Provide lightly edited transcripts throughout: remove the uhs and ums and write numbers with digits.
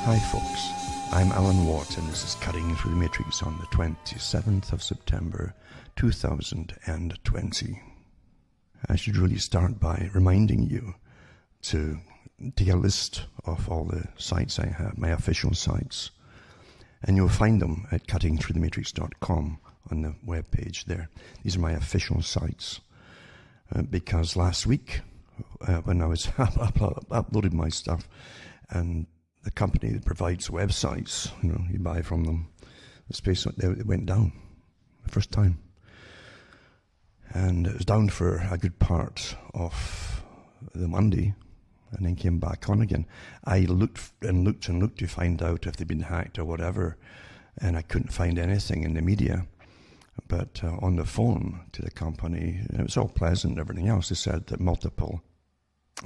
Hi folks, I'm Alan Watt and this is Cutting Through the Matrix on the 27th of September 2020. I should really start by reminding you to take a list of all the sites I have, my official sites, and you'll find them at cuttingthroughthematrix.com on the web page there. These are my official sites because last week when I was uploading my stuff, and the company that provides websites, you buy from them, the space, it went down the first time. And it was down for a good part of the Monday and then came back on again. I looked and looked and looked to find out if they'd been hacked or whatever, and I couldn't find anything in the media. But on the phone to the company, it was all pleasant and everything else. They said that multiple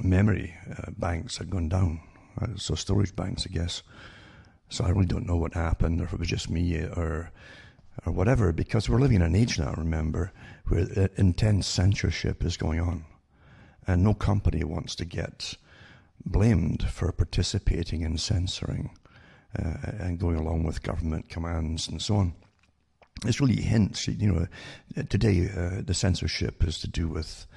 memory banks had gone down. So storage banks, I guess. So I really don't know what happened, or if it was just me, or whatever, because we're living in an age now, remember, where intense censorship is going on. And no company wants to get blamed for participating in censoring and going along with government commands and so on. It's really hints, today the censorship is to do with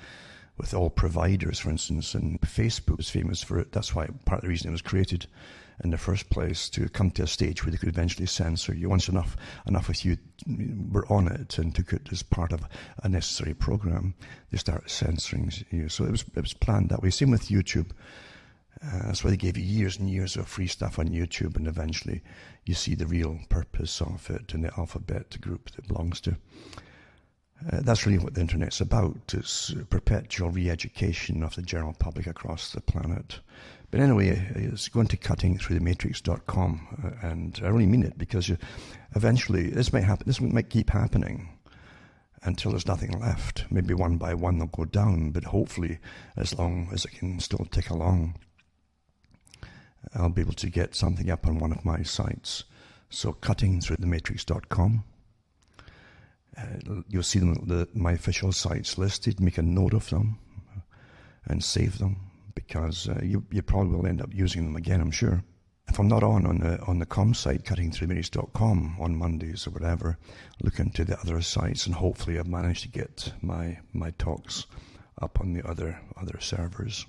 all providers, for instance, and Facebook is famous for it. That's why part of the reason it was created in the first place, to come to a stage where they could eventually censor you. Once enough of you were on it and took it as part of a necessary program, they start censoring you. So it was planned that way. Same with YouTube. That's why they gave you years and years of free stuff on YouTube, and eventually you see the real purpose of it in the alphabet group that it belongs to. That's really what the internet's about. It's perpetual re-education of the general public across the planet. But anyway, it's going to cuttingthroughthematrix.com, and I really mean it, because eventually this might happen. This might keep happening until there's nothing left. Maybe one by one they'll go down, but hopefully, as long as it can still tick along, I'll be able to get something up on one of my sites. So cuttingthroughthematrix.com. You'll see my official sites listed. Make a note of them and save them, because you probably will end up using them again, I'm sure. If I'm not on the com site, cuttingthroughthematrix.com, on Mondays or whatever, look into the other sites, and hopefully I've managed to get my talks up on the other servers.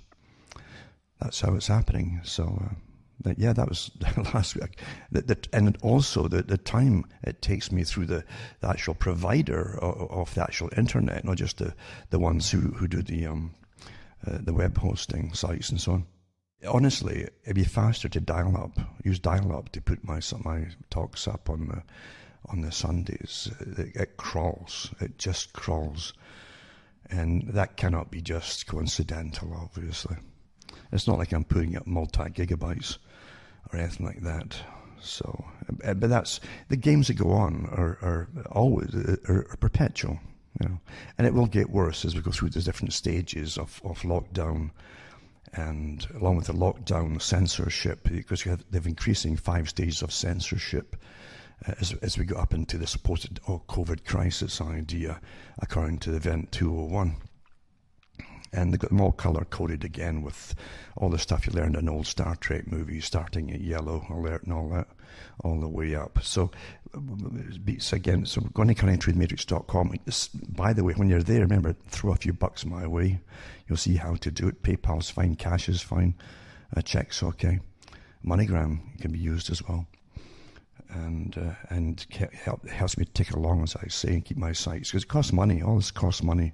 That's how it's happening. So that was last week. And also the time it takes me through the actual provider of the actual internet, not just the ones who do the web hosting sites and so on. Honestly, it'd be faster to use dial-up to put my talks up on the Sundays. It crawls. It just crawls. And that cannot be just coincidental, obviously. It's not like I'm putting up multi-gigabytes or anything like that. So, but that's, the games that go on are always perpetual, and it will get worse as we go through the different stages of lockdown, and along with the lockdown, censorship, because they've increasing 5 stages of censorship as we go up into the supposed COVID crisis idea, according to Event 201. And they've got them all color-coded again with all the stuff you learned in old Star Trek movies, starting at yellow alert and all that, all the way up. So we're going to cuttingthroughthematrix.com. By the way, when you're there, remember, throw a few bucks my way. You'll see how to do it. PayPal's fine, cash is fine, check's okay. MoneyGram can be used as well. And helps me tick along, as I say, and keep my sites. Because it costs money. All this costs money.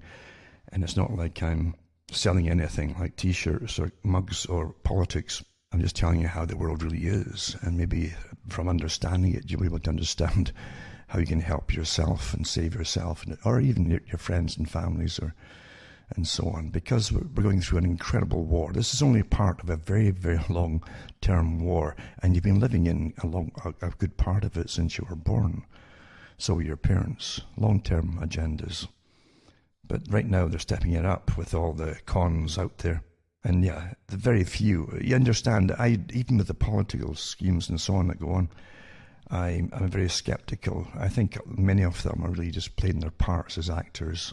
And it's not like I'm selling anything like T-shirts or mugs or politics. I'm just telling you how the world really is. And maybe from understanding it, you'll be able to understand how you can help yourself and save yourself, or even your friends and families, and so on. Because we're going through an incredible war. This is only part of a very, very long-term war. And you've been living in a good part of it since you were born. So were your parents. Long-term agendas. But right now they're stepping it up with all the cons out there. And yeah, the very few. You understand, even with the political schemes and so on that go on, I'm very skeptical. I think many of them are really just playing their parts as actors,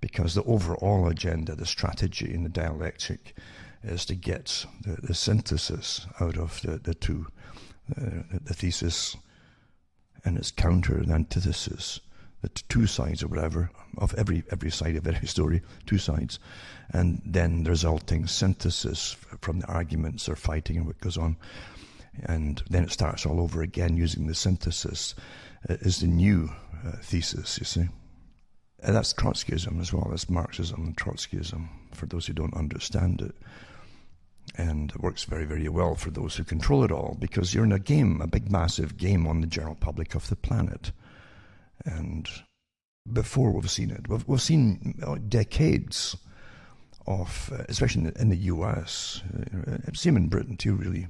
because the overall agenda, the strategy and the dialectic is to get the synthesis out of the two, the thesis and its counter and antithesis, the two sides or whatever, of every side of every story, two sides, and then the resulting synthesis from the arguments or fighting and what goes on. And then it starts all over again using the synthesis is the new thesis, you see. And that's Trotskyism as well. That's Marxism and Trotskyism, for those who don't understand it. And it works very, very well for those who control it all, because you're in a game, a big, massive game on the general public of the planet. And before we've seen it, we've seen decades of, especially in the US, same in Britain too, really,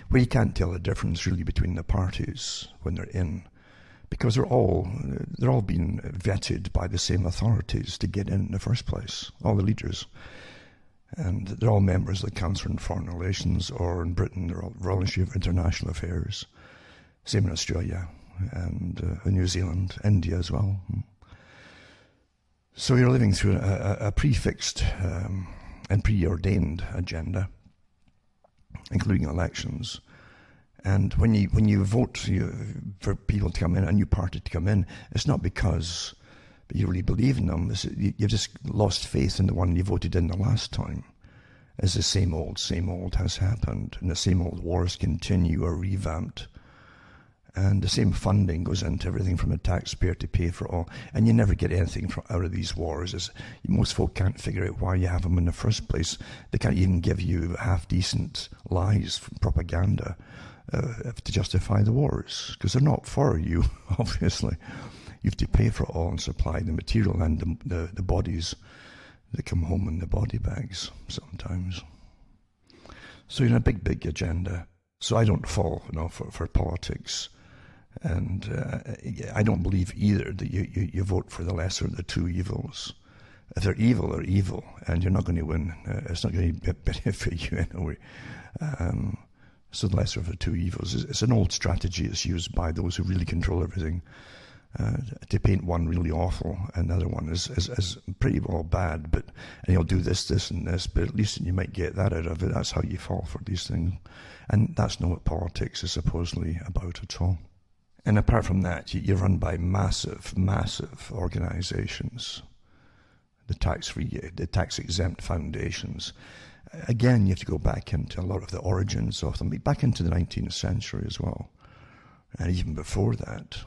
where you can't tell the difference really between the parties when they're in, because they're all being vetted by the same authorities to get in the first place, all the leaders. And they're all members of the Council on Foreign Relations, or in Britain, they're all Royal Institute of International Affairs. Same in Australia and New Zealand, India as well. So you're living through a prefixed and preordained agenda, including elections. And when you vote for people to come in, a new party to come in, it's not because you really believe in them. You've just lost faith in the one you voted in the last time. As the same old has happened, and the same old wars continue or revamped. And the same funding goes into everything from the taxpayer to pay for all. And you never get anything out of these wars. Most folk can't figure out why you have them in the first place. They can't even give you half-decent lies from propaganda to justify the wars, because they're not for you, obviously. You have to pay for it all and supply the material and the bodies that come home in the body bags sometimes. So you're in a big, big agenda. So I don't fall for politics. And I don't believe either that you vote for the lesser of the two evils. If they're evil, they're evil, and you're not going to win. It's not going to benefit you anyway. So the lesser of the two evils. It's an old strategy that's used by those who really control everything to paint one really awful and the other one as pretty well bad. And you'll do this, and this, but at least you might get that out of it. That's how you fall for these things. And that's not what politics is supposedly about at all. And apart from that, you're run by massive, massive organizations, the tax-free, the tax-exempt foundations. Again, you have to go back into a lot of the origins of them, back into the 19th century as well, and even before that,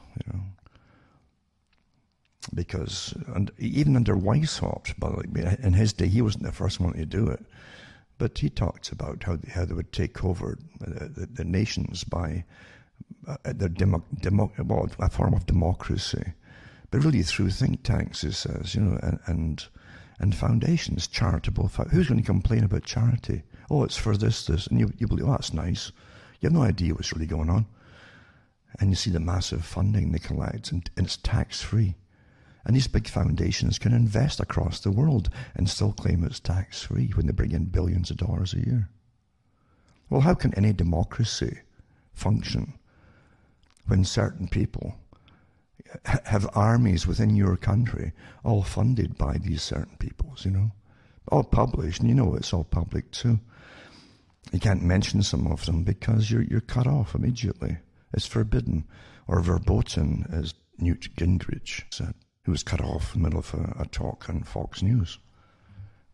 because even under Weishaupt, by the way, in his day, he wasn't the first one to do it, but he talked about how they would take over the nations by a form of democracy, but really through think tanks, he says, and foundations, charitable. Who's going to complain about charity? Oh, it's for this, and you believe, oh, that's nice. You have no idea what's really going on. And you see the massive funding they collect, and it's tax-free. And these big foundations can invest across the world and still claim it's tax-free when they bring in billions of dollars a year. Well, how can any democracy function when certain people have armies within your country all funded by these certain peoples, all published, and it's all public too. You can't mention some of them because you're cut off immediately. It's forbidden, or verboten, as Newt Gingrich said, who was cut off in the middle of a talk on Fox News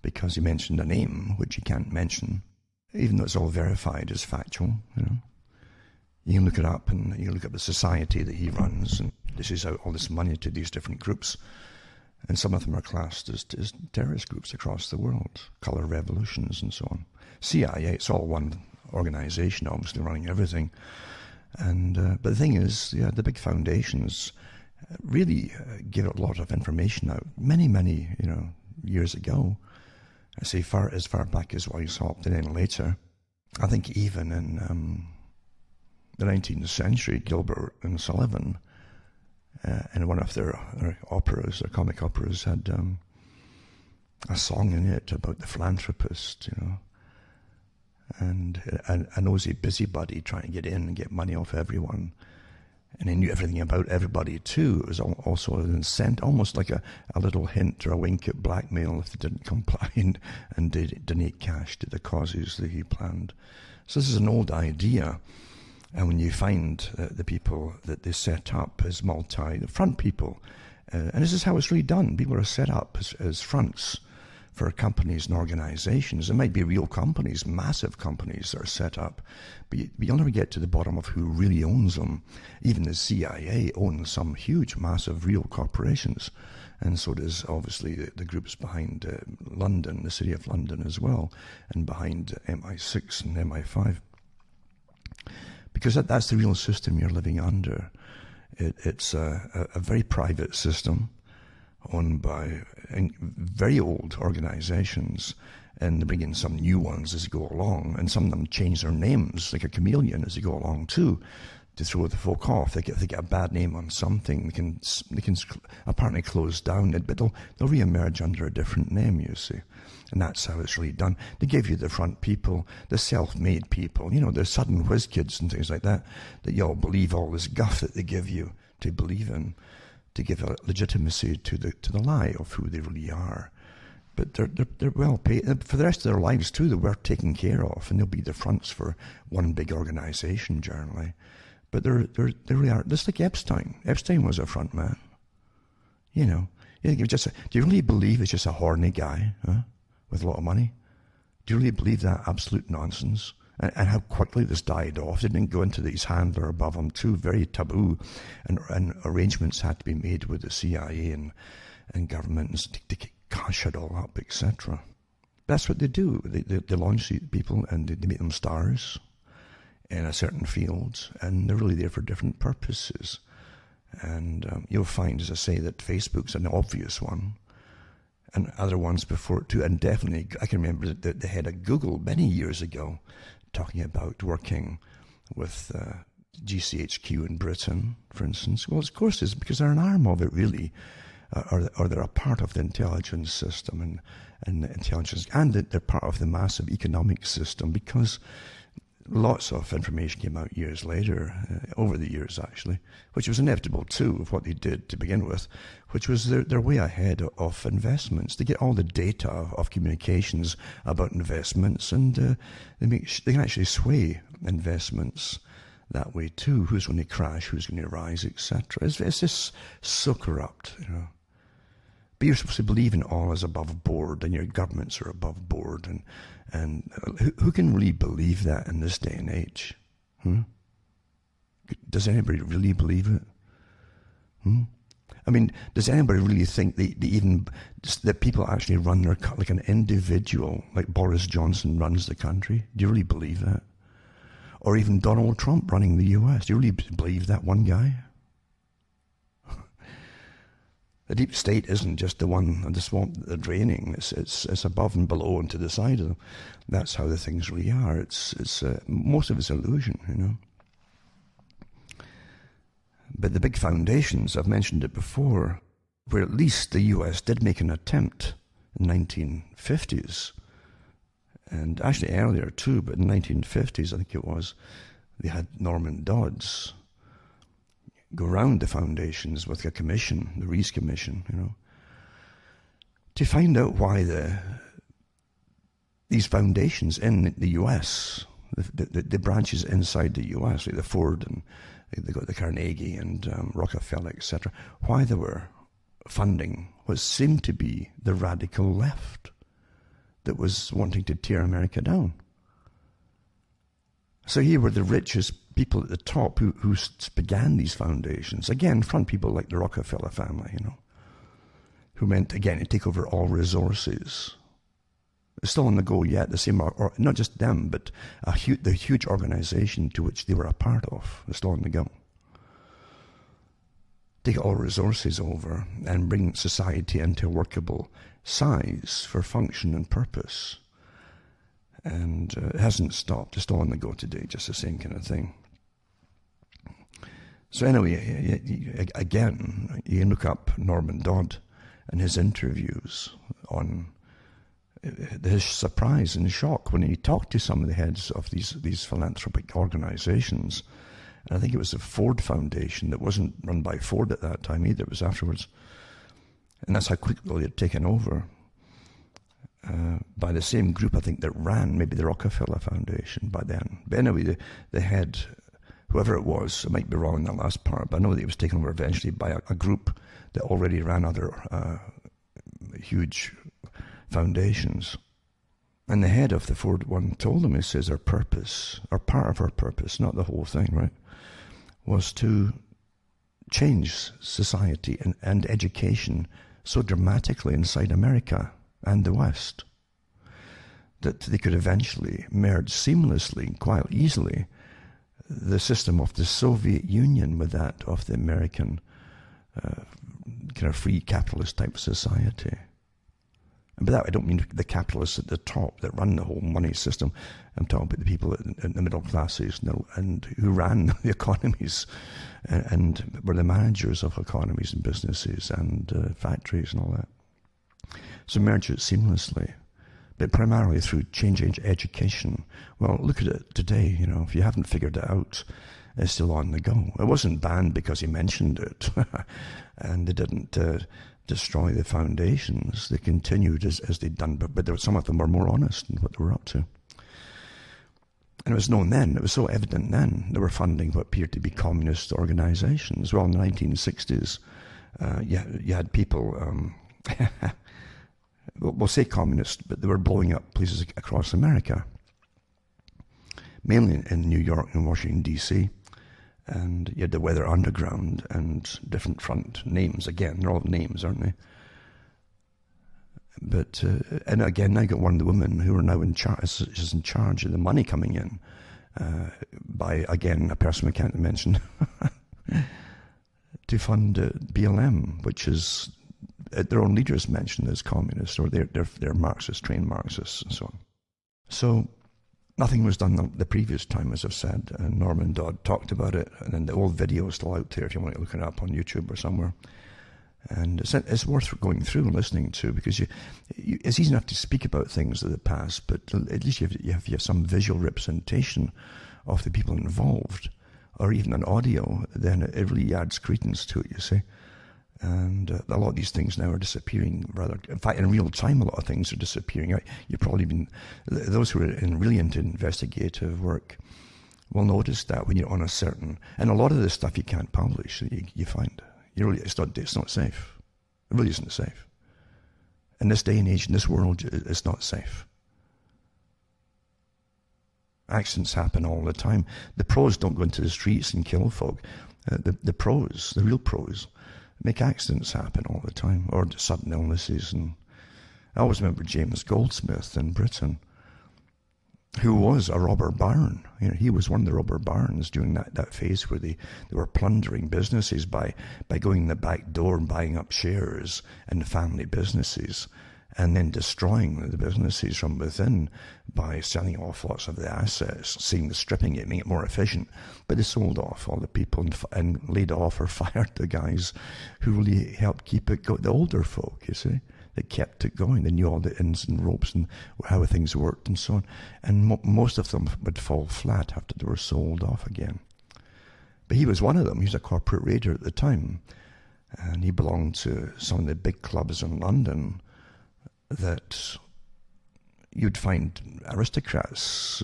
because he mentioned a name which you can't mention, even though it's all verified as factual, You can look it up, and you look up the society that he runs, and dishes out all this money to these different groups. And some of them are classed as terrorist groups across the world, color revolutions and so on. CIA, it's all one organization, obviously, running everything. And but the thing is, the big foundations really give a lot of information out. Many, many, years ago. I say as far back as Weishaupt, and then later. I think even in the 19th century, Gilbert and Sullivan, in one of their operas, their comic operas, had a song in it about the philanthropist, and a nosy busybody trying to get in and get money off everyone. And he knew everything about everybody too. It was also an incentive, almost like a little hint or a wink at blackmail if they didn't comply and donate cash to the causes that he planned. So this is an old idea. And when you find the people that they set up as the front people, and this is how it's really done. People are set up as fronts for companies and organizations. It might be real companies, massive companies that are set up, but you'll never get to the bottom of who really owns them. Even the CIA owns some huge, massive, real corporations, and so does obviously the groups behind London, the City of London as well, and behind MI6 and MI5. Because that's the real system you're living under. It's a very private system, owned by very old organizations, and they bring in some new ones as they go along, and some of them change their names like a chameleon as they go along too, to throw the folk off. If they get a bad name on something, they can apparently close down it, but they'll re-emerge under a different name, you see. And that's how it's really done. They give you the front people, the self-made people, the sudden whiz kids and things like that you all believe all this guff that they give you to believe in, to give a legitimacy to the lie of who they really are. But they're well paid for the rest of their lives too. They were taken care of, and they'll be the fronts for one big organization generally. But they really are. Just like Epstein. Epstein was a front man. Do you really believe it's just a horny guy, with a lot of money? Do you really believe that absolute nonsense? And how quickly this died off. They didn't go into these handler above him too, very taboo, and arrangements had to be made with the CIA and governments to cash it all up, etc. That's what they do. They launch these people and they make them stars in a certain field, and they're really there for different purposes. And you'll find, as I say, that Facebook's an obvious one, and other ones before it too. And definitely, I can remember that the head of Google many years ago talking about working with GCHQ in Britain, for instance. Well, of course, it's because they're an arm of it, really, or they're a part of the intelligence system and intelligence, and they're part of the massive economic system, because lots of information came out years later, over the years actually, which was inevitable too of what they did to begin with, which was they're way ahead of investments. They get all the data of communications about investments, and they can actually sway investments that way too. Who's going to crash, who's going to rise, etc. It's just so corrupt, But you're supposed to believe in all as above board, and your governments are above board, and who can really believe that in this day and age? Does anybody really believe it? I mean, does anybody really think that people actually run their, like an individual, like Boris Johnson runs the country? Do you really believe that? Or even Donald Trump running the US? Do you really believe that one guy? The deep state isn't just the one, the swamp that they're draining. It's above and below and to the side of them. That's how the things really are. It's most of it's illusion, But the big foundations, I've mentioned it before, where at least the US did make an attempt in the 1950s, and actually earlier too, but in the 1950s, I think it was, they had Norman Dodds go round the foundations with a commission, the Rees Commission, to find out why these foundations in the US, the branches inside the US, like the Ford and they got the Carnegie and Rockefeller, etc., why they were funding what seemed to be the radical left that was wanting to tear America down. So here were the richest people at the top who began these foundations. Again, front people like the Rockefeller family, who meant, again, to take over all resources. It's still on the go yet, the same, or not just them, but the huge organization to which they were a part of. It's still on the go. Take all resources over and bring society into a workable size for function and purpose. And it hasn't stopped. It's still on the go today, just the same kind of thing. So anyway, again, you can look up Norman Dodd and his interviews on his surprise and shock when he talked to some of the heads of these philanthropic organizations And I think it was the Ford Foundation that wasn't run by Ford at that time either. It was afterwards. And that's how quickly they'd taken over by the same group, I think, that ran maybe the Rockefeller Foundation by then. But anyway, the head, whoever it was, I might be wrong in that last part, but I know that it was taken over eventually by a group that already ran other huge foundations. And the head of the Ford one told them, he says, our purpose, or part of our purpose, not the whole thing, right, was to change society and education so dramatically inside America and the West that they could eventually merge seamlessly and quite easily the system of the Soviet Union with that of the American kind of free capitalist type society. And by that I don't mean the capitalists at the top that run the whole money system. I'm talking about the people in the middle classes and who ran the economies and were the managers of economies and businesses and factories and all that. So merge it seamlessly, but primarily through changing education. Well, look at it today, you know, if you haven't figured it out, it's still on the go. It wasn't banned because he mentioned it, and they didn't destroy the foundations. They continued as they'd done, but there were, some of them were more honest in what they were up to. And it was known then, it was so evident then, they were funding what appeared to be communist organizations. Well, in the 1960s, you had people, we'll say communist, but they were blowing up places across America, mainly in New York and Washington, D.C., and you had the Weather Underground and different front names. Again, they're all names, aren't they? But, and again, I got one of the women who are now in charge, is in charge of the money coming in by, again, a person we can't mention, to fund BLM, which is, their own leaders mentioned as communists, or they're Marxists, trained Marxists, and so on. So, nothing was done the previous time, as I've said. Norman Dodd talked about it, and then the old video is still out there if you want to look it up on YouTube or somewhere. And it's worth going through and listening to, because it's easy enough to speak about things of the past, but at least you have some visual representation of the people involved, or even an audio, then it really adds credence to it, you see. And a lot of these things now are disappearing rather. In fact, in real time, a lot of things are disappearing. You've probably been, those who are really into investigative work will notice that when you're on a certain, and a lot of this stuff you can't publish, you find. It's not safe. It really isn't safe. In this day and age, in this world, it's not safe. Accidents happen all the time. The pros don't go into the streets and kill folk. The pros, the real pros, make accidents happen all the time, or sudden illnesses. And I always remember James Goldsmith in Britain, who was a robber baron. You know, he was one of the robber barons during that phase where they were plundering businesses by going in the back door and buying up shares in family businesses, and then destroying the businesses from within by selling off lots of the assets, stripping it, making it more efficient. But they sold off all the people and laid off or fired the guys who really helped keep it going, the older folk, you see, that kept it going. They knew all the ins and ropes and how things worked and so on. And most of them would fall flat after they were sold off again. But he was one of them. He was a corporate raider at the time, and he belonged to some of the big clubs in London that you'd find aristocrats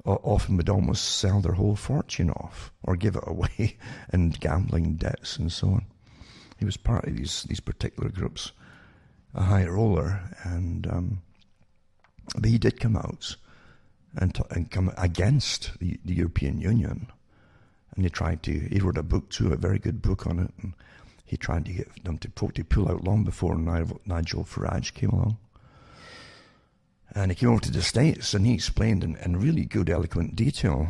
often would almost sell their whole fortune off or give it away in gambling debts and so on. He was part of these particular groups, a high roller, and but he did come out and come against the European Union, and he wrote a book too, a very good book on it, and he tried to get them to pull out long before Nigel Farage came along. And he came over to the States, and he explained in really good, eloquent detail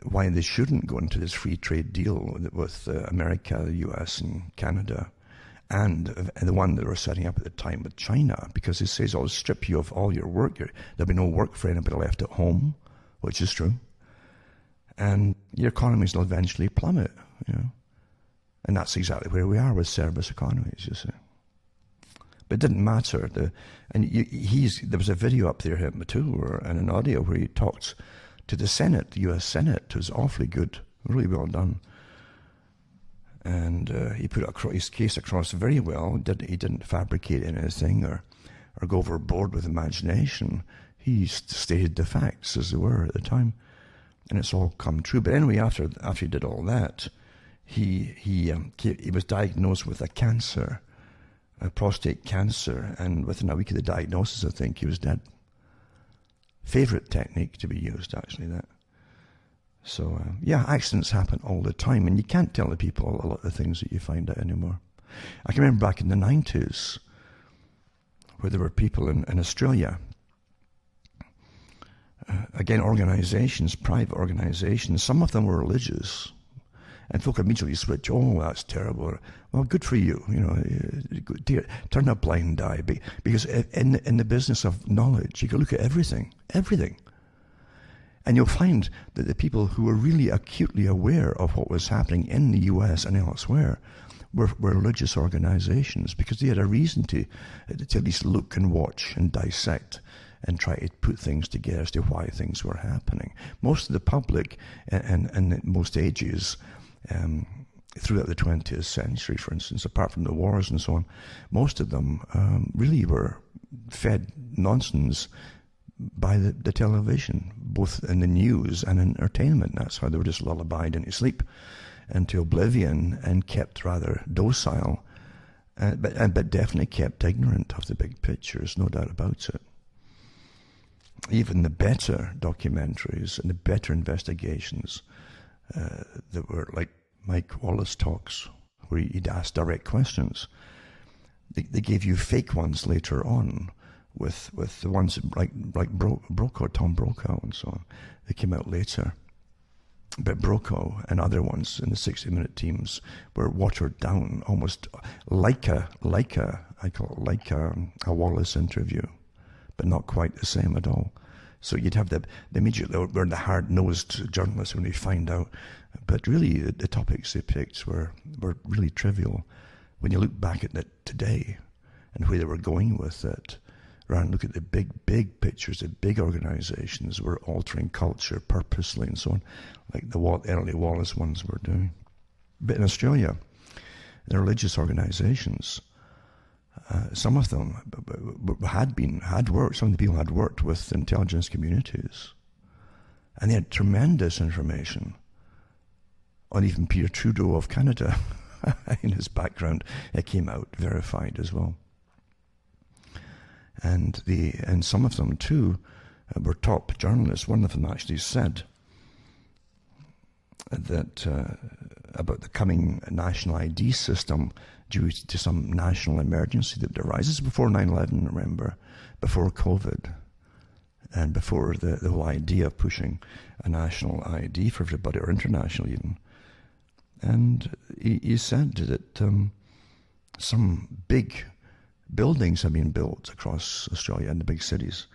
why they shouldn't go into this free trade deal with America, the US, and Canada, and the one that they were setting up at the time with China, because he says, I'll strip you of all your work. There'll be no work for anybody left at home, which is true. And your economies will eventually plummet, you know. And that's exactly where we are with service economies, you see. But it didn't matter. There was a video up there him too, and an audio where he talked to the Senate, the U.S. Senate. It was awfully good, really well done. And he put his case across very well. He didn't fabricate anything or go overboard with imagination. He stated the facts as they were at the time, and it's all come true. But anyway, after he did all that, he was diagnosed with a cancer, a prostate cancer, and within a week of the diagnosis, I think he was dead. Favorite technique to be used, actually, that. So, yeah, accidents happen all the time, and you can't tell the people a lot of the things that you find out anymore. I can remember back in the 90s, where there were people in Australia, again, organizations, private organizations, some of them were religious, and folk immediately switch, oh, that's terrible. Well, good for you, turn a blind eye, because in the business of knowledge, you can look at everything. And you'll find that the people who were really acutely aware of what was happening in the US and elsewhere were religious organizations, because they had a reason to at least look and watch and dissect and try to put things together as to why things were happening. Most of the public, and most ages, throughout the 20th century, for instance, apart from the wars and so on, most of them really were fed nonsense by the television, both in the news and in entertainment. That's how they were just lullabied into sleep, into oblivion, and kept rather docile, but definitely kept ignorant of the big pictures, no doubt about it. Even the better documentaries and the better investigations that were like Mike Wallace talks, where he'd ask direct questions, they gave you fake ones later on, with the ones like Brokaw, Tom Brokaw and so on. They came out later. But Brokaw and other ones in the 60-minute teams were watered down, almost like a Wallace interview, but not quite the same at all. So you'd have the immediately were the hard-nosed journalists when they find out, but really the topics they picked were really trivial when you look back at it today and where they were going with it. Rather than look at the big pictures, the big organizations were altering culture purposely and so on, like the early Wallace ones were doing. But in Australia, the religious organizations, some of them had worked, some of the people had worked with intelligence communities, and they had tremendous information on even Peter Trudeau of Canada. In his background, it came out verified as well. And some of them too were top journalists. One of them actually said that about the coming national ID system due to some national emergency that arises before 9/11, remember, before COVID, and before the whole idea of pushing a national ID for everybody, or international even. And he said that some big buildings have been built across Australia in the big cities,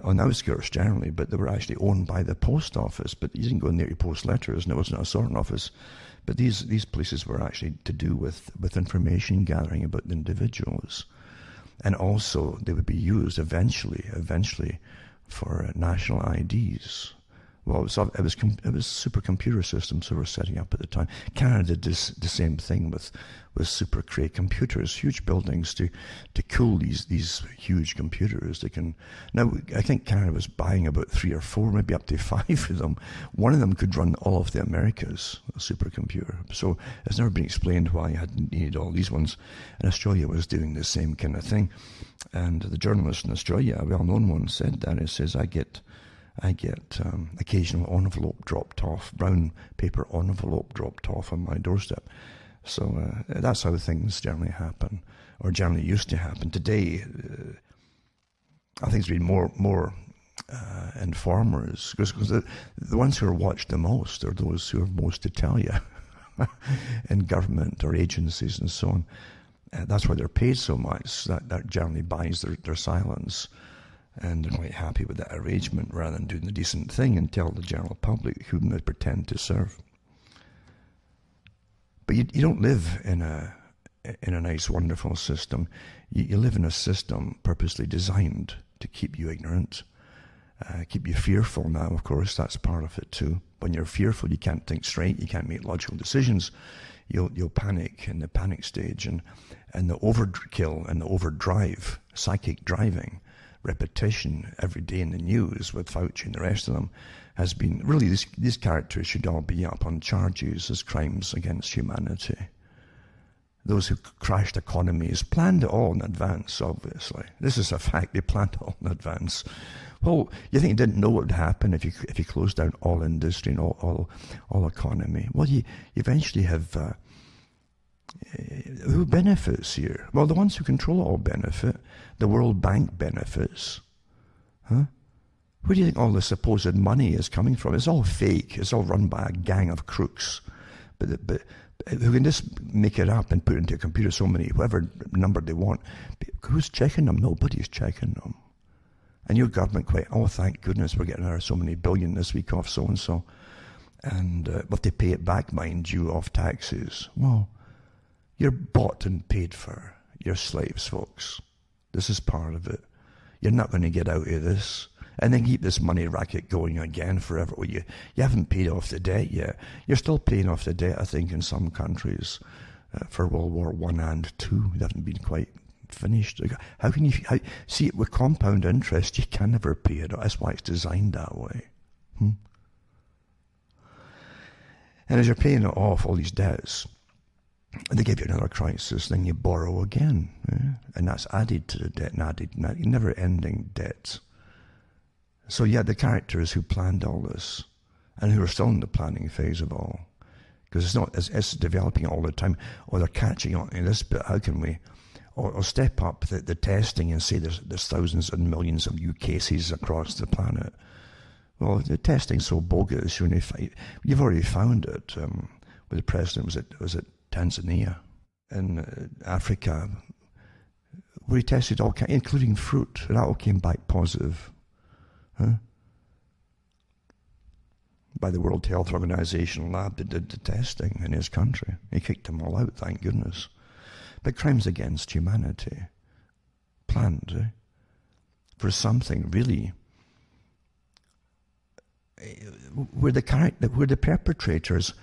on the outskirts generally, but they were actually owned by the post office. But you didn't go in there to post letters, and it wasn't a sorting office. But these places were actually to do with information gathering about the individuals, and also they would be used eventually for national IDs. Well, it was supercomputer systems that were setting up at the time. Canada did the same thing with super Cray computers, huge buildings to cool these huge computers. Now, I think Canada was buying about 3 or 4, maybe up to 5 of them. One of them could run all of the Americas, a supercomputer. So it's never been explained why you hadn't needed all these ones. And Australia was doing the same kind of thing. And the journalist in Australia, a well-known one, said that. It says, I get occasional envelope dropped off, brown paper envelope dropped off on my doorstep. So that's how things generally happen, or generally used to happen. Today, I think there's been more informers, because the ones who are watched the most are those who have most to tell you in government or agencies and so on. That's why they're paid so much. That generally buys their silence. And they're quite happy with that arrangement, rather than doing the decent thing and tell the general public whom they pretend to serve. But you don't live in a nice, wonderful system. You live in a system purposely designed to keep you ignorant keep you fearful now, of course, that's part of it too. When you're fearful, you can't think straight, you can't make logical decisions. You'll panic in the panic stage, and the overkill and the overdrive, psychic driving, repetition every day in the news with Fauci and the rest of them has been, really, these characters should all be up on charges as crimes against humanity. Those who crashed economies planned it all in advance, obviously. This is a fact, they planned it all in advance. Well, you think you didn't know what would happen if you closed down all industry and all economy? Well, you eventually have... who benefits here? Well, the ones who control it all benefit. The World Bank benefits. Huh? Where do you think all the supposed money is coming from? It's all fake. It's all run by a gang of crooks. But who can just make it up and put it into a computer, so many, whatever number they want. Who's checking them? Nobody's checking them. And your government thank goodness we're getting so many billion this week off so-and-so. And but they pay it back, mind you, off taxes. Well, you're bought and paid for. You're slaves, folks. This is part of it. You're not going to get out of this. And then keep this money racket going again forever. Well, you haven't paid off the debt yet. You're still paying off the debt, I think, in some countries for World War I and II. They haven't been quite finished. How can you see, with compound interest, you can never pay it off. That's why it's designed that way. And as you're paying it off, all these debts, they give you another crisis, then you borrow again. And that's added to the debt, never-ending debt. So yeah, the characters who planned all this, and who are still in the planning phase of all, because it's developing all the time, or they're catching on to this, but how can we, or step up the testing and say there's thousands and millions of new cases across the planet. Well, the testing's so bogus, you've already found it. With the president, was it Tanzania, in Africa, where he tested all kinds, including fruit, and that all came back positive. By the World Health Organization lab that did the testing in his country. He kicked them all out, thank goodness. But crimes against humanity, planned for something really where the perpetrators,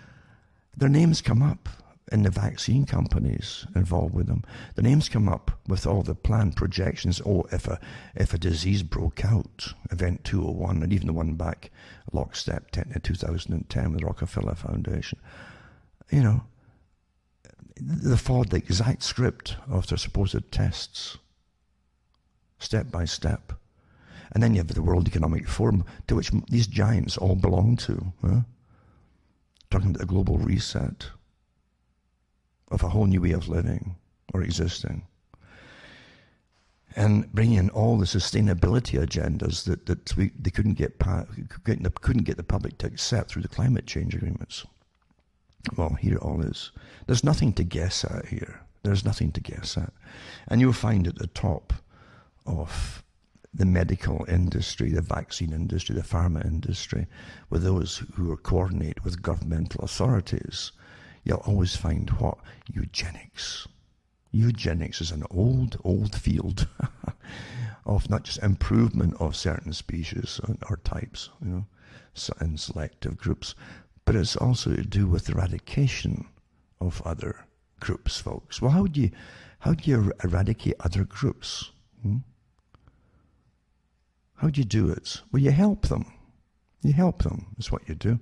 their names come up in the vaccine companies involved with them. The names come up with all the planned projections. If a disease broke out, Event 201, and even the one back lockstep in 2010 with the Rockefeller Foundation, they followed the exact script of their supposed tests, step by step. And then you have the World Economic Forum, to which these giants all belong to, talking about the global reset of a whole new way of living or existing, and bringing in all the sustainability agendas that they couldn't get the public to accept through the climate change agreements. Well, here it all is. There's nothing to guess at here. There's nothing to guess at. And you'll find at the top of the medical industry, the vaccine industry, the pharma industry, with those who coordinate with governmental authorities, you'll always find what? Eugenics. Eugenics is an old field of not just improvement of certain species or types, and selective groups, but it's also to do with the eradication of other groups, folks. Well, how do you eradicate other groups? How do you do it? Well, you help them. You help them, is what you do.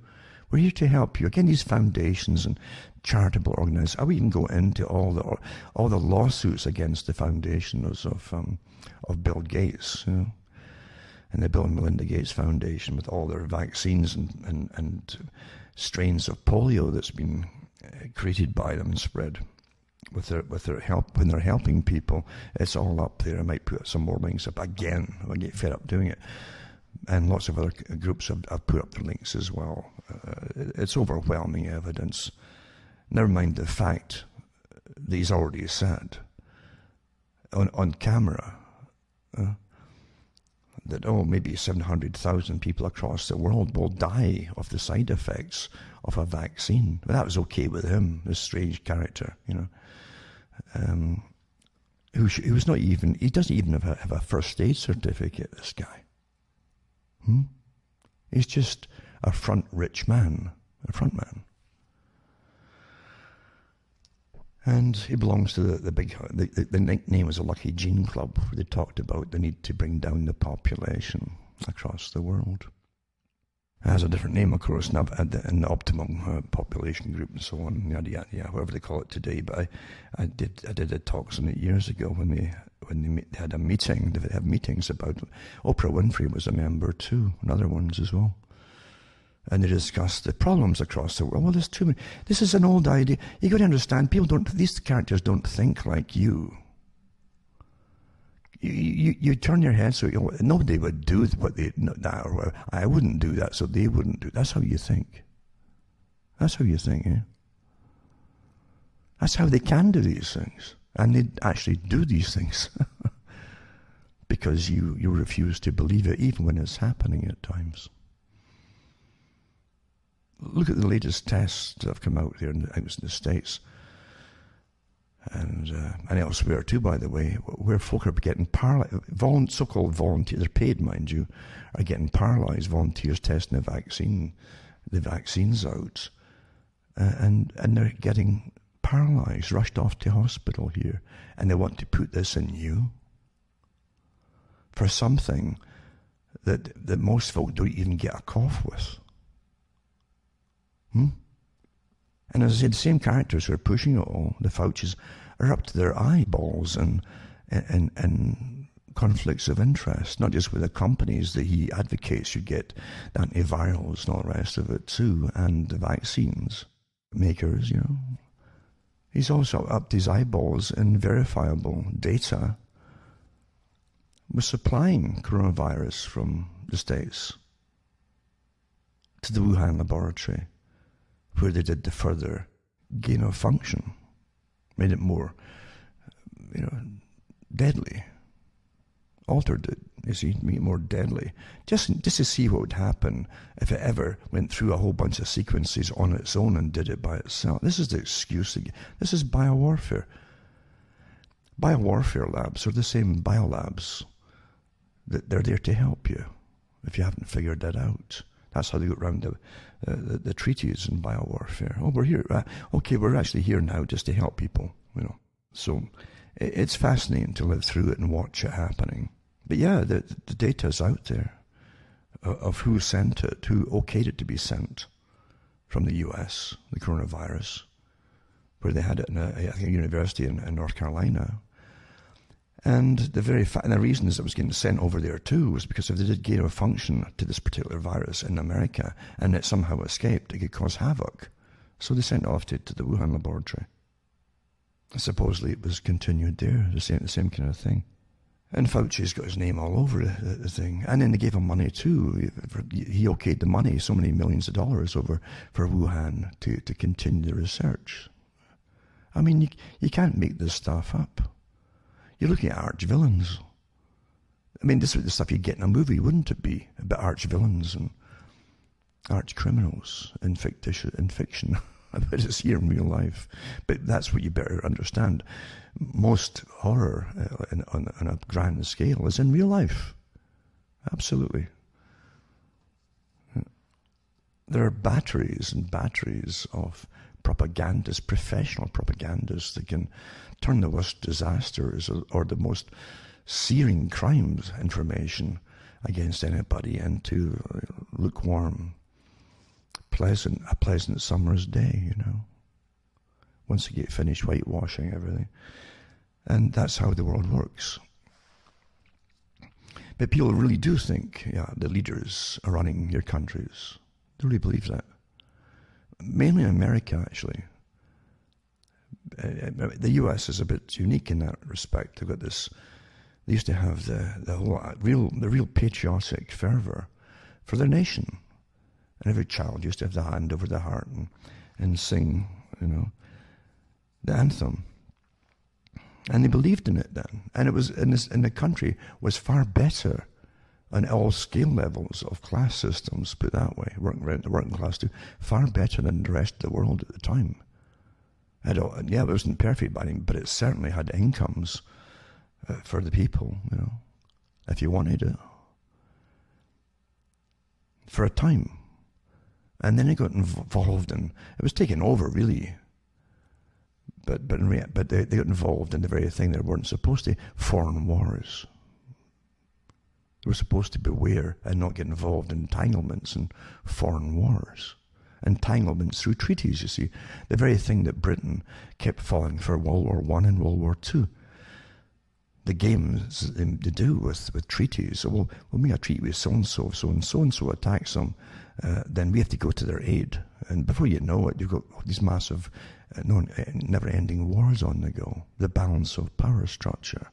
We're here to help you. Again, these foundations and charitable organizations. I would even go into all the lawsuits against the foundations of Bill Gates, and the Bill and Melinda Gates Foundation, with all their vaccines and strains of polio that's been created by them and spread with their help. When they're helping people, it's all up there. I might put some more links up again. I get fed up doing it. And lots of other groups have put up their links as well. It's overwhelming evidence. Never mind the fact that he's already said on camera that maybe 700,000 people across the world will die of the side effects of a vaccine. But that was okay with him, this strange character, who's not even, he doesn't even have a first aid certificate, this guy. He's just a front rich man, a front man. And he belongs to the nickname was the Lucky Gene Club, where they talked about the need to bring down the population across the world. It has a different name, of course, in the optimum population group and so on, yada, yada, yada, whatever they call it today. But I did a talks on it years ago when they had a meeting. They have meetings about Oprah Winfrey was a member too, and other ones as well. And they discussed the problems across the world. Well, there's too many. This is an old idea. You got to understand, these characters don't think like you. You turn your head so nobody would do what or I wouldn't do that, so they wouldn't do. That's how you think. That's how you think, yeah. That's how they can do these things, and they actually do these things because you refuse to believe it, even when it's happening at times. Look at the latest tests that have come out here in the States. And elsewhere too, by the way, where folk are getting paralyzed, so-called volunteers, they're paid, mind you, are getting paralyzed, volunteers testing the vaccines out, and they're getting paralyzed, rushed off to hospital here, and they want to put this in you for something that most folk don't even get a cough with. And as I said, the same characters who are pushing it all, the Faucis, are up to their eyeballs and conflicts of interest, not just with the companies that he advocates should get antivirals and all the rest of it too, and the vaccines makers, He's also up to his eyeballs in verifiable data. We're supplying coronavirus from the States to the Wuhan laboratory, where they did the further gain of function, made it more, deadly, altered it, made it more deadly, just to see what would happen if it ever went through a whole bunch of sequences on its own and did it by itself. This is the excuse. This is biowarfare. Biowarfare labs are the same biolabs. They're there to help you if you haven't figured that out. That's how they got around the treaties in biowarfare. Oh, we're here. Okay, we're actually here now just to help people, So it's fascinating to live through it and watch it happening. But yeah, the data's out there of who sent it, who okayed it to be sent from the US, the coronavirus, where they had it in a university in North Carolina. And the very fact, and the reasons it was getting sent over there too was because if they did gain a function to this particular virus in America and it somehow escaped, it could cause havoc. So they sent it off to the Wuhan laboratory. Supposedly it was continued there, the same kind of thing. And Fauci's got his name all over the thing. And then they gave him money too. He okayed the money, so many millions of dollars over for Wuhan to continue the research. I mean, you can't make this stuff up. You're looking at arch villains. I mean, this is the stuff you'd get in a movie, wouldn't it be? About arch villains and arch criminals in fiction. I bet it's here in real life. But that's what you better understand. Most horror on a grand scale is in real life. Absolutely. There are batteries and batteries of propagandists, professional propagandists that can turn the worst disasters or the most searing crimes information against anybody into lukewarm, a pleasant summer's day, once you get finished whitewashing everything. And that's how the world works. But people really do think, the leaders are running your countries. They really believe that. Mainly in America, actually. The US is a bit unique in that respect. They've got this. They used to have the whole real patriotic fervor for their nation, and every child used to have the hand over the heart and sing, the anthem. And they believed in it then, and it was in the country was far better on all scale levels of class systems, put that way, the working class too, far better than the rest of the world at the time. It wasn't perfect by any, but it certainly had incomes for the people, if you wanted it. for a time. And then it got involved in, it was taken over really, but they got involved in the very thing they weren't supposed to, foreign wars. They were supposed to beware and not get involved in entanglements in foreign wars. Entanglements through treaties, you see. The very thing that Britain kept falling for World War I and World War II. The games to do with treaties. So we'll make a treaty with so-and-so. So when so-and-so attacks them, then we have to go to their aid. And before you know it, you've got these massive, never-ending wars on the go. The balance of power structure.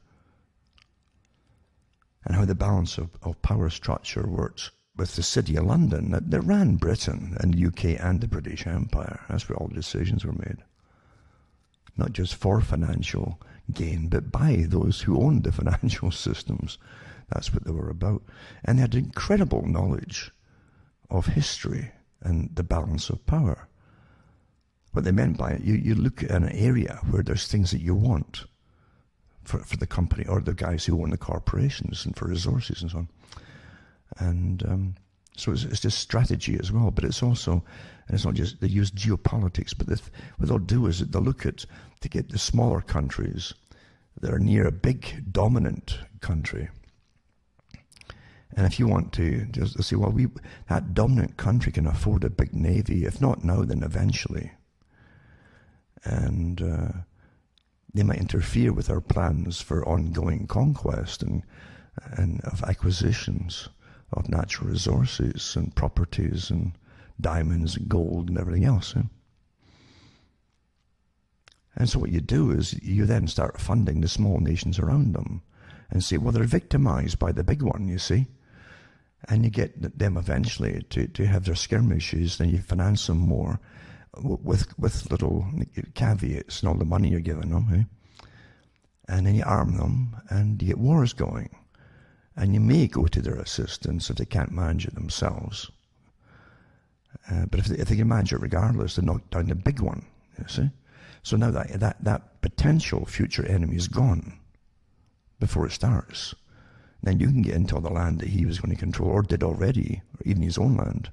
And how the balance of power structure works with the City of London that ran Britain and the UK and the British Empire. That's where all the decisions were made. Not just for financial gain, but by those who owned the financial systems. That's what they were about. And they had incredible knowledge of history and the balance of power. What they meant by it, you look at an area where there's things that you want for the company or the guys who own the corporations and for resources and so on. And so it's just strategy as well, but it's also, and it's not just, they use geopolitics, but what they'll do is they'll look at, to get the smaller countries that are near a big dominant country. And if you want to, just say, well, that dominant country can afford a big navy, if not now, then eventually. And they might interfere with our plans for ongoing conquest and of acquisitions of natural resources and properties and diamonds and gold and everything else. And so what you do is you then start funding the small nations around them and say, well, they're victimized by the big one, you see. And you get them eventually to have their skirmishes, then you finance them more with little caveats and all the money you're giving them. And then you arm them and you get wars going. And you may go to their assistance if they can't manage it themselves. But if they can manage it regardless, they knock down the big one, you see. So now that potential future enemy is gone before it starts. Then you can get into all the land that he was going to control, or did already, or even his own land.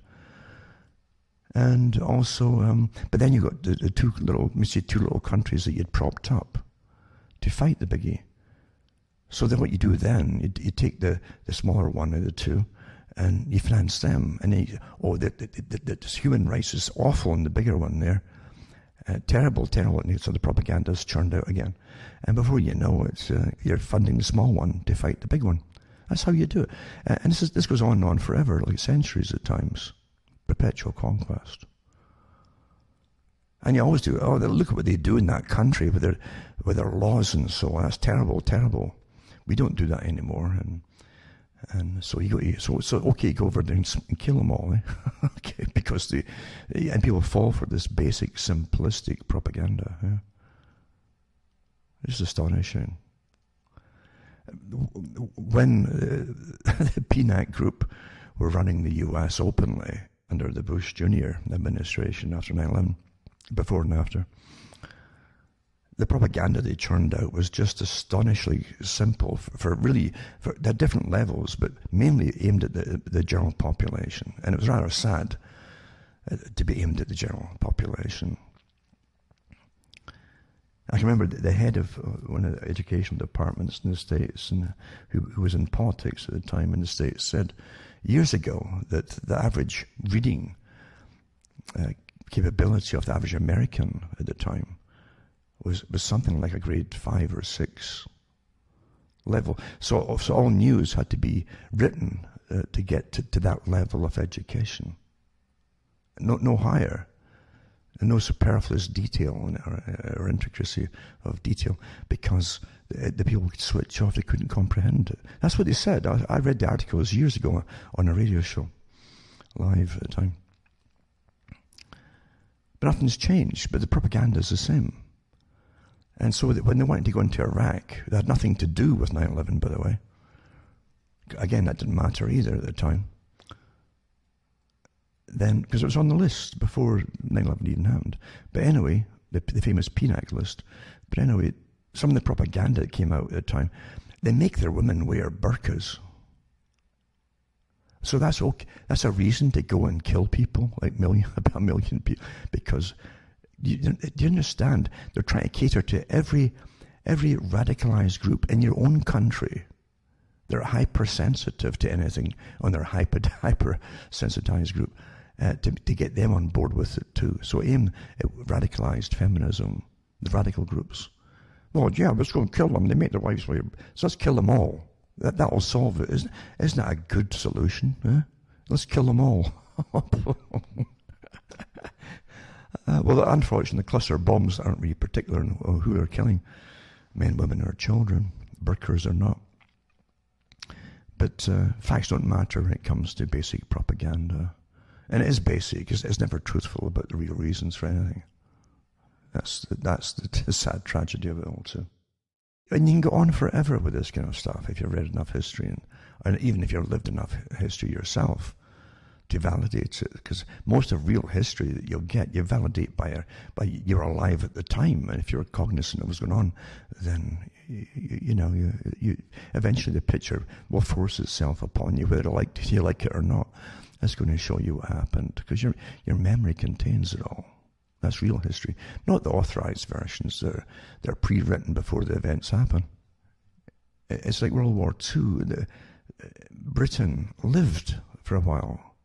And also, but then you've got the two little countries that you'd propped up to fight the biggie. So then what you do then, you take the smaller one of the two, and you finance them. And then the human rights is awful in the bigger one there. Terrible. And so the propaganda's churned out again. And before you know it, you're funding the small one to fight the big one. That's how you do it. And this goes on and on forever, like centuries at times. Perpetual conquest. And you always do, look at what they do in that country with their laws and so on. That's terrible. We don't do that anymore. And so you go over there and kill them all, okay, because and people fall for this basic simplistic propaganda. Yeah? It's astonishing. When the PNAC group were running the U.S. openly under the Bush Jr. administration after 9/11, before and after, the propaganda they churned out was just astonishingly simple for at different levels, but mainly aimed at the general population. And it was rather sad to be aimed at the general population. I can remember the head of one of the educational departments in the States, and who was in politics at the time in the States, said years ago that the average reading capability of the average American at the time was something like a grade 5 or 6 level. So all news had to be written to get to that level of education. No higher. And no superfluous detail or intricacy of detail, because the people could switch off, they couldn't comprehend it. That's what they said. I read the articles years ago on a radio show, live at the time. But nothing's changed, but the propaganda is the same. And so when they wanted to go into Iraq, that had nothing to do with 9/11, by the way. Again, that didn't matter either at the time. Then, because it was on the list before 9/11 even happened. But anyway, the famous PNAC list. But anyway, some of the propaganda that came out at the time, they make their women wear burqas. So that's okay. That's a reason to go and kill people, like about a million people, because do you understand? They're trying to cater to every radicalized group in your own country. They're hypersensitive to anything on their hyper-sensitized group to get them on board with it too. So aim at radicalized feminism, the radical groups. Well, yeah, let's go and kill them. They make their lives weird. So let's kill them all. That'll solve it. Isn't that a good solution? Eh? Let's kill them all. Well, unfortunately, the cluster bombs aren't really particular on who they're killing. Men, women, or children. Burkers or not. But facts don't matter when it comes to basic propaganda. And it is basic. It's never truthful about the real reasons for anything. That's the sad tragedy of it all too. And you can go on forever with this kind of stuff if you've read enough history, and even if you've lived enough history yourself to validate it. Because most of real history that you'll get, you validate by you're alive at the time, and if you're cognizant of what's going on, then you eventually the picture will force itself upon you, whether you like it or not. It's going to show you what happened, because your memory contains it all. That's real history, not the authorized versions. They're pre-written before the events happen. It's like World War II. Britain lived for a while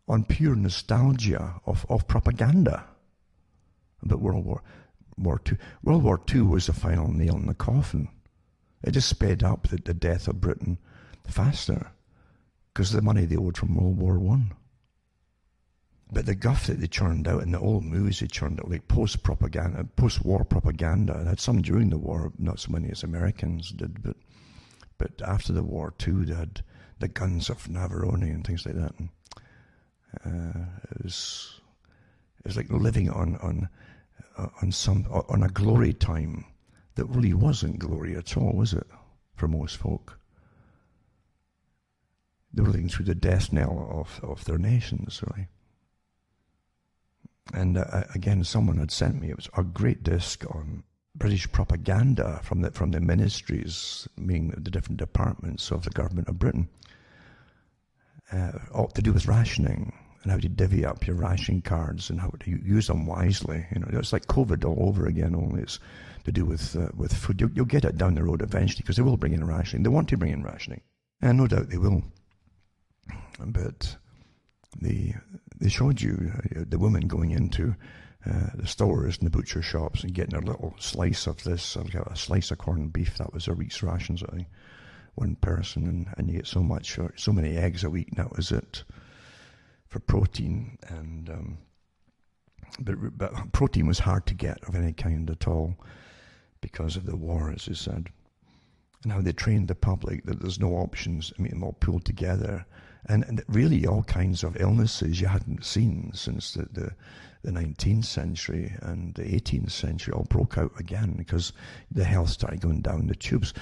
on pure nostalgia of propaganda about World War II. World War II was the final nail in the coffin. It just sped up the death of Britain faster because of the money they owed from World War I. But the guff that they churned out in the old movies, they churned out like post-war propaganda. They had some during the war, not so many as Americans did, but after the war too, they had the guns of Navarone and things like that. And, it was like living on a glory time that really wasn't glory at all, was it? For most folk, they were living through the death knell of their nations, really. And again, someone had sent me, it was a great disc on British propaganda from the ministries, meaning the different departments of the government of Britain, all to do with rationing and how to divvy up your ration cards and how to use them wisely. It's like COVID all over again, only it's to do with food. You'll get it down the road eventually, because they will bring in rationing. They want to bring in rationing, and no doubt they will. But they showed you the women going into the stores and the butcher shops and getting a little slice of this, a slice of corned beef. That was a week's rations, I think, one person, and you get so many eggs a week. That was it for protein, and but protein was hard to get of any kind at all because of the war, as you said, and how they trained the public that there's no options. I mean, them all pulled together. And really all kinds of illnesses you hadn't seen since the 19th century and the 18th century all broke out again because the health started going down the tubes.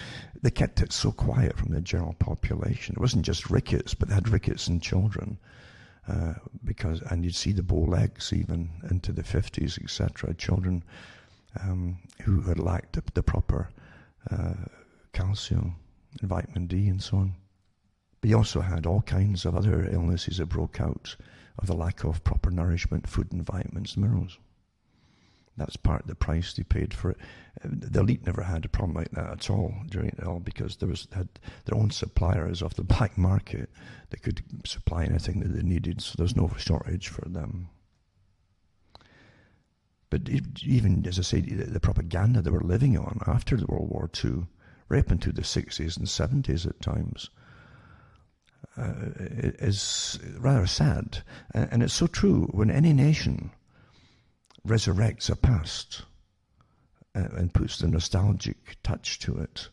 They kept it so quiet from the general population. It wasn't just rickets, but they had rickets in children. And you'd see the bow legs even into the 50s, etc. Children who had lacked the proper calcium and vitamin D and so on. But you also had all kinds of other illnesses that broke out of the lack of proper nourishment, food and vitamins and minerals. That's part of the price they paid for it. The elite never had a problem like that at all during it all, because had their own suppliers of the black market that could supply anything that they needed, so there's no shortage for them. But even, as I say, the propaganda they were living on after the World War II, right up into the 60s and 70s at times, is rather sad. And it's so true. When any nation resurrects a past and puts the nostalgic touch to it,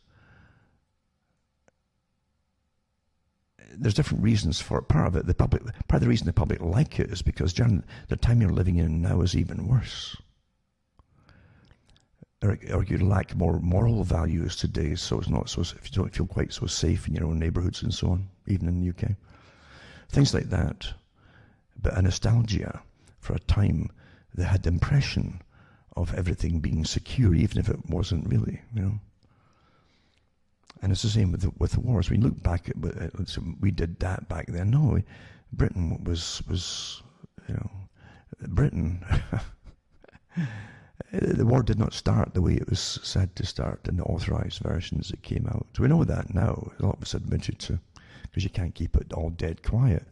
there's different reasons for it. Part of the reason the public like it is because the time you're living in now is even worse. Or you lack more moral values today, so it's not so, if you don't feel quite so safe in your own neighbourhoods and so on, even in the UK. Things like that. But a nostalgia for a time that had the impression of everything being secure, even if it wasn't really, And it's the same with the wars. We look back at we did that back then. No, Britain was Britain. The war did not start the way it was said to start in the authorized versions that came out. We know that now. A lot of us admitted to, because you can't keep it all dead quiet.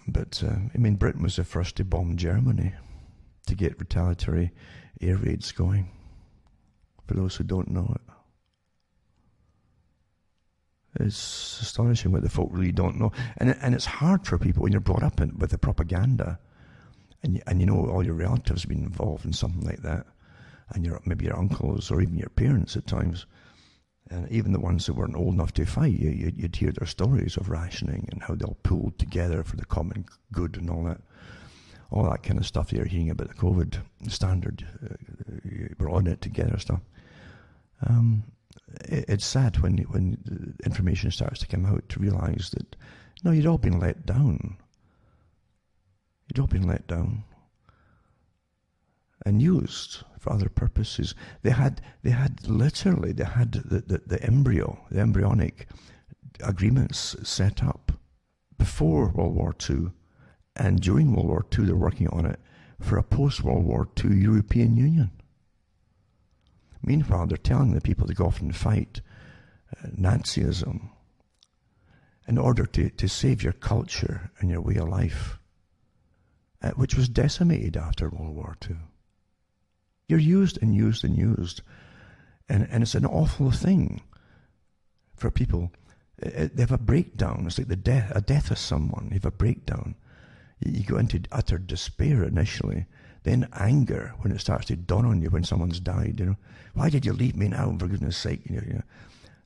But Britain was the first to bomb Germany to get retaliatory air raids going. For those who don't know it. It's astonishing what the folk really don't know. And it's hard for people when you're brought up with the propaganda and you know all your relatives have been involved in something like that, and maybe your uncles or even your parents at times, and even the ones that weren't old enough to fight, you'd hear their stories of rationing and how they all pulled together for the common good and all that kind of stuff you're hearing about the COVID standard. We're on it together stuff. It's sad when information starts to come out to realize that, no, you'd all been let down. You'd all been let down and used for other purposes. They had literally the embryonic agreements set up before World War II, and during World War II they're working on it for a post-World War II European Union. Meanwhile, they're telling the people to go off and fight Nazism in order to save your culture and your way of life, which was decimated after World War II. You're used and used and used. And it's an awful thing for people. They have a breakdown. It's like a death of someone. You have a breakdown. You go into utter despair initially. Then anger when it starts to dawn on you when someone's died. Why did you leave me now, for goodness sake?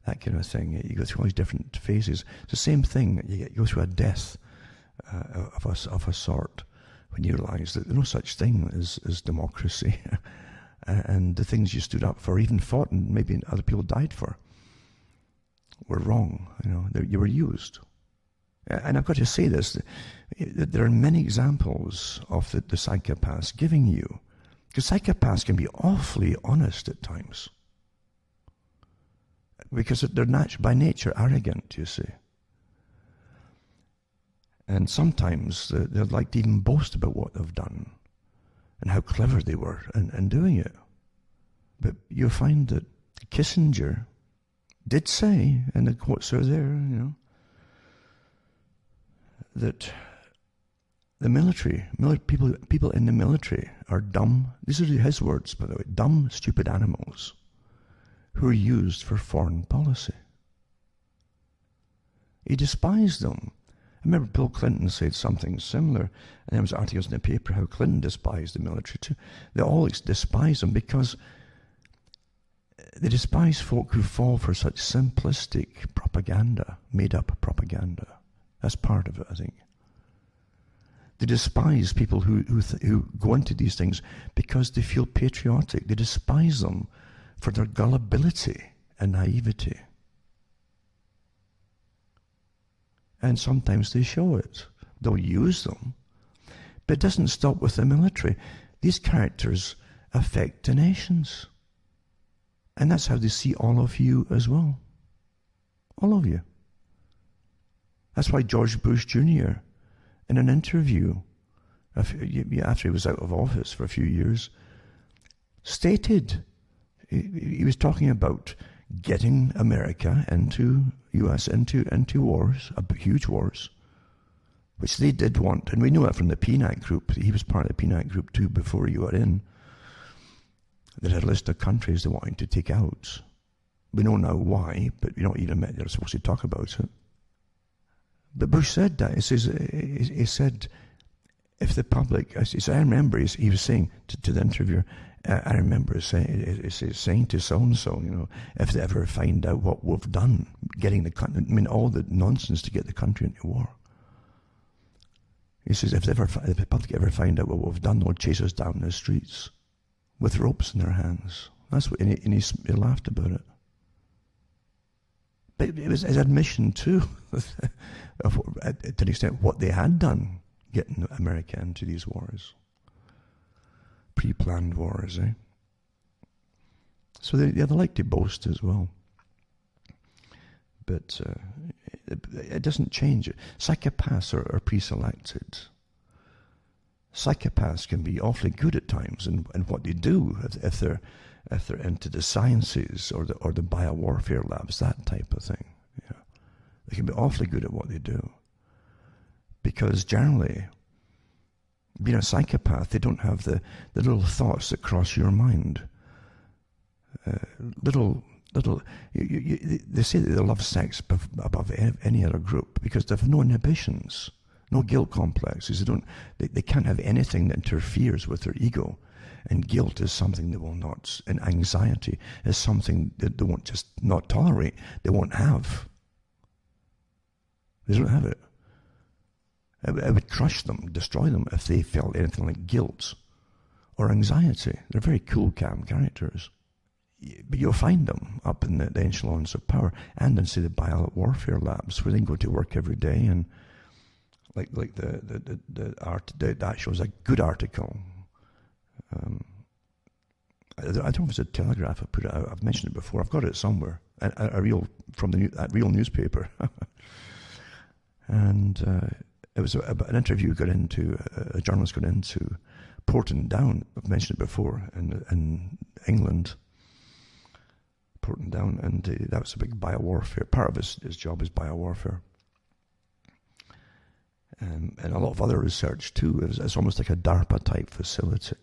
That kind of thing. You go through all these different phases. It's the same thing. You go through a death of a sort when you realize that there's no such thing as democracy. And the things you stood up for, even fought and maybe other people died for, were wrong. You were used. And I've got to say this, that there are many examples of the psychopaths giving you, because psychopaths can be awfully honest at times, because they're by nature arrogant, you see. And sometimes they'd like to even boast about what they've done and how clever they were in doing it. But you'll find that Kissinger did say, and the quotes are there, that the military, people in the military are dumb. These are his words, by the way. Dumb, stupid animals who are used for foreign policy. He despised them. I remember Bill Clinton said something similar, and there was articles in the paper how Clinton despised the military too. They all despise them because they despise folk who fall for such simplistic propaganda, made-up propaganda. That's part of it, I think. They despise people who go into these things because they feel patriotic. They despise them for their gullibility and naivety. And sometimes they show it. They'll use them. But it doesn't stop with the military. These characters affect the nations. And that's how they see all of you as well. All of you. That's why George Bush Jr., in an interview, after he was out of office for a few years, stated, he was talking about getting America U.S. into wars, huge wars, which they did want. And we know that from the PNAC group. He was part of the PNAC group too before you got in. They had a list of countries they wanted to take out. We know now why, but we don't even admit they're supposed to talk about it. But Bush said that. He said, if the public, I remember he was saying to the interviewer, I remember saying to so-and-so, if they ever find out what we've done, getting the country, all the nonsense to get the country into war. He says, if the public ever find out what we've done, they'll chase us down the streets with ropes in their hands. That's what, and he laughed about it. But it was his admission too, to an extent, what they had done, getting America into these wars. Pre-planned wars, eh? So they like to boast as well. But it doesn't change. Psychopaths are pre-selected. Psychopaths can be awfully good at times in what they do if they're into the sciences or the biowarfare labs, that type of thing. Yeah. They can be awfully good at what they do. Because generally, being a psychopath, they don't have the little thoughts that cross your mind. They say that they love sex above any other group because they have no inhibitions, no guilt complexes. They can't have anything that interferes with their ego. And guilt is something they will not, and anxiety is something that they won't just not tolerate, they won't have. They don't have it. It would crush them, destroy them if they felt anything like guilt or anxiety. They're very cool, calm characters. But you'll find them up in the echelons of power and in, say, the biowarfare labs where they can go to work every day and like that shows a good article. I don't know if it's a Telegraph I put it out. I've mentioned it before. I've got it somewhere. A real from that real newspaper. And it was an interview got into, a journalist got into Porton Down. I've mentioned it before in England. Porton Down, and that was a big biowarfare. Part of his job is biowarfare. And a lot of other research too. It's almost like a DARPA type facility.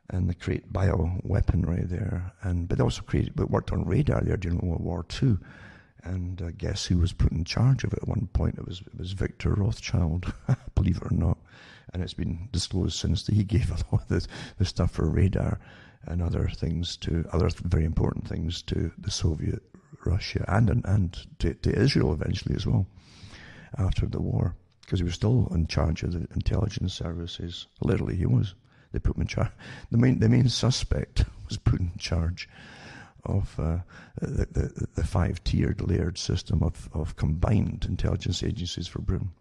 And they create bioweaponry there. But they also worked on radar there during World War II. And guess who was put in charge of it at one point? It was Victor Rothschild, believe it or not. And it's been disclosed since that he gave a lot of the stuff for radar and other very important things to the Soviet Russia and to Israel eventually as well after the war, because he was still in charge of the intelligence services. Literally, he was. They put him in charge. The main suspect was put in charge of the five-tiered layered system of combined intelligence agencies for Britain.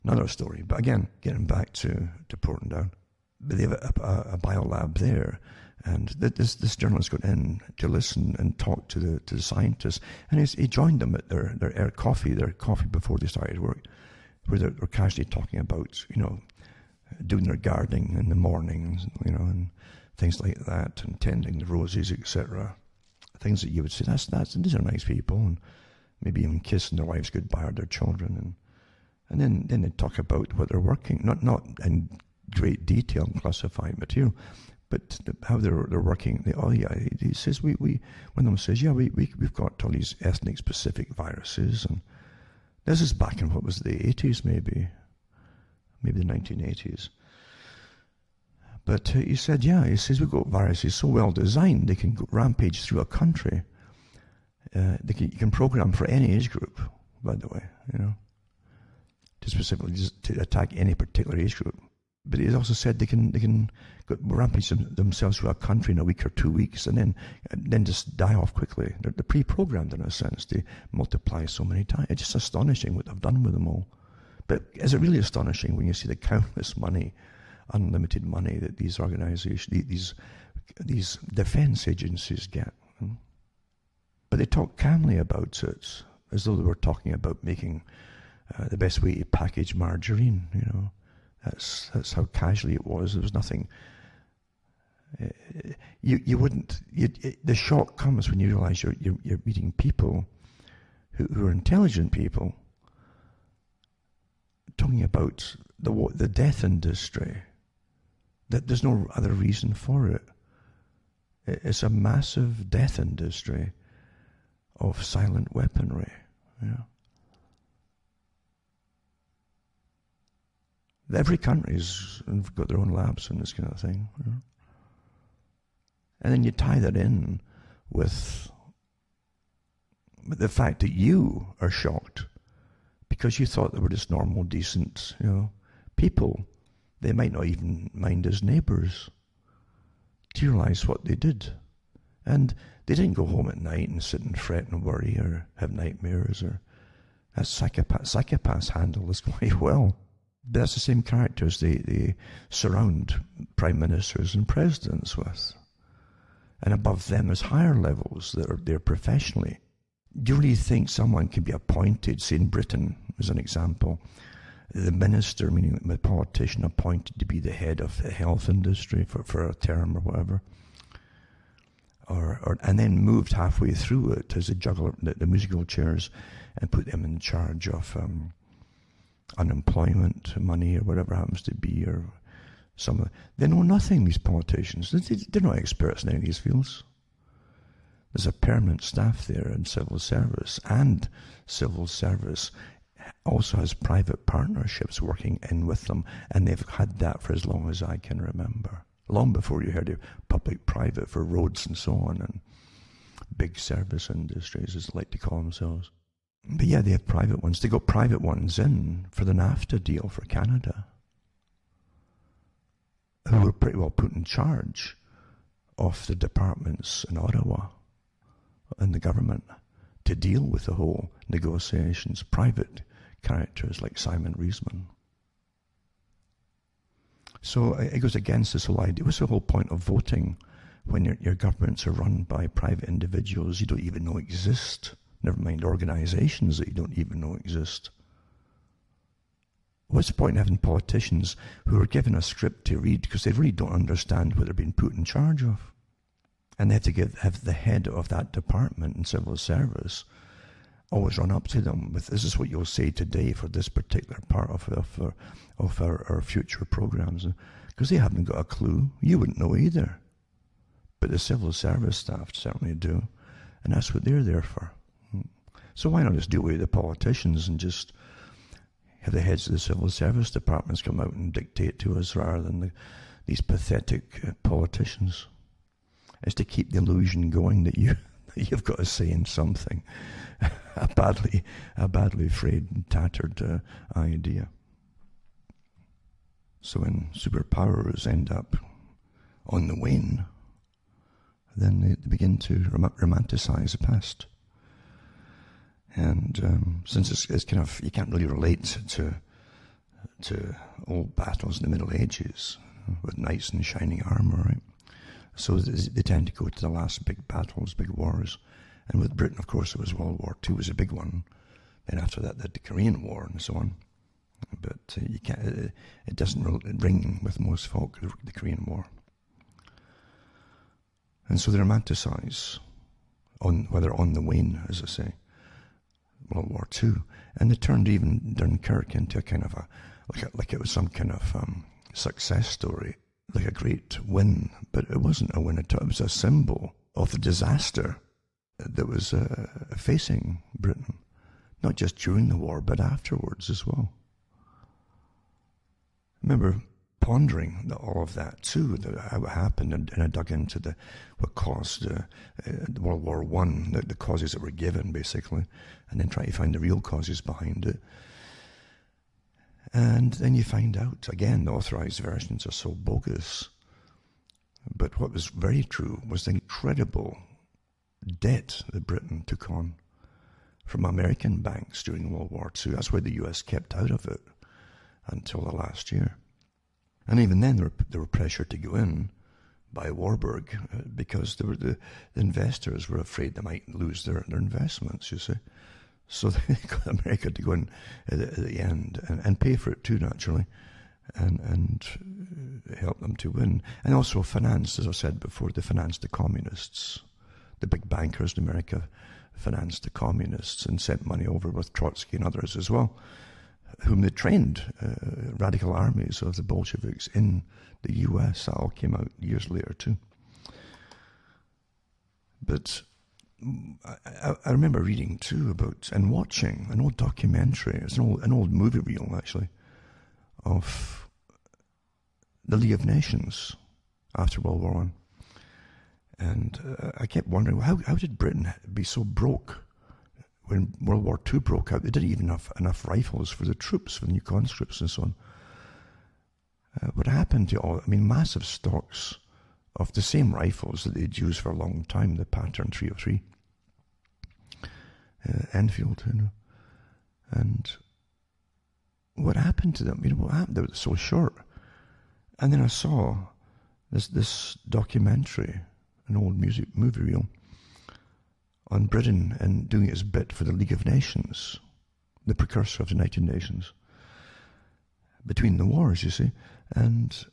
Another story, but again, getting back to Porton Down. But they have a biolab there, and this journalist got in to listen and talk to the scientists, and he joined them at their coffee before they started work, where they're casually talking about, doing their gardening in the mornings, and things like that, and tending the roses, etc. Things that you would say, these are nice people, and maybe even kissing their wives goodbye or their children, and then they talk about what they're working, not in great detail and classified material, but how they're working. He says one of them says, we've got all these ethnic specific viruses, and this is back in what was the 80s, maybe the 1980s. But he says we've got viruses so well designed they can go rampage through a country. You can program for any age group, by the way, to specifically just to attack any particular age group. But he also said they can go rampage themselves through a country in a week or 2 weeks, and then just die off quickly. They're pre-programmed in a sense. They multiply so many times. It's just astonishing what they've done with them all. But is it really astonishing when you see the countless money, unlimited money that these organizations, these defense agencies get? But they talk calmly about it, as though they were talking about making the best way to package margarine. That's how casually it was. There was nothing. You wouldn't. The shock comes when you realize you're meeting people who are intelligent people, talking about the death industry. That there's no other reason for it. It's a massive death industry of silent weaponry. Every country's got their own labs and this kind of thing. And then you tie that in with the fact that you are shocked because you thought they were just normal, decent, people. They might not even mind as neighbours. Do you realise what they did? And they didn't go home at night and sit and fret and worry or have nightmares. Psychopaths handle this quite well. But that's the same characters they surround prime ministers and presidents with. And above them there's higher levels that are there professionally Do you really think someone can be appointed, say in Britain, as an example, the minister, meaning the politician, appointed to be the head of the health industry for a term or whatever, and then moved halfway through it as a juggler, the musical chairs, and put them in charge of unemployment money or whatever happens to be, or they know nothing, these politicians. They're not experts in any of these fields. There's a permanent staff there in civil service, and civil service also has private partnerships working in with them, and they've had that for as long as I can remember. Long before you heard of public-private for roads and so on, and big service industries, as they like to call themselves. But yeah, they have private ones. They got private ones in for the NAFTA deal for Canada, who were pretty well put in charge of the departments in Ottawa and the government to deal with the whole negotiations. Private characters like Simon Reisman. So it goes against this whole idea. What's the whole point of voting when your governments are run by private individuals you don't even know exist? Never mind organizations that you don't even know exist. What's the point in having politicians who are given a script to read because they really don't understand what they're being put in charge of? And they have to have the head of that department in civil service always run up to them with, this is what you'll say today for this particular part of our future programs. Because they haven't got a clue. You wouldn't know either. But the civil service staff certainly do. And that's what they're there for. So why not just do away with the politicians and just have the heads of the civil service departments come out and dictate to us rather than these pathetic politicians? It's to keep the illusion going that you've got a say in something. a badly frayed and tattered idea. So when superpowers end up on the wane, then they begin to romanticize the past. And since it's kind of, you can't really relate to old battles in the Middle Ages with knights in shining armor, right? So they tend to go to the last big battles, big wars. And with Britain, of course, it was World War II was a big one. Then after that, the Korean War and so on. But you can't. It doesn't ring with most folk, the Korean War. And so they romanticize whether on the wane, as I say, World War II. And they turned even Dunkirk into a kind of like it was some kind of success story, like a great win. But it wasn't a win at all. It was a symbol of the disaster that was facing Britain, not just during the war, but afterwards as well. I remember pondering all of that too, how it happened, and I dug into what caused World War I, the causes that were given, basically, and then try to find the real causes behind it. And then you find out, again, the authorized versions are so bogus. But what was very true was the incredible debt that Britain took on from American banks during World War II. That's why the US kept out of it until the last year. And even then, they were pressured to go in by Warburg because the investors were afraid they might lose their investments, you see. So they got America to go in at the end and pay for it too, naturally, and help them to win. And also finance, as I said before, they financed the communists. The big bankers in America financed the communists and sent money over with Trotsky and others as well, whom they trained radical armies of the Bolsheviks in the US. That all came out years later too. But I remember reading too about and watching an old documentary. It's an old movie reel actually of the League of Nations after World War I. And I kept wondering, how did Britain be so broke when World War II broke out? They didn't even have enough rifles for the troops, for the new conscripts and so on. What happened to all, massive stocks of the same rifles that they'd used for a long time, the Pattern 303, Enfield, and what happened to them? What happened? They were so short. And then I saw this documentary, an old movie reel, on Britain and doing its bit for the League of Nations, the precursor of the United Nations, between the wars, you see. And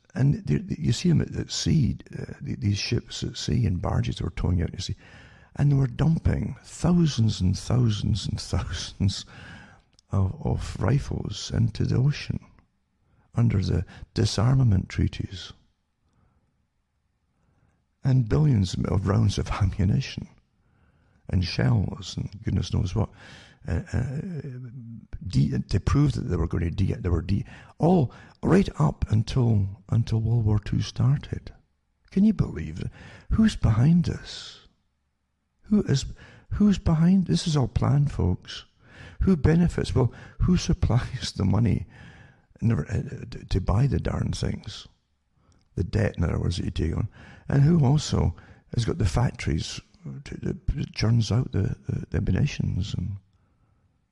you see them at sea, these ships at sea and barges that were towing out, you see. And they were dumping thousands and thousands and thousands of rifles into the ocean under the disarmament treaties. And billions of rounds of ammunition and shells and goodness knows what, to prove that they were going to all right up until World War II started. Can you believe it? Who's behind this? Who's behind? This is all planned, folks. Who benefits? Well, who supplies the money to buy the darn things? The debt, in other words, that you take on. And who also has got the factories that churns out the munitions, and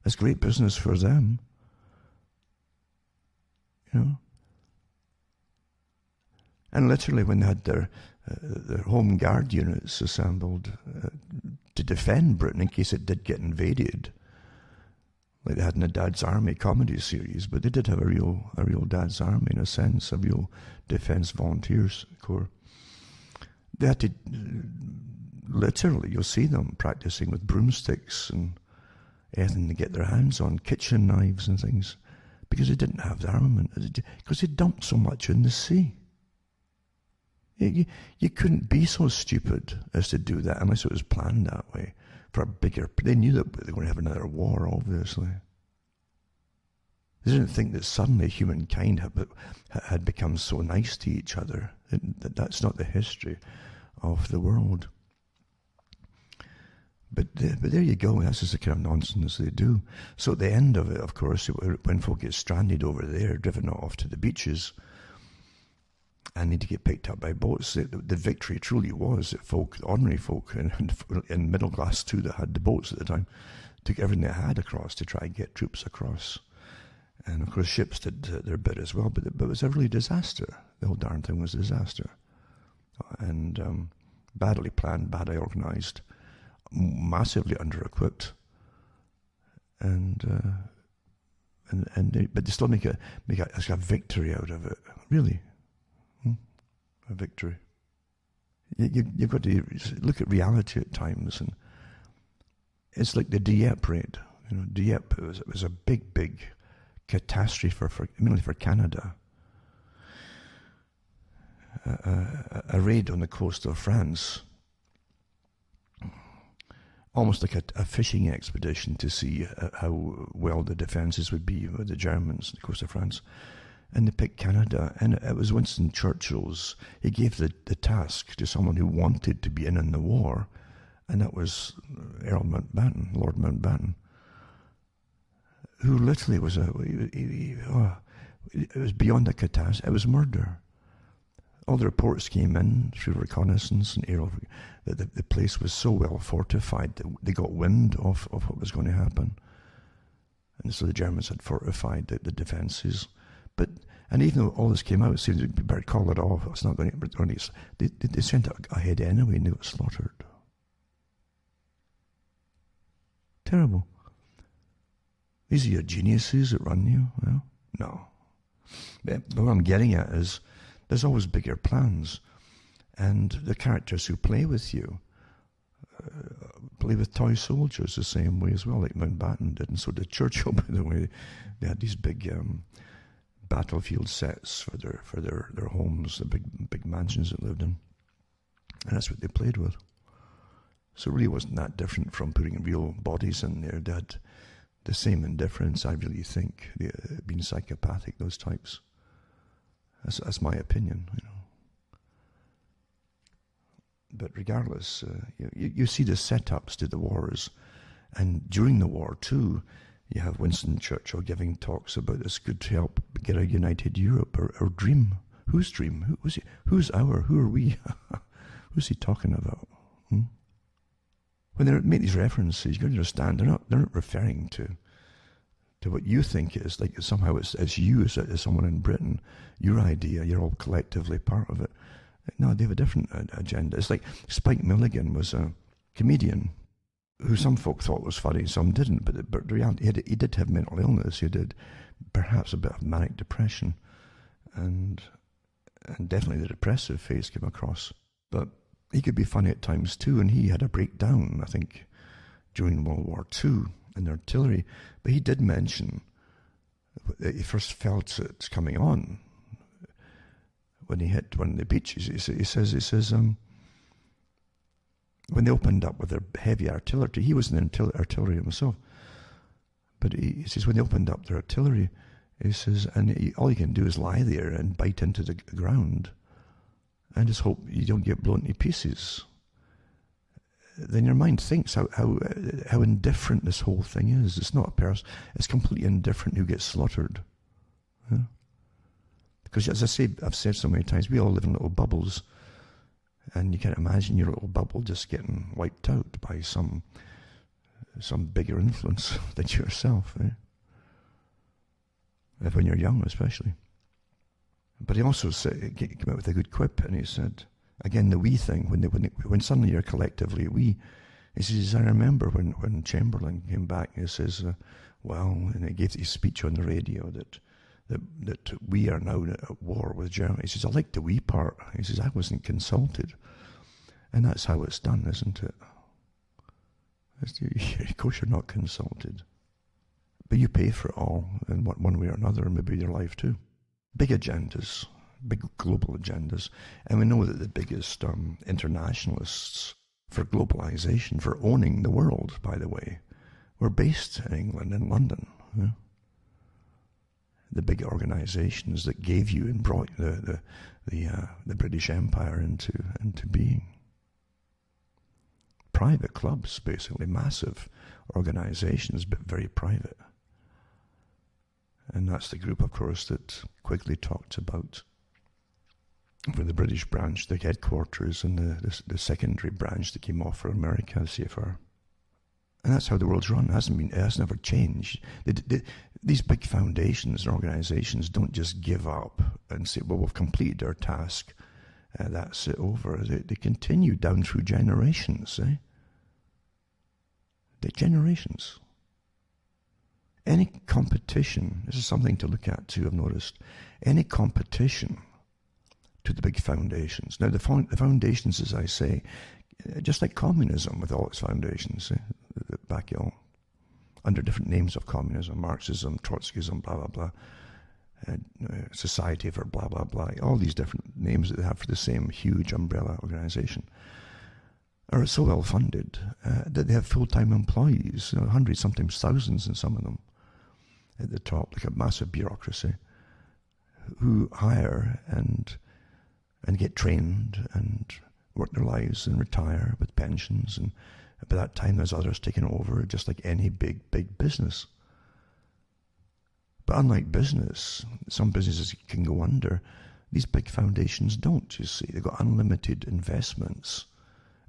it's great business for them, you know. And literally, when they had their home guard units assembled to defend Britain in case it did get invaded, like they had in the Dad's Army comedy series, but they did have a real Dad's Army in a sense, a real Defence Volunteers Corps. They had to literally, you'll see them practicing with broomsticks and anything to get their hands on, kitchen knives and things, because they didn't have the armament, because they dumped so much in the sea. You couldn't be so stupid as to do that unless it was planned that way for a bigger. They knew that they were going to have another war, obviously. They didn't think that suddenly humankind had become so nice to each other. That's not the history of the world. But there you go. That's just the kind of nonsense they do. So at the end of it, of course, when folk get stranded over there, driven off to the beaches, and need to get picked up by boats, the victory truly was that folk, ordinary folk, and middle class too, that had the boats at the time, took everything they had across to try and get troops across. And of course ships did their bit as well, but it was a really disaster. The whole darn thing was a disaster. And badly planned, badly organised, massively under-equipped, but they still make a victory out of it, really. A victory. You've got to look at reality at times, and it's like the Dieppe raid. You know, Dieppe was a big catastrophe mainly for Canada. A raid on the coast of France, almost like a fishing expedition to see how well the defences would be with the Germans on the coast of France. And they picked Canada, and it was Winston Churchill's. He gave the task to someone who wanted to be in the war, and that was Earl Mountbatten, Lord Mountbatten, who literally was it was beyond a catastrophe. It was murder. All the reports came in through reconnaissance and aerial that the place was so well fortified that they got wind of what was going to happen, and so the Germans had fortified the defences. And even though all this came out, it seems we better call it off. It's not going to. They sent it ahead anyway, and they got slaughtered. Terrible. These are your geniuses that run you. Well, no. But what I'm getting at is, there's always bigger plans, and the characters who play with you play with toy soldiers the same way as well, like Mountbatten did, and so did Churchill. By the way, they had these big battlefield sets for their homes, the big mansions they lived in, and that's what they played with. So it really wasn't that different from putting real bodies in there. They had the same indifference, I really think, being psychopathic, those types. That's my opinion, you know. But regardless, you see the setups to the wars, and during the war too, you have Winston Churchill giving talks about this could help get a united Europe, or dream. Whose dream? Who's our? Who are we? Who's he talking about? When they make these references, you got to understand they're not referring to what you think it is, like somehow it's you as someone in Britain, your idea, you're all collectively part of it. No, they have a different agenda. It's like Spike Milligan was a comedian who some folk thought was funny, some didn't, but the reality, he did have mental illness, he did perhaps a bit of manic depression, and definitely the depressive phase came across. But he could be funny at times too, and he had a breakdown, I think, during World War II in the artillery. But he did mention that he first felt it coming on when he hit one of the beaches. He says, when they opened up with their heavy artillery, he was in the artillery himself, but he says when they opened up their artillery, he says, and all you can do is lie there and bite into the ground and just hope you don't get blown to pieces. Then your mind thinks how indifferent this whole thing is. It's not a person. It's completely indifferent who gets slaughtered. Yeah? Because as I say, I've said so many times, we all live in little bubbles, and you can't imagine your little bubble just getting wiped out by some bigger influence than yourself. Eh? When you're young, especially. But he also came out with a good quip, and he said, again, the we thing, when suddenly you're collectively we, he says, I remember when Chamberlain came back, he says, and he gave his speech on the radio that we are now at war with Germany. He says, I like the we part. He says, I wasn't consulted. And that's how it's done, isn't it? Of course you're not consulted. But you pay for it all in one way or another, maybe your life too. Big agendas, big global agendas. And we know that the biggest internationalists for globalization, for owning the world, by the way, were based in England, in London. Yeah? The big organizations that gave you and brought the British Empire into being. Private clubs, basically, massive organizations, but very private. And that's the group, of course, that Quigley talked about. For the British branch, the headquarters, and the secondary branch that came off for America, CFR. And that's how the world's run. It has never changed. These big foundations and organizations don't just give up and say, well, we've completed our task, that's it, over. They continue down through generations. Generations. Any competition, this is something to look at too, I've noticed, any competition to the big foundations. Now, the foundations, as I say, just like communism with all its foundations, back under different names of communism, Marxism, Trotskyism, blah, blah, blah, Society for blah, blah, blah, all these different names that they have for the same huge umbrella organization, are so well funded that they have full-time employees, hundreds, sometimes thousands in some of them, at the top, like a massive bureaucracy, who hire and get trained and work their lives and retire with pensions, and by that time there's others taking over, just like any big business. But unlike business, some businesses can go under. These big foundations don't, you see. They've got unlimited investments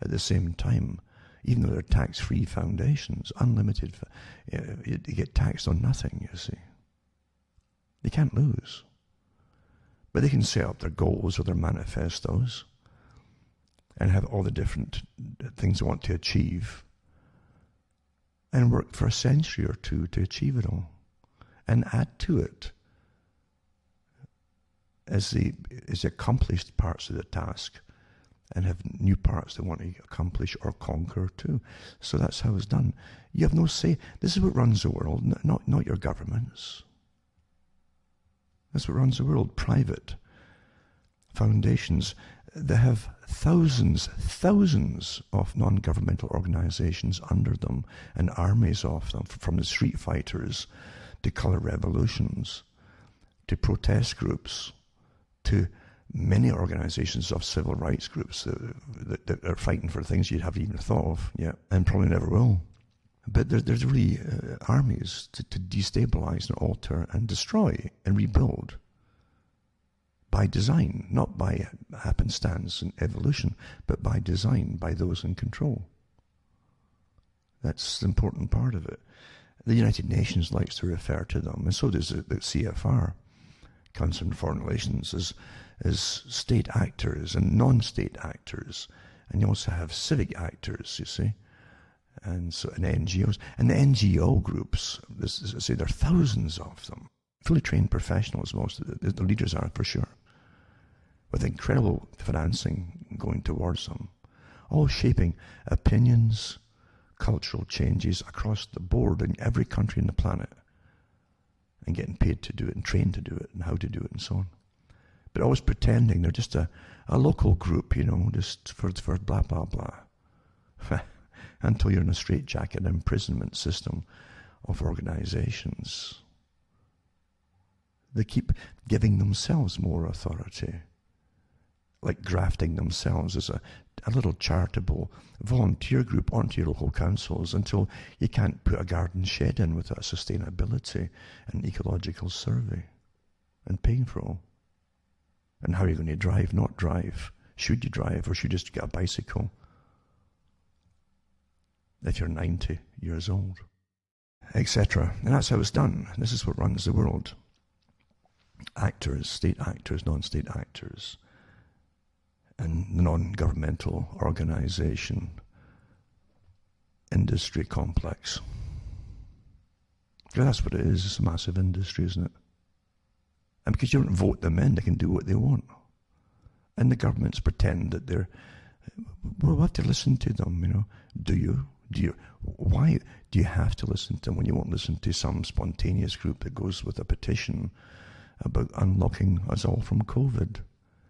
at the same time, even though they're tax-free foundations, unlimited. You get taxed on nothing, you see. They can't lose. But they can set up their goals or their manifestos and have all the different things they want to achieve and work for a century or two to achieve it all and add to it as the accomplished parts of the task and have new parts they want to accomplish or conquer too. So that's how it's done. You have no say. This is what runs the world, not your governments. That's what runs the world. Private foundations. They have thousands of non-governmental organizations under them and armies of them, from the street fighters to colour revolutions to protest groups to many organizations of civil rights groups that are fighting for things you haven't even thought of yet and probably never will. But there's really armies to destabilize and alter and destroy and rebuild by design, not by happenstance and evolution, but by design, by those in control. That's the important part of it. The United Nations likes to refer to them, and so does the CFR, Council on Foreign Relations, as state actors and non-state actors. And you also have civic actors, you see, and NGOs. And the NGO groups, say there are thousands of them, fully trained professionals, most of the leaders are for sure, with incredible financing going towards them, all shaping opinions, cultural changes across the board in every country on the planet, and getting paid to do it and trained to do it and how to do it and so on. But always pretending they're just a local group, just for blah, blah, blah. Until you're in a straitjacket imprisonment system of organizations. They keep giving themselves more authority, like grafting themselves as a little charitable volunteer group onto your local councils until you can't put a garden shed in without sustainability and ecological survey and paying for all. And how are you going to drive, not drive? Should you drive, or should you just get a bicycle if you're 90 years old? Etc. And that's how it's done. This is what runs the world. Actors, state actors, non-state actors, and the non-governmental organization industry complex. That's what it is. It's a massive industry, isn't it? And because you don't vote them in, they can do what they want. And the governments pretend that they're... Well, we'll have to listen to them, Do you? Why do you have to listen to them when you won't listen to some spontaneous group that goes with a petition about unlocking us all from COVID?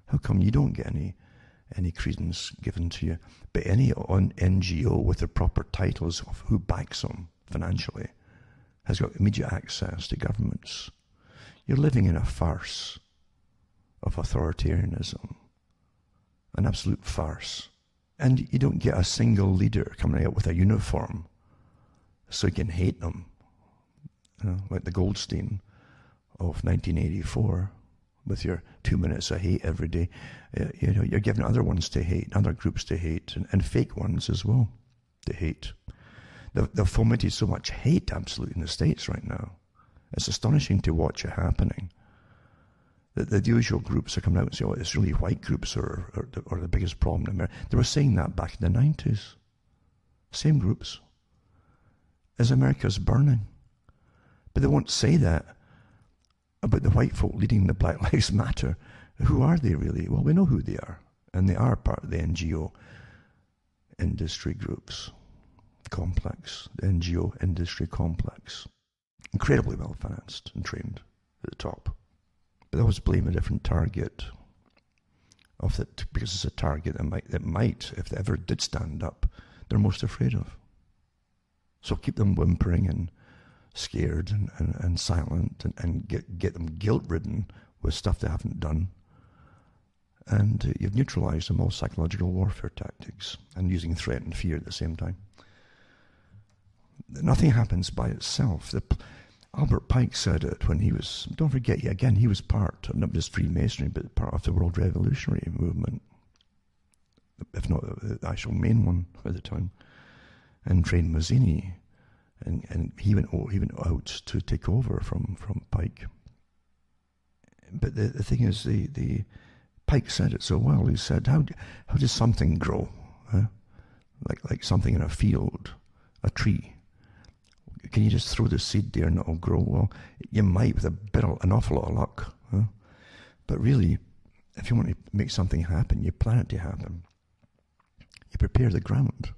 How come you don't get any credence given to you? But any NGO with the proper titles of who backs them financially has got immediate access to governments. You're living in a farce of authoritarianism, an absolute farce. And you don't get a single leader coming out with a uniform so you can hate them, like the Goldstein of 1984 with your 2 minutes of hate every day. You're giving other ones to hate, other groups to hate, and fake ones as well to hate. They've fomented so much hate absolutely in the States right now. It's astonishing to watch it happening. The usual groups are coming out and saying, it's really white groups are the biggest problem in America. They were saying that back in the 90s. Same groups. As America's burning. But they won't say that about the white folk leading the Black Lives Matter. Who are they really? Well, we know who they are. And they are part of the NGO industry groups complex. The NGO industry complex. Incredibly well financed and trained at the top. But they always blame a different target of it, because it's a target that might, if they ever did stand up, they're most afraid of. So keep them whimpering and scared and silent and get them guilt-ridden with stuff they haven't done. And you've neutralized them all psychological warfare tactics and using threat and fear at the same time. Nothing happens by itself. Albert Pike said it when he was, don't forget, again, he was part, not just Freemasonry, but part of the World Revolutionary Movement, if not the actual main one at the time, and trained Mazzini, and he went out to take over from Pike. But the thing is, the Pike said it so well. He said, how does something grow? Huh? Like something in a field, a tree. Can you just throw the seed there and it'll grow? Well, you might with an awful lot of luck. Huh? But really, if you want to make something happen, you plan it to happen. You prepare the ground.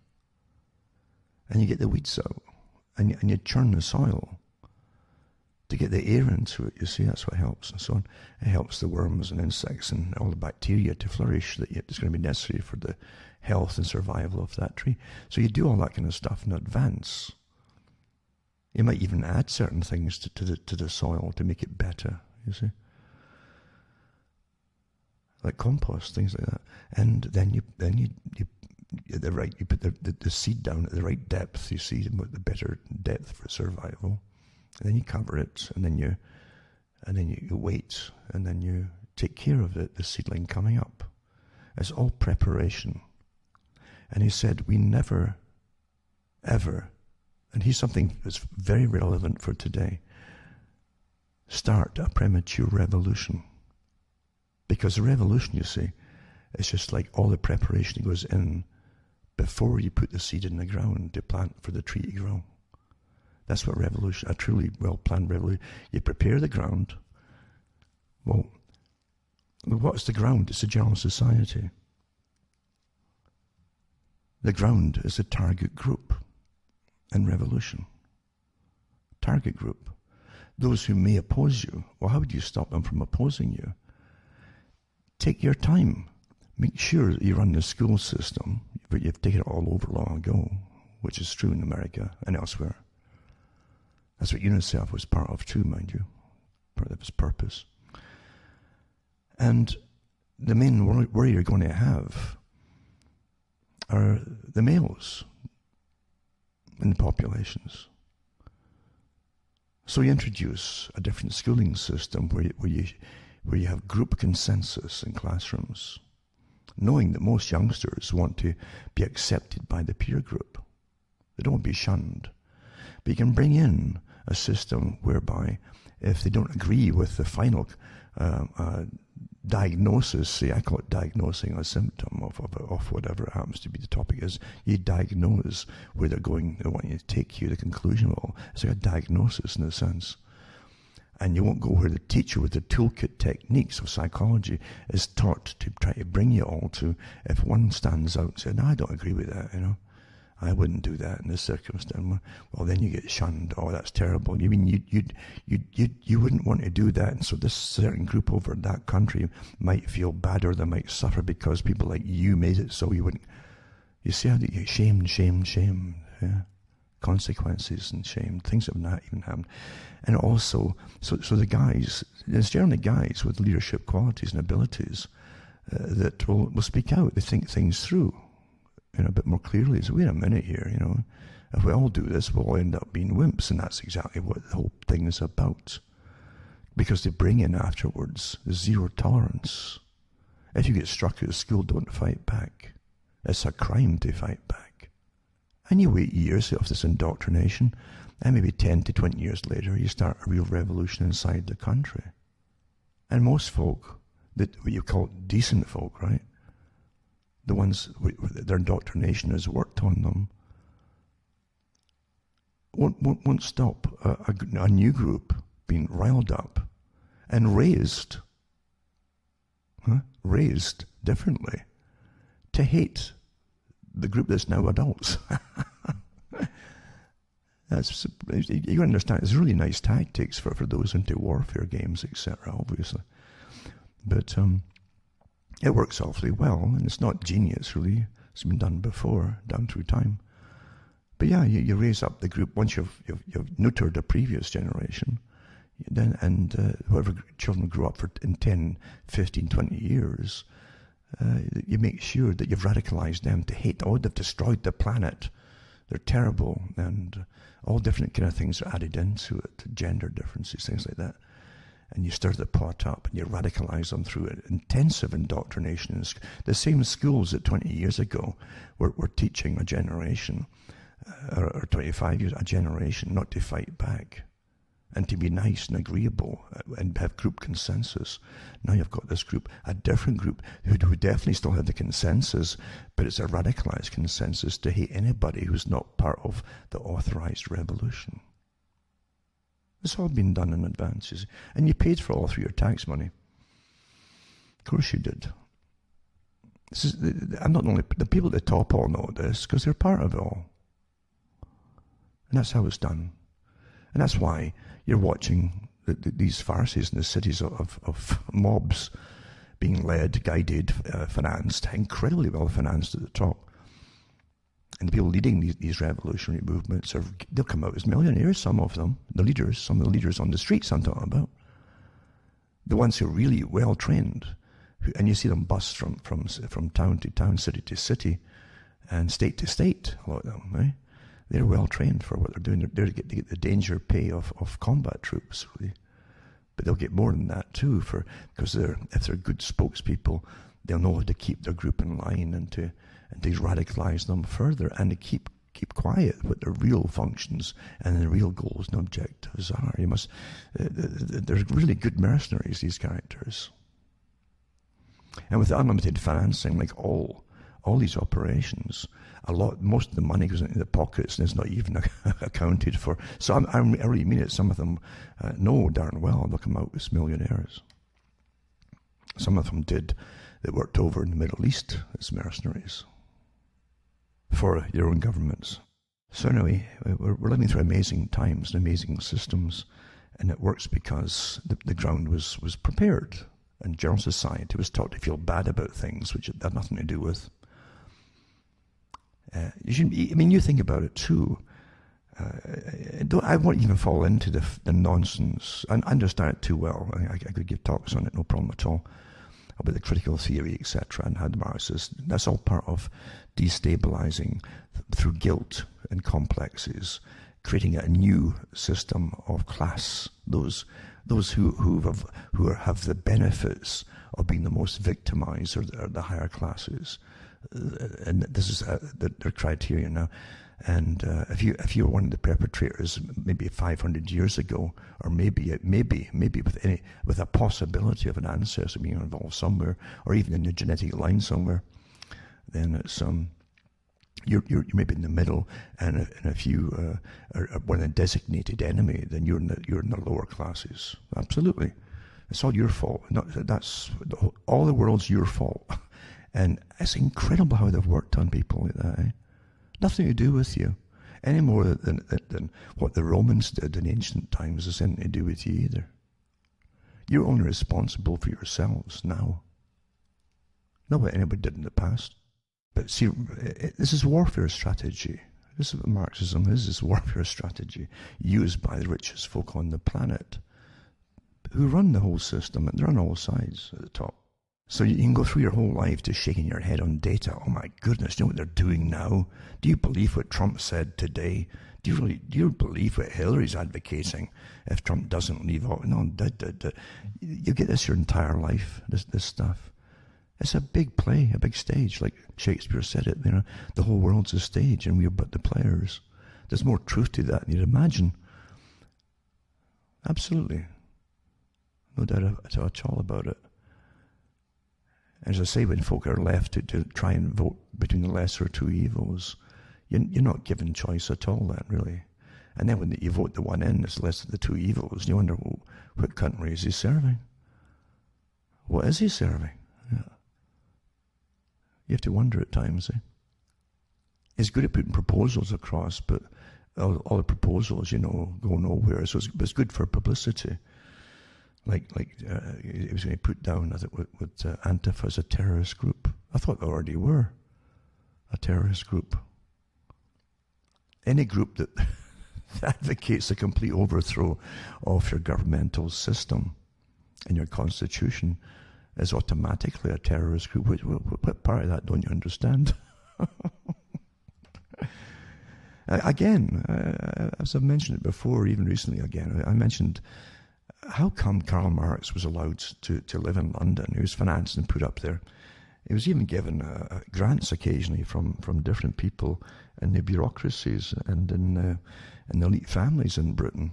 And you get the weeds out. And you churn the soil to get the air into it. You see, that's what helps and so on. It helps the worms and insects and all the bacteria to flourish that is going to be necessary for the health and survival of that tree. So you do all that kind of stuff in advance. You might even add certain things to the soil to make it better, you see. Like compost, things like that. And then you put the seed down at the right depth, you see, the better depth for survival. And then you cover it, and then you wait, and then you take care of it, the seedling coming up. It's all preparation. And he said, we never, ever, and here's something that's very relevant for today, start a premature revolution. Because a revolution, you see, is just like all the preparation that goes in before you put the seed in the ground to plant for the tree to grow. That's what revolution, a truly well-planned revolution. You prepare the ground. Well, what's the ground? It's a general society. The ground is a target group in revolution. Target group. Those who may oppose you. Well, how would you stop them from opposing you? Take your time. Make sure that you run the school system, but you've taken it all over long ago, which is true in America and elsewhere. That's what UNICEF was part of too, mind you, part of its purpose. And the main worry you're going to have are the males in the populations. So you introduce a different schooling system where you have group consensus in classrooms, knowing that most youngsters want to be accepted by the peer group. They don't want to be shunned. But you can bring in a system whereby if they don't agree with the final diagnosis, say I call it diagnosing a symptom of whatever happens to be the topic is, you diagnose where they're going, they want you to take you to the conclusion of it all. It's like a diagnosis in a sense. And you won't go where the teacher with the toolkit techniques of psychology is taught to try to bring you all to, if one stands out and says, no, I don't agree with that, I wouldn't do that in this circumstance. Well, then you get shunned. Oh, that's terrible. You mean you wouldn't want to do that, and so this certain group over in that country might feel bad, or they might suffer because people like you made it so you wouldn't. You see how they get shamed, yeah? Consequences and shame, things have not even happened. And also, so the guys, it's generally guys with leadership qualities and abilities that will speak out. They think things through, a bit more clearly. So wait a minute here, if we all do this, we'll all end up being wimps, and that's exactly what the whole thing is about. Because they bring in afterwards zero tolerance. If you get struck at school, don't fight back. It's a crime to fight back. And you wait years of this indoctrination, and maybe 10 to 20 years later, you start a real revolution inside the country. And most folk, what you call decent folk, right? The ones their indoctrination has worked on them, won't stop a new group being riled up and raised differently to hate the group that's now adults. You understand, it's really nice tactics for those into warfare games, etc., obviously. But it works awfully well, and it's not genius, really. It's been done before, down through time. But yeah, you raise up the group once you've neutered the previous generation, then, and whoever children grew up in 10, 15, 20 years, you make sure that you've radicalized them to hate. Oh, they've destroyed the planet. They're terrible, and all different kind of things are added into it, gender differences, things like that. And you stir the pot up and you radicalize them through it. Intensive indoctrination. The same schools that 20 years ago were teaching a generation, or 25 years, a generation not to fight back and to be nice and agreeable and have group consensus. Now you've got this group, a different group, who definitely still have the consensus, but it's a radicalized consensus to hate anybody who's not part of the authorized revolution. It's all been done in advance, and you paid for all through your tax money. Of course you did. I'm not only the people at the top all know this because they're part of it all, and that's how it's done, and that's why you're watching these farces in the cities of mobs being led, guided, financed, incredibly well financed at the top. And the people leading these revolutionary movements, they'll come out as millionaires, some of them, some of the leaders on the streets I'm talking about. The ones who are really well trained, and you see them bust from town to town, city to city, and state to state, a lot of them, right? They're well trained for what they're doing. They're there to get the danger pay of combat troops, really. But they'll get more than that too, because if they're good spokespeople, they'll know how to keep their group in line and to radicalize them further, and to keep quiet what their real functions and the real goals and objectives are. They're really good mercenaries, these characters. And with unlimited financing, like all all these operations, most of the money goes into the pockets and is not even accounted for. So I really mean it. Some of them know darn well they'll come out as millionaires. Some of them did. They worked over in the Middle East as mercenaries for their own governments. So anyway, we're living through amazing times and amazing systems, and it works because the ground was prepared, and general society was taught to feel bad about things which had nothing to do with. You think about it too. I won't even fall into the nonsense. I understand it too well. I could give talks on it, no problem at all, about the critical theory, etc., and how the Marxists, that's all part of destabilizing through guilt and complexes, creating a new system of class. Those who have the benefits of being the most victimized are the higher classes, and this is their criteria now. And if you're one of the perpetrators, maybe 500 years ago, or maybe with a possibility of an ancestor being involved somewhere, or even in the genetic line somewhere, then it's you're maybe in the middle, and if you are one of the designated enemy, then you're in the lower classes. Absolutely, it's all your fault. All the world's your fault, and it's incredible how they've worked on people like that. Eh? Nothing to do with you, any more than what the Romans did in ancient times has anything to do with you either. You're only responsible for yourselves now, not what anybody did in the past. But see, this is warfare strategy. This is what Marxism is. It's warfare strategy used by the richest folk on the planet, who run the whole system, and they're on all sides at the top. So you can go through your whole life just shaking your head on data. Oh my goodness, do you know what they're doing now? Do you believe what Trump said today? Do you believe what Hillary's advocating if Trump doesn't leave? You get this your entire life, this stuff. It's a big play, a big stage, like Shakespeare said it, the whole world's a stage and we're but the players. There's more truth to that than you'd imagine. Absolutely. No doubt at all about it. As I say, when folk are left to try and vote between the lesser of two evils, you're not given choice at all then, really. And then when you vote the one in that's less of the two evils, you wonder, well, what country is he serving? What is he serving? Yeah. You have to wonder at times. He's good at putting proposals across, but all the proposals, go nowhere. So it's good for publicity. Like it was going to put down, I think, with Antifa as a terrorist group. I thought they already were a terrorist group. Any group that advocates a complete overthrow of your governmental system and your constitution is automatically a terrorist group. What part of that don't you understand? Again, as I've mentioned it before, even recently again, I mentioned how come Karl Marx was allowed to live in London? He was financed and put up there. He was even given grants occasionally from different people in the bureaucracies and in the elite families in Britain.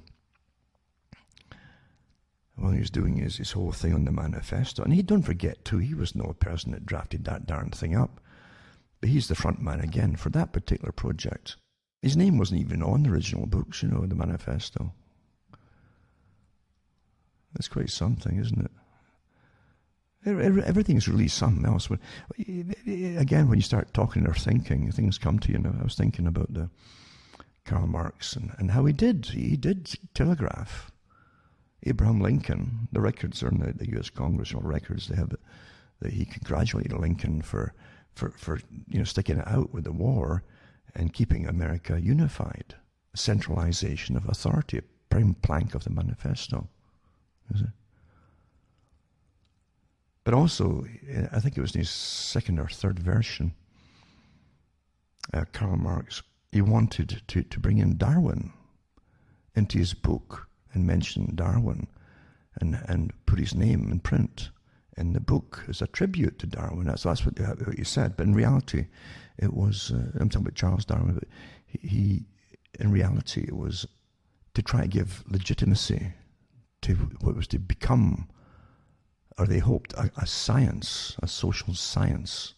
Well, he was doing his whole thing on the manifesto. And don't forget, too, he was no person that drafted that darn thing up. But he's the front man again for that particular project. His name wasn't even on the original books, the manifesto. That's quite something, isn't it? Everything's really something else. Again, when you start talking or thinking, things come to you. I was thinking about the Karl Marx and how he did telegraph Abraham Lincoln. The records are in the U.S. congressional records. They have it, that he congratulated Lincoln for sticking it out with the war and keeping America unified. Centralization of authority, a prime plank of the manifesto. Is it? But also, I think it was in his second or third version, Karl Marx, he wanted to bring in Darwin into his book and mention Darwin and put his name in print in the book as a tribute to Darwin. That's what he said. But in reality, it was, I'm talking about Charles Darwin, but in reality, it was to try to give legitimacy to what was to become, or they hoped, a science, a social science,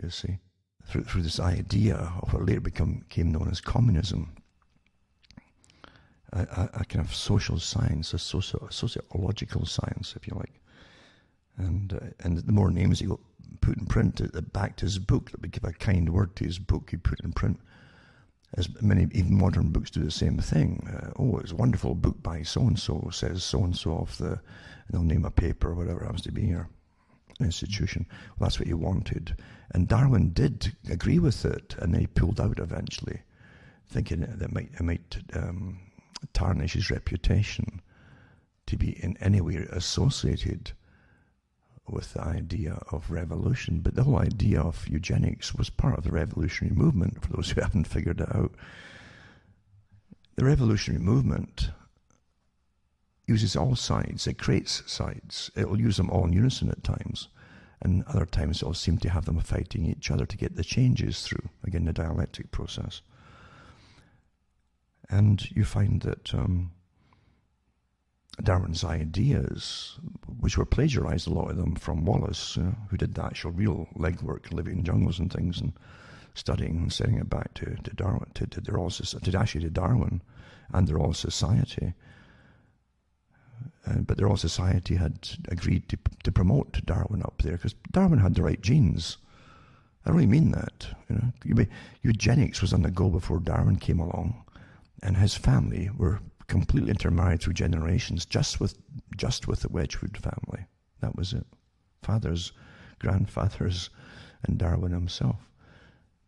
you see, through this idea of what later became known as communism, a kind of social science, a sociological science, if you like. And the more names he put in print, it backed his book, that would give a kind word to his book he put in print, as many even modern books do the same thing. It's a wonderful book by so-and-so, says so-and-so of the, and they'll name a paper or whatever it happens to be, or an institution. Well, that's what he wanted. And Darwin did agree with it, and then he pulled out eventually, thinking that it might tarnish his reputation to be in any way associated with the idea of revolution. But the whole idea of eugenics was part of the revolutionary movement, for those who haven't figured it out. The revolutionary movement uses all sides. It creates sides. It will use them all in unison at times, and other times it will seem to have them fighting each other to get the changes through. Again, the dialectic process. And you find that Darwin's ideas, which were plagiarized, a lot of them, from Wallace, who did the actual real legwork, living in jungles and things, and studying and sending it back to Darwin, to Darwin and the Royal Society. But the Royal Society had agreed to promote Darwin up there, because Darwin had the right genes. I really mean that. Eugenics was on the go before Darwin came along, and his family were completely intermarried through generations, just with the Wedgwood family. That was it. Fathers, grandfathers, and Darwin himself.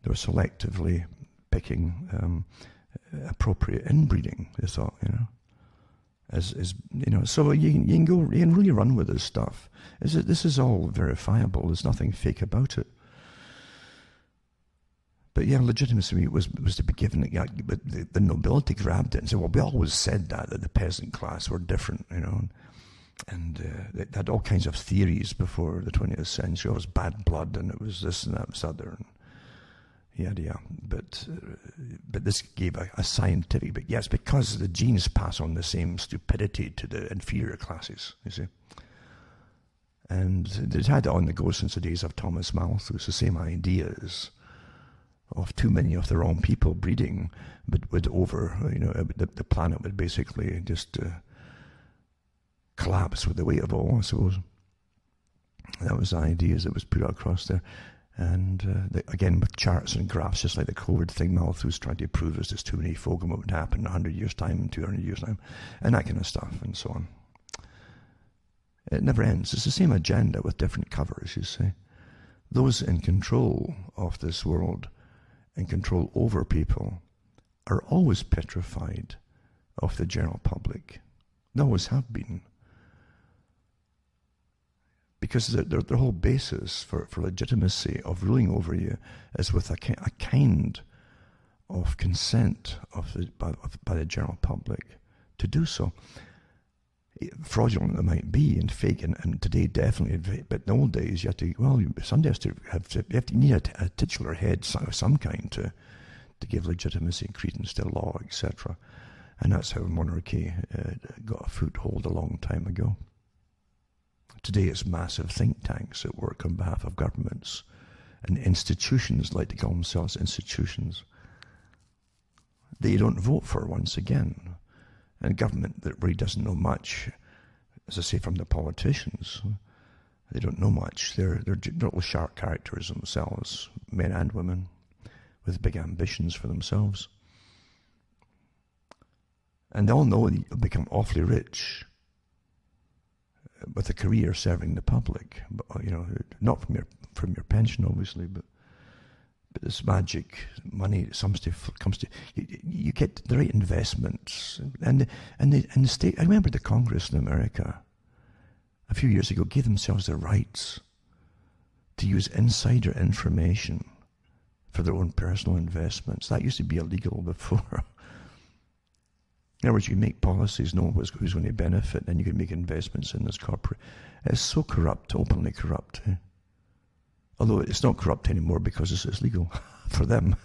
They were selectively picking appropriate inbreeding, they thought, So you can really run with this stuff. This is all verifiable. There's nothing fake about it. But yeah, legitimacy was to be given. But the nobility grabbed it and said, well, we always said that the peasant class were different, And they had all kinds of theories before the 20th century. It was bad blood, and it was this and that, was other, and yeah. But this gave a scientific. But yes, because the genes pass on the same stupidity to the inferior classes, you see. And they'd had it on the go since the days of Thomas Malthus, the same ideas of too many of the wrong people breeding, but would the planet would basically just collapse with the weight of all, I suppose. That was the ideas that was put across there. And again, with charts and graphs, just like the COVID thing, Malthus tried to prove there's just too many folk and what would happen in 100 years' time and 200 years' time, and that kind of stuff, and so on. It never ends. It's the same agenda with different covers, you see. Those in control of this world and control over people are always petrified of the general public. They always have been. Because their whole basis for legitimacy of ruling over you is with a kind of consent by the general public to do so. Fraudulent it might be, and fake, and today definitely, but in the old days you had to, somebody has to you need a titular head of some kind to give legitimacy and credence to law, etc. And that's how monarchy got a foothold a long time ago. Today it's massive think tanks that work on behalf of governments and institutions, like to call themselves institutions, that you don't vote for once again. And a government that really doesn't know much, as I say, from the politicians. They don't know much. They're little sharp characters themselves, men and women, with big ambitions for themselves. And they all know that you'll become awfully rich with a career serving the public, but not from your pension, obviously, but this magic money comes to you get the right investments, and the state. I remember the Congress in America a few years ago gave themselves the rights to use insider information for their own personal investments. That used to be illegal before. In other words, you make policies, know who's going to benefit, and you can make investments in this corporate. It's so corrupt, openly corrupt. Although it's not corrupt anymore because it's legal for them.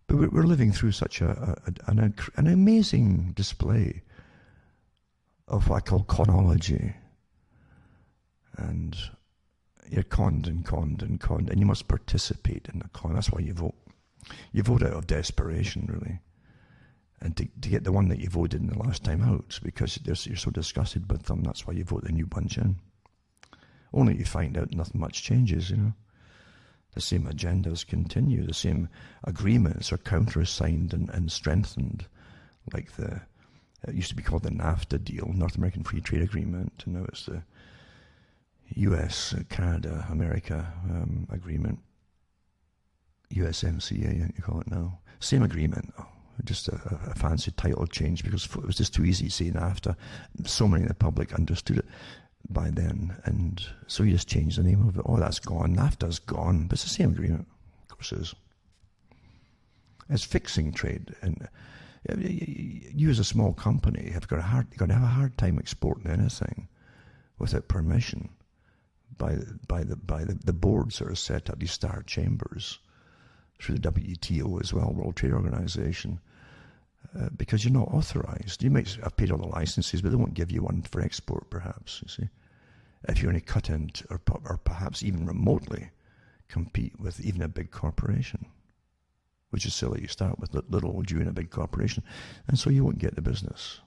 But we're living through such an amazing display of what I call chronology. And You're conned and conned and conned, and you must participate in the con. That's why you vote. You vote out of desperation, really, and to get the one that you voted in the last time out, because you're so disgusted with them. That's why you vote the new bunch in. Only you find out nothing much changes, you know. The same agendas continue, the same agreements are countersigned and strengthened, like it used to be called the NAFTA deal, North American Free Trade Agreement, and now it's the US, Canada, America agreement, USMCA, you call it now. Same agreement, just a fancy title change, because it was just too easy to say NAFTA. So many in the public understood it by then, and so you just changed the name of it. Oh, that's gone. NAFTA's gone, but it's the same agreement. Of course it is. It's fixing trade, and you as a small company have got to have a hard time exporting anything without permission by the boards that are set up, these star chambers, through the WTO as well, World Trade Organization, because you're not authorized. You might have paid all the licenses, but they won't give you one for export, perhaps, you see. If you only cut into, or perhaps even remotely compete with even a big corporation, which is silly. You start with little old you in a big corporation, and so you won't get the business.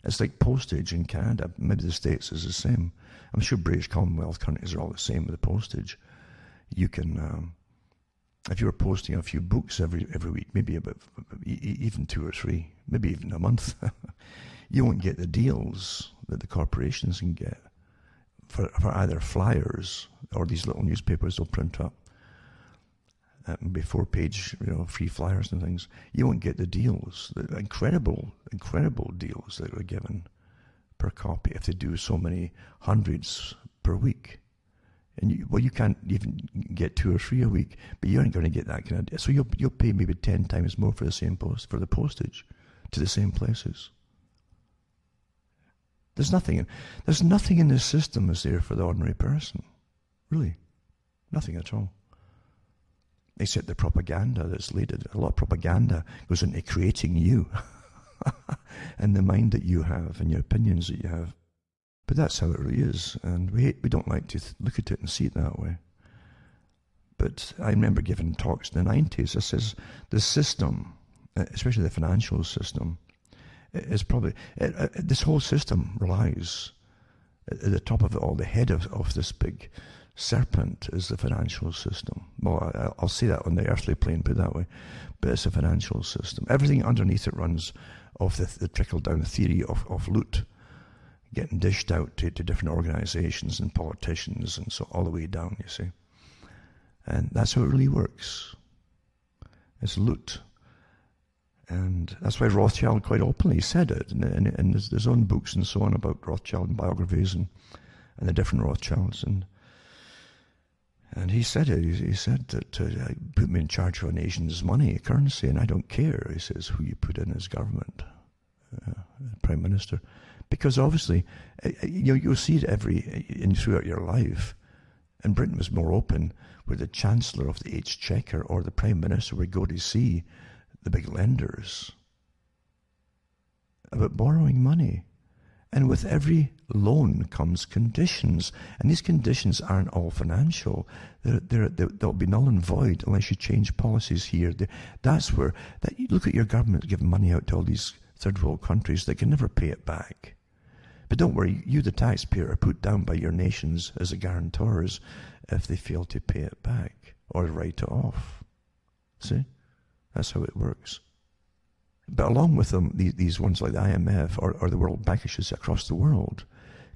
It's like postage in Canada. Maybe the States is the same. I'm sure British Commonwealth countries are all the same with the postage. You can, if you were posting a few books every week, maybe about even 2 or 3, maybe even a month, you won't get the deals that the corporations can get for either flyers or these little newspapers they'll print up. Maybe 4-page, free flyers and things. You won't get the deals, the incredible deals that are given per copy if they do so many hundreds per week. And you can't even get 2 or 3 a week, but you aren't going to get that kind of. So you'll pay maybe 10 times more for the same for the postage to the same places. There's nothing in this system is there for the ordinary person, really, nothing at all. Except the propaganda that's laid. A lot of propaganda goes into creating you and the mind that you have and your opinions that you have. But that's how it really is, and we don't like to look at it and see it that way. But I remember giving talks in the 90s. I says the system, especially the financial system, is probably this whole system relies at the top of it all. The head of this big serpent is the financial system. Well, I'll say that on the earthly plane, put it that way. But it's a financial system. Everything underneath it runs off the trickle-down theory of loot, getting dished out to different organizations and politicians, and so all the way down, you see. And that's how it really works. It's loot. And that's why Rothschild quite openly said it. And there's own books and so on about Rothschild and biographies and the different Rothschilds. And he said it. He said that put me in charge of a nation's money, currency, and I don't care, he says, who you put in as government, Prime Minister. Because obviously, you'll see it throughout your life. And Britain was more open, where the Chancellor of the Exchequer or the Prime Minister would go to see the big lenders about borrowing money. And with every loan comes conditions. And these conditions aren't all financial. They'll be null and void unless you change policies here. That's where, look at your government giving money out to all these third world countries that can never pay it back. But don't worry, you the taxpayer are put down by your nations as the guarantors if they fail to pay it back or write it off. See? That's how it works. But along with them, these ones like the IMF or the World Bank issues across the world,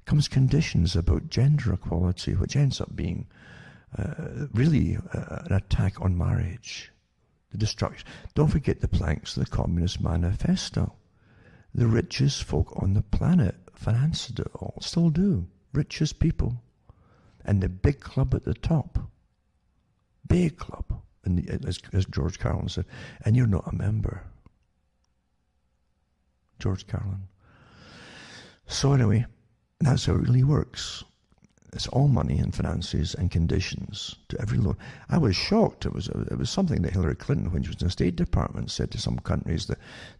comes conditions about gender equality, which ends up being really an attack on marriage, the destruction. Don't forget the planks of the Communist Manifesto. The richest folk on the planet financed it all, still do. Richest people. And the big club at the top. Big club, as George Carlin said. And you're not a member. George Carlin. So anyway, that's how it really works. It's all money and finances and conditions to every loan. I was shocked. It was something that Hillary Clinton, when she was in the State Department, said to some countries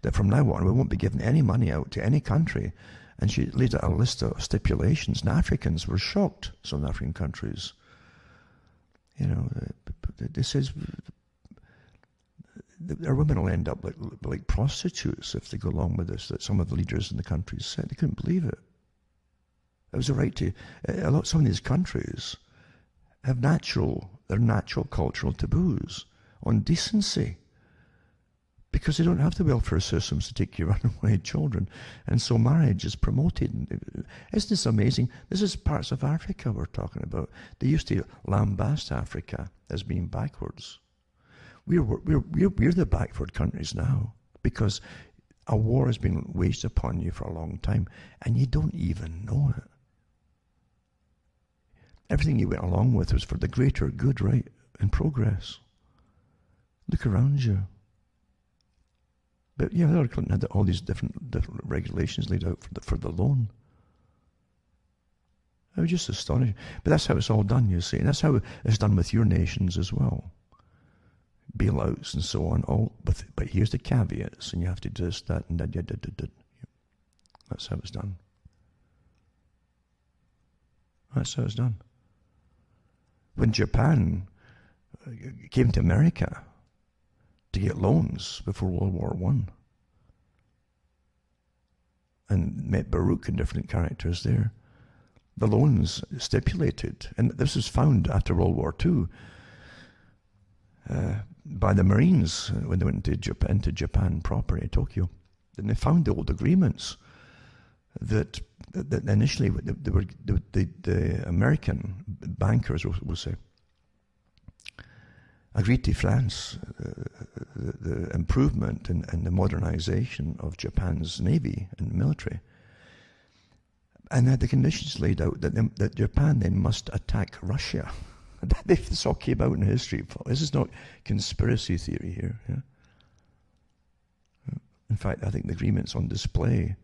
that from now on we won't be giving any money out to any country And she laid out a list of stipulations, and Africans were shocked, some African countries. This says our women will end up like prostitutes if they go along with this, that some of the leaders in the countries said. They couldn't believe it. It was a right to, some of these countries have natural cultural taboos on decency, because they don't have the welfare systems to take care of runaway children, and so marriage is promoted. Isn't this amazing? This is parts of Africa we're talking about. They used to lambast Africa as being backwards. We're the backward countries now, because a war has been waged upon you for a long time, and you don't even know it. Everything you went along with was for the greater good, right, and progress. Look around you. But yeah, Hillary Clinton had all these different regulations laid out for the loan. I was just astonished. But that's how it's all done, you see. And that's how it's done with your nations as well. Bailouts and so on. But here's the caveats, and you have to do this, that, and that. That's how it's done. That's how it's done. When Japan came to America to get loans before World War I, and met Baruch and different characters there, the loans stipulated, and this was found after World War II by the Marines when they went into Japan proper, Tokyo, and they found the old agreements that initially the American bankers will say agreed to finance the improvement and the modernization of Japan's navy and military, and had the conditions laid out that Japan then must attack Russia. This all came out in history. This is not conspiracy theory here. Yeah? In fact, I think the agreement's on display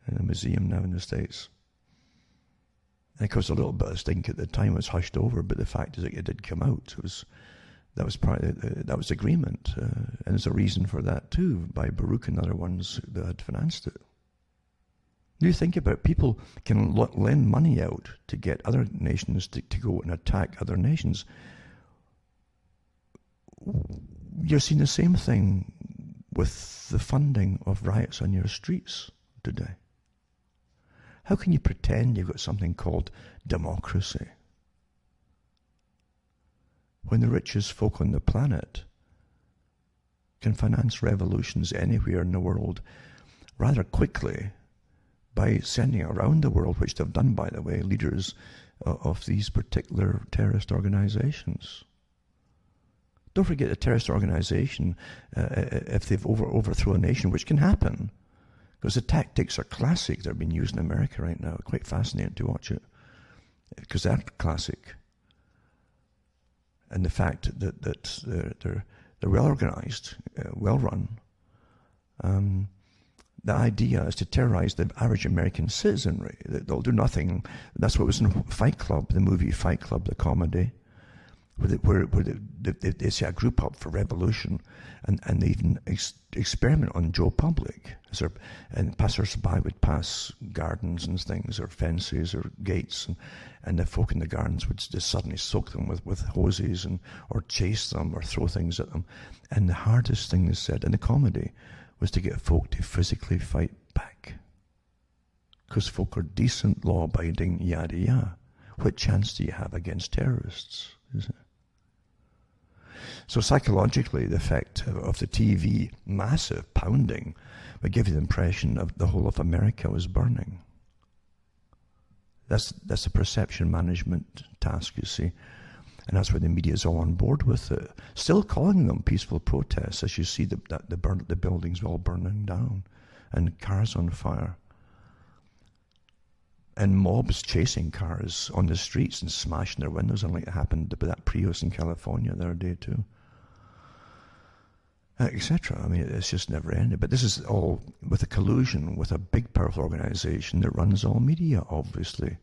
in a museum now in the States. And of course, a little bit of stink at the time was hushed over, but the fact is that it did come out. That was agreement, and there's a reason for that too, by Baruch and other ones that had financed it. You think about it, people can lend money out to get other nations to go and attack other nations. You're seeing the same thing with the funding of riots on your streets today. How can you pretend you've got something called democracy when the richest folk on the planet can finance revolutions anywhere in the world rather quickly by sending around the world, which they've done, by the way, leaders of these particular terrorist organizations? Don't forget, a terrorist organization, if they've overthrown a nation, which can happen, because the tactics are classic. They're being used in America right now. Quite fascinating to watch it, because they're classic. And the fact that they're well organized, well run. The idea is to terrorize the average American citizenry. They'll do nothing. That's what was in Fight Club, the movie Fight Club, the comedy, where they set a group up for revolution, and they even experiment on Joe Public. And passers-by would pass gardens and things, or fences, or gates, and the folk in the gardens would just suddenly soak them with hoses, or chase them, or throw things at them. And the hardest thing they said in the comedy was to get folk to physically fight back. Because folk are decent, law-abiding, yada yada. What chance do you have against terrorists? Is it? So psychologically, the effect of the TV massive pounding would give you the impression of the whole of America was burning. That's a perception management task, you see. And that's where the media is all on board with it. Still calling them peaceful protests, as you see the buildings all burning down and cars on fire. And mobs chasing cars on the streets and smashing their windows, unlike it happened with that Prius in California the other day too. Etc. I mean, it's just never ended. But this is all with a collusion with a big, powerful organization that runs all media, obviously.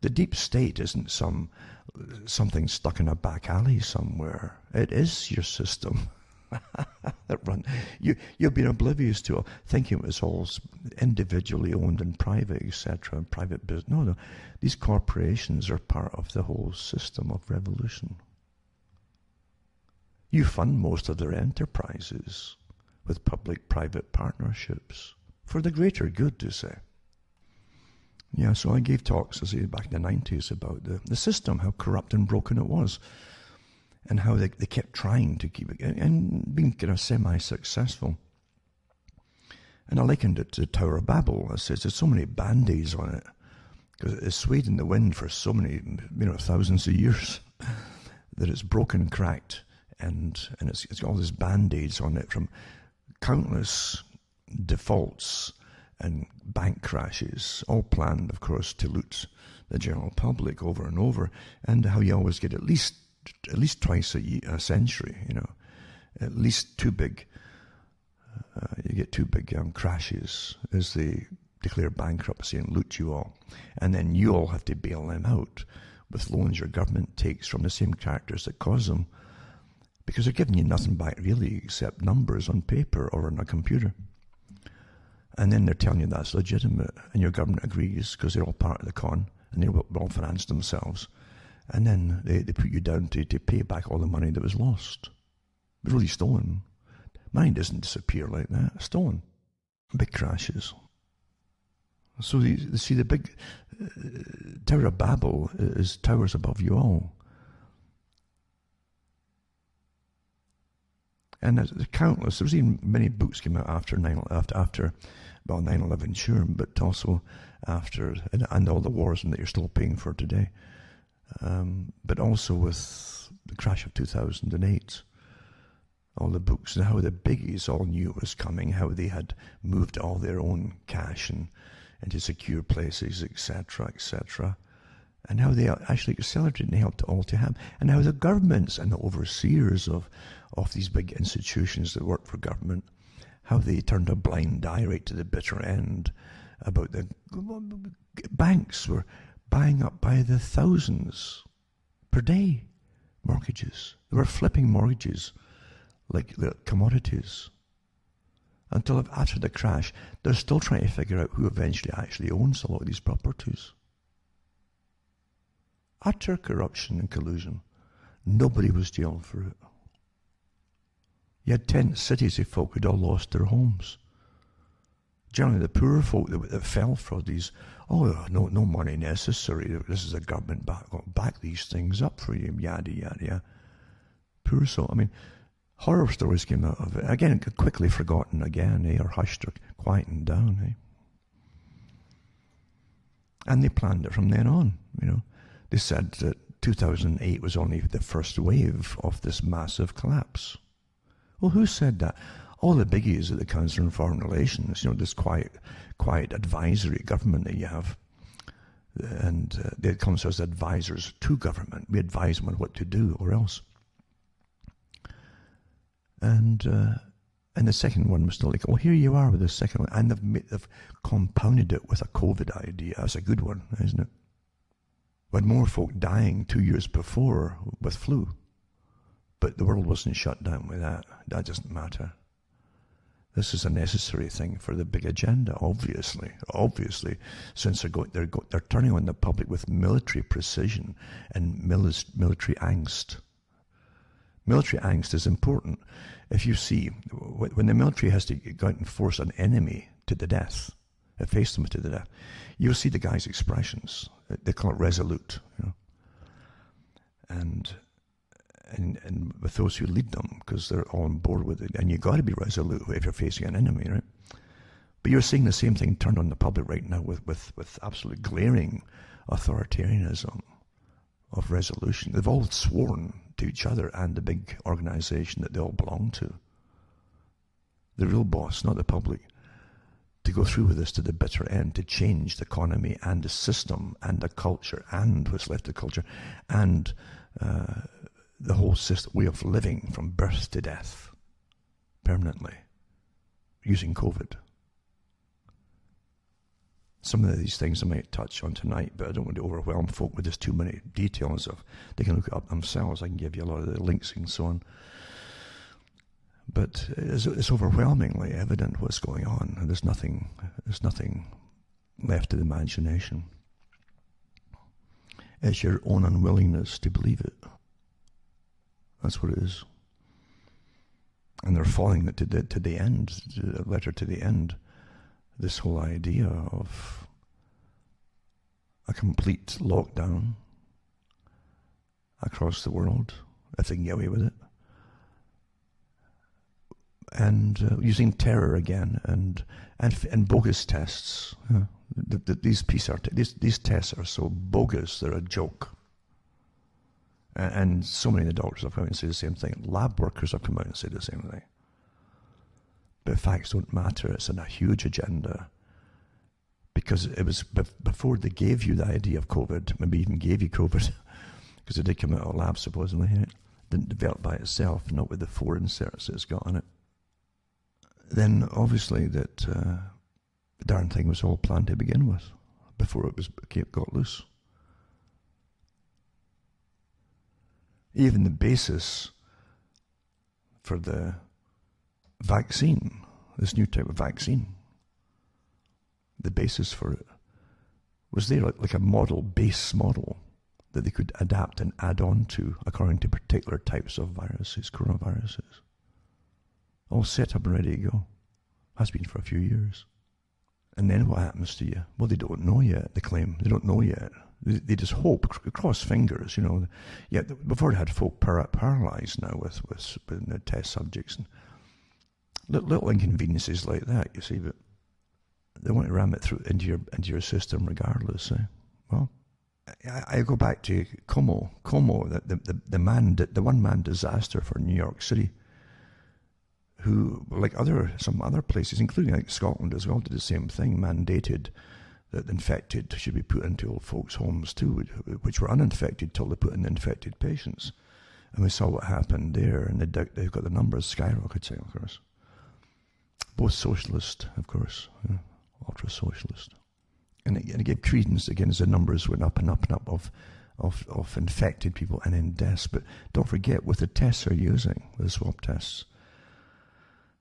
The deep state isn't something stuck in a back alley somewhere. It is your system. that run. You've been oblivious to it, thinking it was all individually owned and private, etc., and private business. No, these corporations are part of the whole system of revolution. You fund most of their enterprises with public-private partnerships for the greater good, to say. Yeah, so I gave talks, I say, back in the 90s about the system, how corrupt and broken it was, and how they kept trying to keep it, and being kind of semi-successful. And I likened it to the Tower of Babel. I said, there's so many band-aids on it, because it's swayed in the wind for so many, thousands of years, that it's broken, cracked, and it's got all these band-aids on it from countless defaults and bank crashes, all planned, of course, to loot the general public over and over, and how you always get at least twice a century, at least two big crashes as they declare bankruptcy and loot you all, and then you all have to bail them out with loans your government takes from the same characters that caused them, because they're giving you nothing back really except numbers on paper or on a computer. And then they're telling you that's legitimate, and your government agrees because they're all part of the con, and they all finance themselves. And then they put you down to pay back all the money that was lost. It was really stolen. Money doesn't disappear like that. It's stolen. Big crashes. So you see, the big Tower of Babel is towers above you all. And there's countless. There's even many books came out after 9/11, sure, but also after, and all the wars that you're still paying for today. But also with the crash of 2008, all the books, and how the biggies all knew it was coming, how they had moved all their own cash into secure places, etc., and how they actually accelerated and helped it all to happen, and how the governments and the overseers of these big institutions that work for government, how they turned a blind eye right to the bitter end about the banks were buying up by the thousands per day mortgages. They were flipping mortgages like commodities. Until after the crash, they're still trying to figure out who eventually actually owns a lot of these properties. Utter corruption and collusion. Nobody was jailed for it. You had tent cities of folk who'd all lost their homes. Generally, the poor folk that fell for these, no money necessary. This is a government back these things up for you, yada, yada, yada. Poor soul. I mean, horror stories came out of it. Again, quickly forgotten again, or hushed or quietened down, And they planned it from then on, They said that 2008 was only the first wave of this massive collapse. Well, who said that? All the biggies at the Council on Foreign Relations, this quiet advisory government that you have, and they come as advisors to government. We advise them on what to do or else. And the second one was still like, here you are with the second one, and they've compounded it with a COVID idea. That's a good one, isn't it? We had more folk dying 2 years before with flu, but the world wasn't shut down with that. That doesn't matter. This is a necessary thing for the big agenda, obviously. Obviously, since they're turning on the public with military precision and military angst. Military angst is important. If you see, when the military has to go out and force an enemy to the death, face them to the death, you'll see the guy's expressions. They call it resolute, and with those who lead them, because they're all on board with it, and you've got to be resolute if you're facing an enemy, right? But you're seeing the same thing turned on the public right now with absolute glaring authoritarianism of resolution. They've all sworn to each other and the big organization that they all belong to, the real boss, not the public, to go through with this to the bitter end, to change the economy and the system and the culture and what's left of culture and the whole system, way of living from birth to death, permanently, using COVID. Some of these things I might touch on tonight, but I don't want to overwhelm folk with just too many details. They can look it up themselves. I can give you a lot of the links and so on. But it's overwhelmingly evident what's going on, and there's nothing left to the imagination. It's your own unwillingness to believe it. That's what it is. And they're following it to the end, the letter to the end. This whole idea of a complete lockdown across the world, if they can get away with it. And using terror again, and bogus tests. These tests are so bogus, they're a joke. And so many of the doctors have come out and said the same thing. Lab workers have come out and said the same thing. But facts don't matter. It's in a huge agenda. Because it was before they gave you the idea of COVID, maybe even gave you COVID, because it did come out of a lab supposedly. It didn't develop by itself, not with the 4 inserts it's got on it. Then obviously that the darn thing was all planned to begin with, before it got loose. Even the basis for the vaccine, this new type of vaccine, the basis for it was there, like a base model that they could adapt and add on to according to particular types of viruses, coronaviruses. All set up and ready to go. Has been for a few years. And then what happens to you? Well, they don't know yet, they claim. They don't know yet. They just hope, cross fingers, Yet we've already had folk paralyzed now with the test subjects. And little inconveniences like that, you see, but they want to ram it through into your system regardless. Well, I go back to Como, the one-man disaster for New York City, who, like some other places, including like Scotland as well, did the same thing, mandated that the infected should be put into old folks' homes too, which were uninfected till they put in the infected patients. And we saw what happened there, and they've got the numbers skyrocketing, of course. Both socialist, of course, ultra-socialist. And it gave credence, again, as the numbers went up and up and up of infected people and in deaths. But don't forget, with the tests they're using, with the swab tests,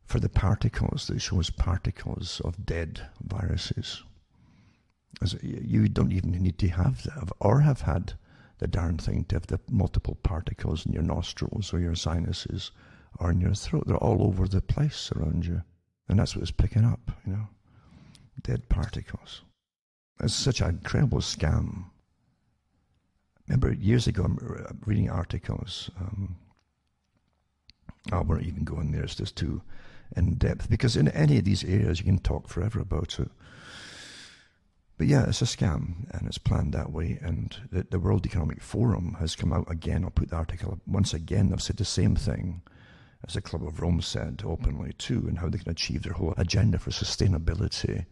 for the particles, that shows particles of dead viruses. As you don't even need to have had the darn thing to have the multiple particles in your nostrils or your sinuses or in your throat. They're all over the place around you. And that's what it's picking up, dead particles. It's such an incredible scam. Remember, years ago, I'm reading articles. I won't even go in there, it's just too in-depth. Because in any of these areas, you can talk forever about it. But yeah, it's a scam, and it's planned that way. And the World Economic Forum has come out again. I'll put the article up. Once again, they've said the same thing as the Club of Rome said openly too, and how they can achieve their whole agenda for sustainability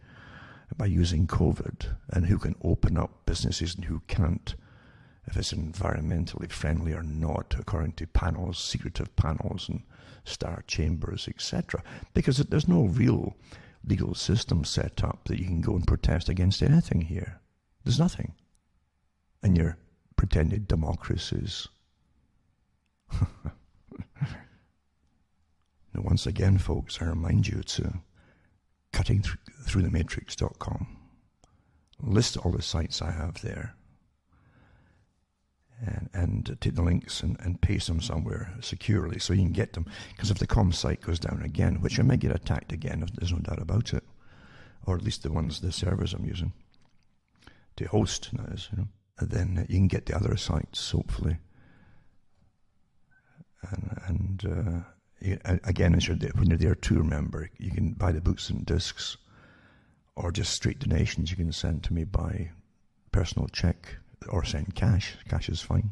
by using COVID, and who can open up businesses and who can't, if it's environmentally friendly or not, according to panels, secretive panels and star chambers, etc. Because there's no real legal system set up that you can go and protest against anything here. There's nothing. And your pretended democracies. Now, once again, folks, I remind you to cuttingthroughthematrix.com. List all the sites I have there. And take the links and paste them somewhere securely so you can get them. Because if the com site goes down again, which I may get attacked again, if there's no doubt about it, or at least the servers I'm using to host, that is, then you can get the other sites, hopefully. And again, when you're there too, remember, you can buy the books and discs, or just straight donations you can send to me by personal check, or send cash. Cash is fine.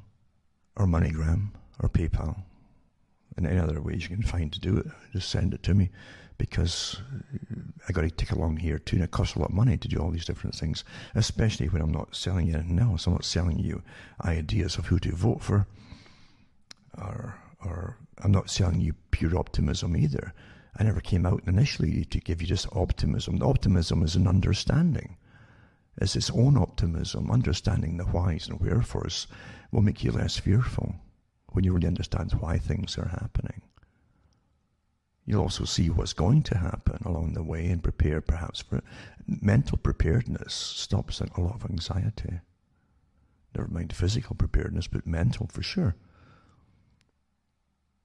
Or MoneyGram, or PayPal. And any other ways you can find to do it, just send it to me. Because I got to tick along here too, and it costs a lot of money to do all these different things. Especially when I'm not selling you anything else. I'm not selling you ideas of who to vote for. Or I'm not selling you pure optimism either. I never came out initially to give you just optimism. The optimism is an understanding. It's its own optimism. Understanding the whys and wherefores will make you less fearful when you really understand why things are happening. You'll also see what's going to happen along the way and prepare perhaps for it. Mental preparedness stops a lot of anxiety. Never mind physical preparedness, but mental for sure.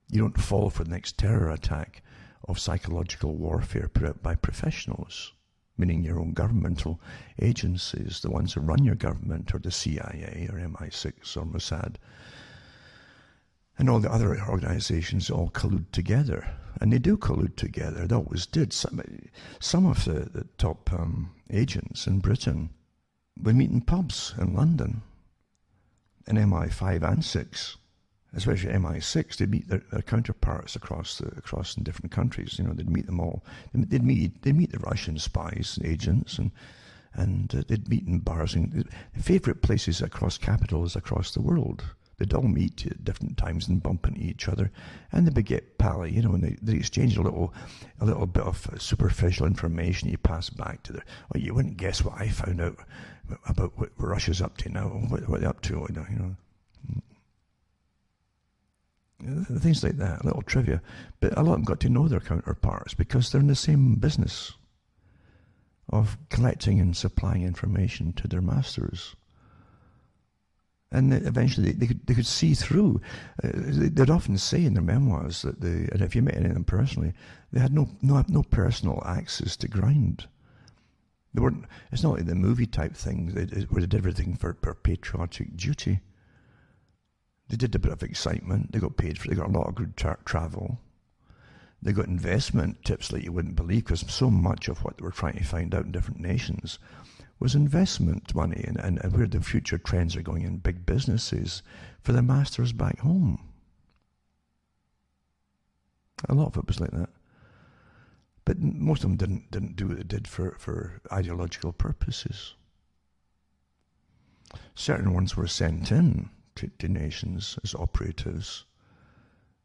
You don't fall for the next terror attack of psychological warfare put out by professionals, meaning your own governmental agencies, the ones that run your government, or the CIA or MI6 or Mossad. And all the other organizations all collude together. And they do collude together. They always did. Some of the top agents in Britain would meet in pubs in London, in MI5 and 6. Especially MI6, they'd meet their counterparts across in different countries. They'd meet them all. They'd meet the Russian spies and agents, and they'd meet in bars. And the favourite places across capitals across the world. They'd all meet at different times and bump into each other, and they'd get pally, and they exchange a little bit of superficial information. You pass back to you wouldn't guess what I found out about what Russia's up to now, what they're up to, Things like that, little trivia. But a lot of them got to know their counterparts because they're in the same business of collecting and supplying information to their masters. And eventually they could see through. They'd often say in their memoirs that and if you met any of them personally, they had no personal axes to grind. They weren't. It's not like the movie type thing where they did everything for patriotic duty. They did a bit of excitement. They got paid for it. They got a lot of good travel. They got investment tips like you wouldn't believe, because so much of what they were trying to find out in different nations was investment money and where the future trends are going in big businesses for the masters back home. A lot of it was like that. But most of them didn't do what they did for ideological purposes. Certain ones were sent in to nations as operatives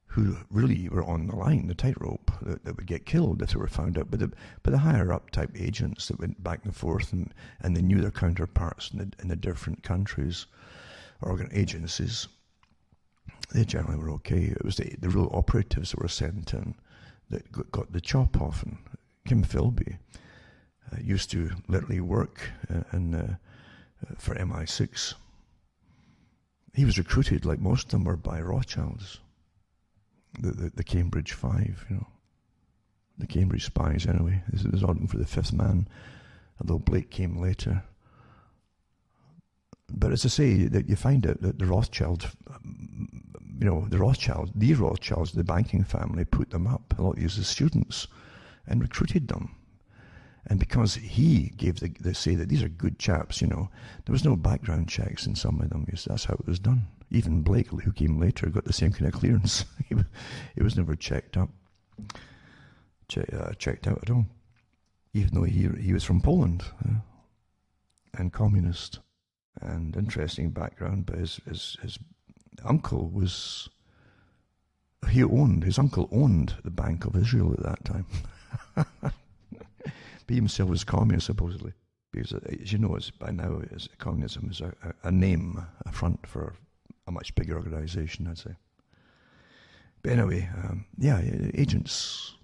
who really were on the line, the tightrope, that would get killed if they were found out. But the higher-up type agents that went back and forth and they knew their counterparts in the different countries or agencies, they generally were okay. It was the real operatives that were sent in that got the chop off. And Kim Philby used to literally work for MI6. He was recruited, like most of them were, by Rothschilds. The Cambridge Five, the Cambridge spies anyway. This was ordering for the fifth man, although Blake came later. But as I say, that you find out that the Rothschilds, the banking family, put them up, a lot of these as students, and recruited them. And because he gave they say that these are good chaps, there was no background checks in some of them. That's how it was done. Even Blake, who came later, got the same kind of clearance. He was never checked out at all, even though he was from Poland and communist. And interesting background, but his uncle was. His uncle owned the Bank of Israel at that time. But he himself was communist, supposedly. Because, as you know, by now, communism is a name, a front for a much bigger organization, I'd say. But anyway, agents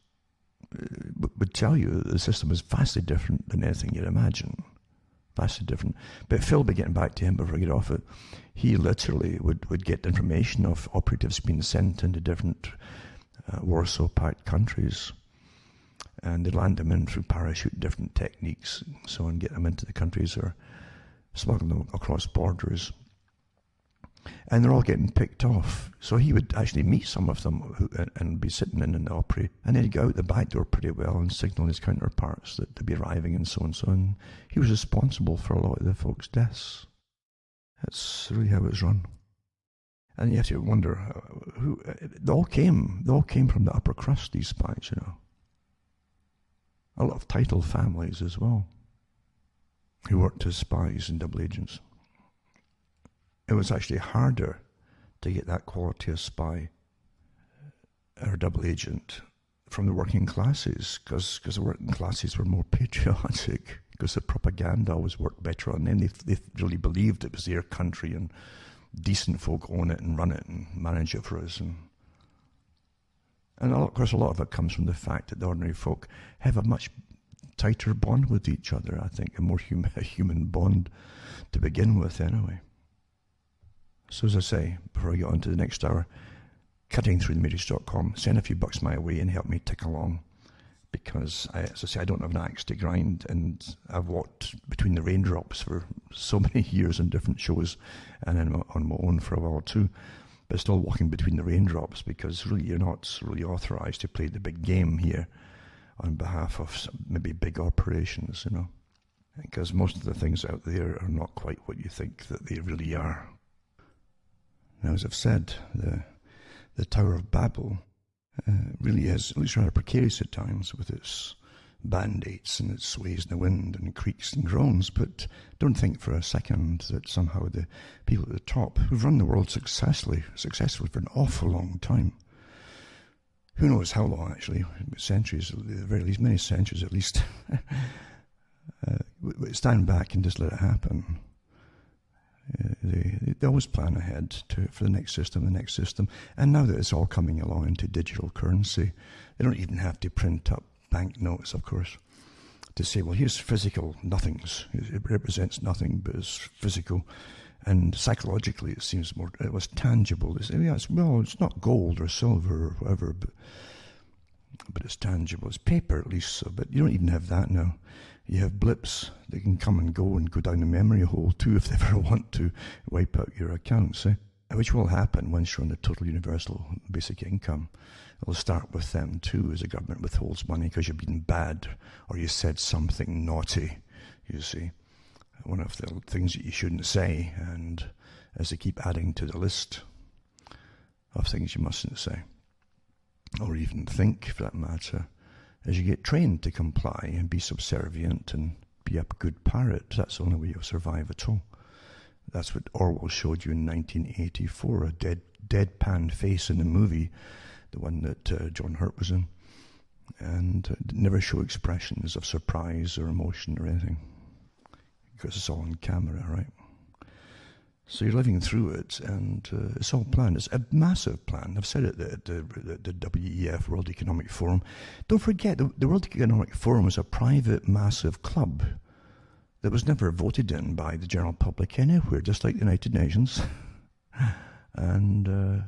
would tell you the system is vastly different than anything you'd imagine. Vastly different. But Philby, getting back to him before I get off it, he literally would get information of operatives being sent into different Warsaw Pact countries. And they'd land them in through parachute, different techniques, and so on, get them into the countries or smuggle them across borders. And they're all getting picked off. So he would actually meet some of them and be sitting in the Opry, and then he'd go out the back door pretty well and signal his counterparts that they'd be arriving and so on and so on. He was responsible for a lot of the folks' deaths. That's really how it was run. And you have to wonder who they all came from the upper crust, these spies, A lot of title families as well, who worked as spies and double agents. It was actually harder to get that quality of spy or double agent from the working classes, because the working classes were more patriotic, because the propaganda always worked better on them. They really believed it was their country and decent folk own it and run it and manage it for us. And of course, a lot of it comes from the fact that the ordinary folk have a much tighter bond with each other, I think, a more human bond to begin with, anyway. So as I say, before I get on to the next hour, cuttingthroughthematrix.com, send a few bucks my way and help me tick along. Because, as I say, I don't have an axe to grind, and I've walked between the raindrops for so many years on different shows, and then on my own for a while too. But still walking between the raindrops, because really you're not really authorised to play the big game here on behalf of maybe big operations, you know. Because most of the things out there are not quite what you think that they really are. Now, as I've said, the Tower of Babel really is, at least rather precarious at times, with its band-aids and its sways in the wind and creaks and groans, but don't think for a second that somehow the people at the top, who've run the world successfully for an awful long time, who knows how long actually, centuries, at the very least, many centuries at least, stand back and just let it happen. They always plan ahead for the next system, and now that it's all coming along into digital currency, they don't even have to print up banknotes, of course, to say, well, here's physical nothings. It represents nothing, but it's physical, and psychologically it seems it was tangible. It's not gold or silver or whatever, but it's tangible. It's paper at least, so, but you don't even have that now. You have blips that can come and go down the memory hole too if they ever want to wipe out your accounts, which will happen once you're on the total universal basic income. It'll start with them too, as the government withholds money because you've been bad or you said something naughty, you see. One of the things that you shouldn't say, and as they keep adding to the list of things you mustn't say, or even think for that matter, as you get trained to comply and be subservient and be a good parrot. That's the only way you'll survive at all. That's what Orwell showed you in 1984, a deadpan face in the movie, the one that John Hurt was in, and never show expressions of surprise or emotion or anything, because it's all on camera, right? So you're living through it, and it's all planned. It's a massive plan. I've said it at the WEF, World Economic Forum. Don't forget, the World Economic Forum is a private, massive club that was never voted in by the general public anywhere, just like the United Nations. And,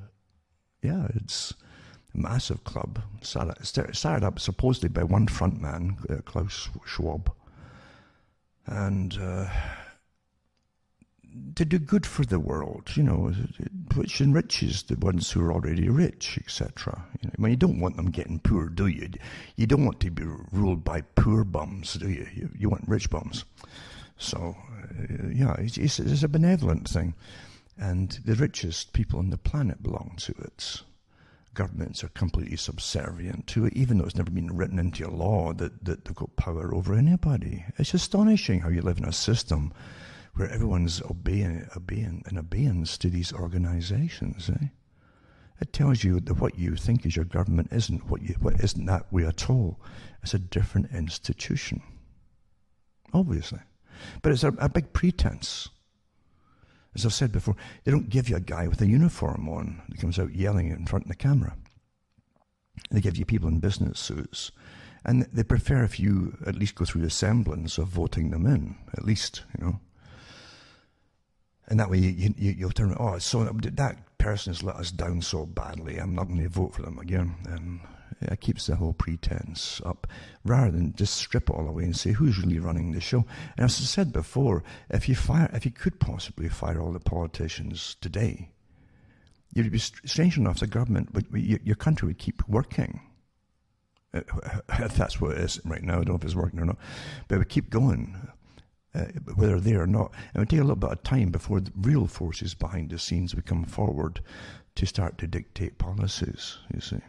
it's a massive club. Started up supposedly by one front man, Klaus Schwab. And to do good for the world, which enriches the ones who are already rich, etc. You don't want them getting poor, do you? You don't want to be ruled by poor bums, do you? You want rich bums. So, it's a benevolent thing. And the richest people on the planet belong to it. Governments are completely subservient to it, even though it's never been written into a law that they've got power over anybody. It's astonishing how you live in a system where everyone's obeying in abeyance to these organizations. It tells you that what you think is your government isn't isn't that way at all. It's a different institution, obviously. But it's a big pretense. As I've said before, they don't give you a guy with a uniform on that comes out yelling in front of the camera. They give you people in business suits. And they prefer if you at least go through the semblance of voting them in, at least, And that way you'll turn, so that person has let us down so badly, I'm not going to vote for them again. And it keeps the whole pretense up, rather than just strip it all away and say who's really running the show. And as I said before, if you could possibly fire all the politicians today, you'd be strange enough, the government, your country would keep working. If that's what it is right now, I don't know if it's working or not, but it would keep going. Whether they're or not. It would take a little bit of time before the real forces behind the scenes would come forward to start to dictate policies, you see.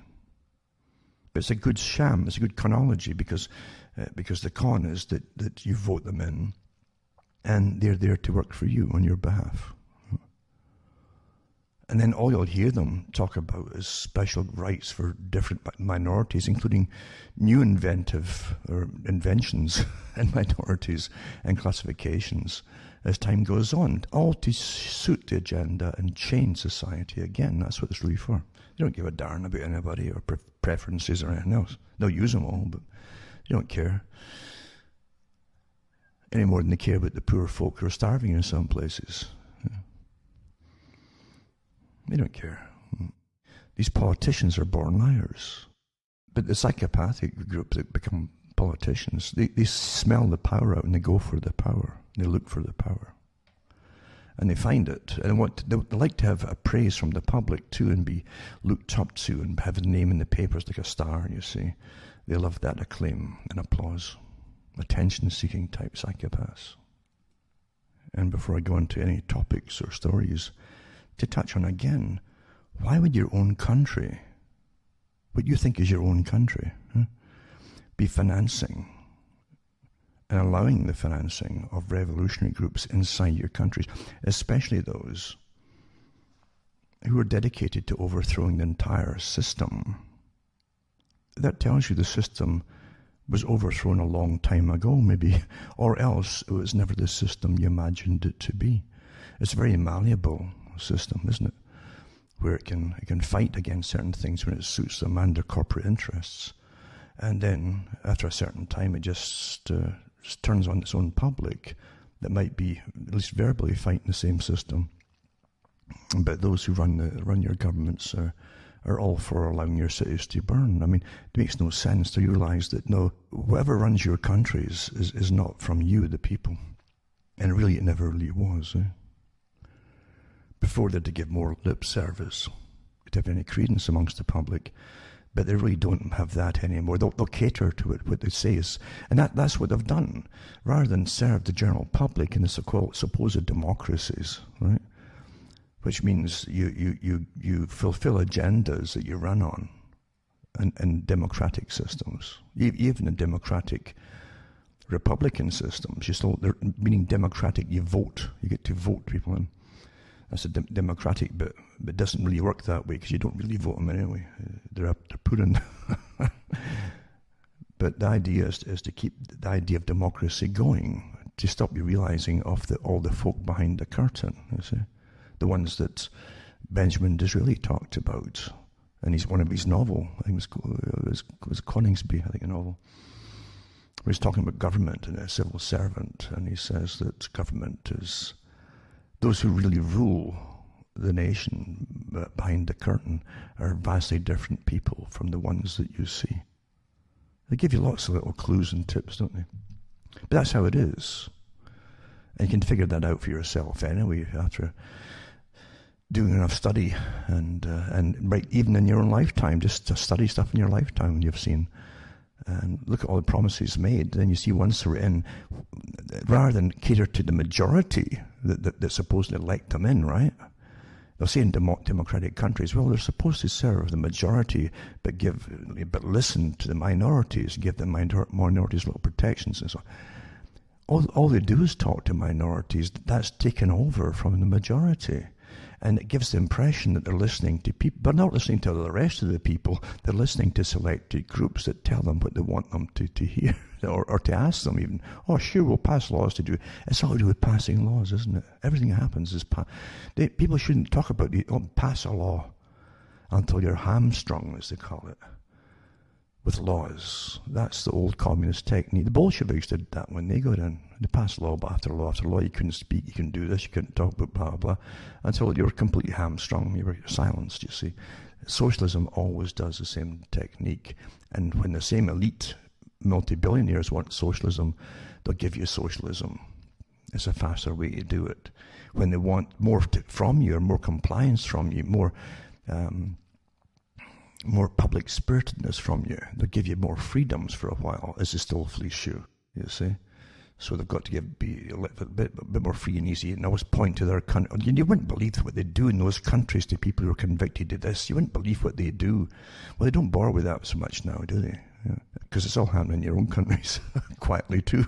But it's a good sham, it's a good chronology, because the con is that you vote them in and they're there to work for you on your behalf. And then all you'll hear them talk about is special rights for different minorities, including new inventions in minorities and classifications as time goes on, all to suit the agenda and change society again. That's what it's really for. You don't give a darn about anybody or preferences or anything else. They'll use them all, but you don't care. Any more than they care about the poor folk who are starving in some places. They don't care. These politicians are born liars. But the psychopathic group that become politicians, they smell the power out and they go for the power. They look for the power. And they find it. And they like to have a praise from the public too, and be looked up to and have a name in the papers like a star, you see. They love that acclaim and applause. Attention-seeking type psychopaths. And before I go into any topics or stories, to touch on again, why would your own country, what you think is your own country, be financing and allowing the financing of revolutionary groups inside your countries, especially those who are dedicated to overthrowing the entire system? That tells you the system was overthrown a long time ago, maybe, or else it was never the system you imagined it to be. It's a very malleable system, isn't it? Where it can fight against certain things when it suits them and their corporate interests. And then, after a certain time, it just turns on its own public that might be, at least verbally, fighting the same system. But those who run your governments are all for allowing your cities to burn. I mean, it makes no sense to realize that, no, whoever runs your countries is not from you, the people. And really, it never really was, Before they had to give more lip service to have any credence amongst the public, but they really don't have that anymore. They'll cater to it, what they say is, and that's what they've done, rather than serve the general public in the supposed democracies, right? Which means you fulfill agendas that you run on, and democratic systems, even in democratic Republican systems, meaning democratic, you vote, you get to vote people in. That's a democratic bit, but it doesn't really work that way because you don't really vote them anyway. They're put in. But the idea is to keep the idea of democracy going, to stop you realizing of all the folk behind the curtain, you see. The ones that Benjamin Disraeli talked about, and one of his novel, I think it was Coningsby, I think, a novel, where he's talking about government and a civil servant, and he says that government is those who really rule the nation behind the curtain are vastly different people from the ones that you see. They give you lots of little clues and tips, don't they? But that's how it is. And you can figure that out for yourself anyway after doing enough study and right, even in your own lifetime, just to study stuff in your lifetime you've seen. And look at all the promises made. Then you see once they're in, rather than cater to the majority that supposedly elect them in, right? They'll say in democratic countries, well, they're supposed to serve the majority, but listen to the minorities, give the minorities little protections and so on. All they do is talk to minorities. That's taken over from the majority. And it gives the impression that they're listening to people, but not listening to the rest of the people. They're listening to selected groups that tell them what they want them to hear, or to ask them even. Oh, sure, we'll pass laws to do it. It's all to do with passing laws, isn't it? Everything that happens is people shouldn't talk about pass a law until you're hamstrung, as they call it, with laws. That's the old communist technique. The Bolsheviks did that when they got in. They passed law after law after law. You couldn't speak, you couldn't do this, you couldn't talk about blah, blah, until you were completely hamstrung, you were silenced, you see. Socialism always does the same technique. And when the same elite multi-billionaires want socialism, they'll give you socialism. It's a faster way to do it. When they want more from you, or more compliance from you, more public spiritedness from you, they'll give you more freedoms for a while as they still fleece you, you see. So they've got to be a bit more free and easy, and always point to their country. You wouldn't believe what they do in those countries to people who are convicted of this. You wouldn't believe what they do. Well, they don't bother with that so much now, do they? Because it's all happening in your own countries, quietly too.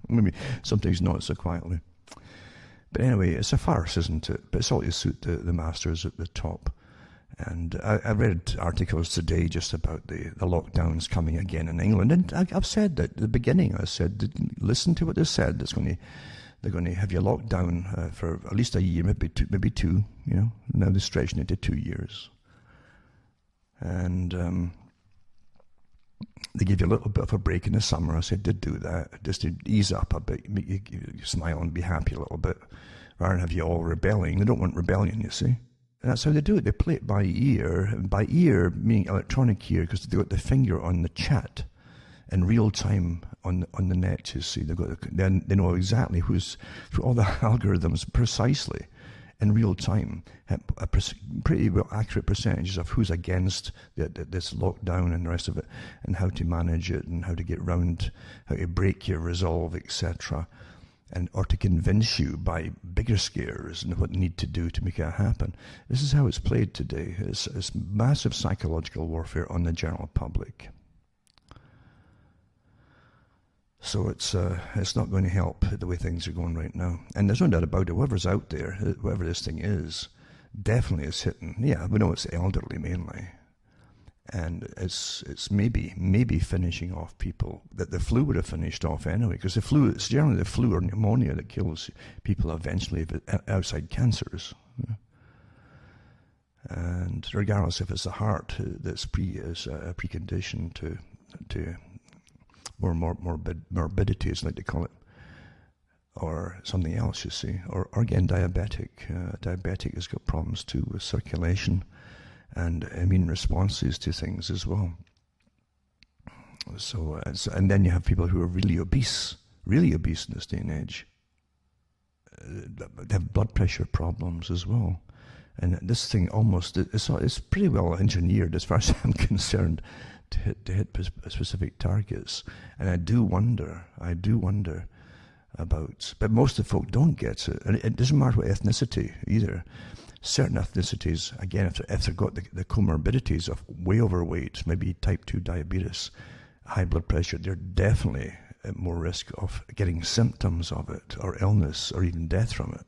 Maybe sometimes not so quietly. But anyway, it's a farce, isn't it? But it's all to suit the masters at the top. And I read articles today just about the lockdowns coming again in England. And I've said that at the beginning, I said, listen to what they said. They're going to have you locked down for at least a year, maybe two. You know, now they're stretching it to 2 years. And they give you a little bit of a break in the summer. I said, did do that, just to ease up a bit, make you smile and be happy a little bit, rather than have you all rebelling. They don't want rebellion, you see. And that's how they do it. They play it by ear. And by ear, meaning electronic ear, because they've got the finger on the chat in real time on the net, you see. They know exactly who's, through all the algorithms, precisely, in real time, a pretty well accurate percentages of who's against this lockdown and the rest of it, and how to manage it, and how to get round, how to break your resolve, etc., or to convince you by bigger scares and what they need to do to make it happen. This is how it's played today. It's massive psychological warfare on the general public. So it's not going to help the way things are going right now. And there's no doubt about it. Whoever's out there, whoever this thing is, definitely is hitting. Yeah, we know it's elderly mainly. And it's maybe finishing off people that the flu would have finished off anyway, because it's generally the flu or pneumonia that kills people eventually outside cancers. And regardless if it's the heart that's is a precondition to more morbidity, as I like to call it, or something else, you see, or again diabetic. Diabetic has got problems too with circulation and immune responses to things as well. So, and then you have people who are really obese in this day and age. They have blood pressure problems as well. And this thing it's pretty well engineered as far as I'm concerned to hit specific targets. And I do wonder about, but most of the folk don't get it. And it doesn't matter what ethnicity either. Certain ethnicities, again, if they've got the comorbidities of way overweight, maybe type 2 diabetes, high blood pressure, they're definitely at more risk of getting symptoms of it, or illness, or even death from it.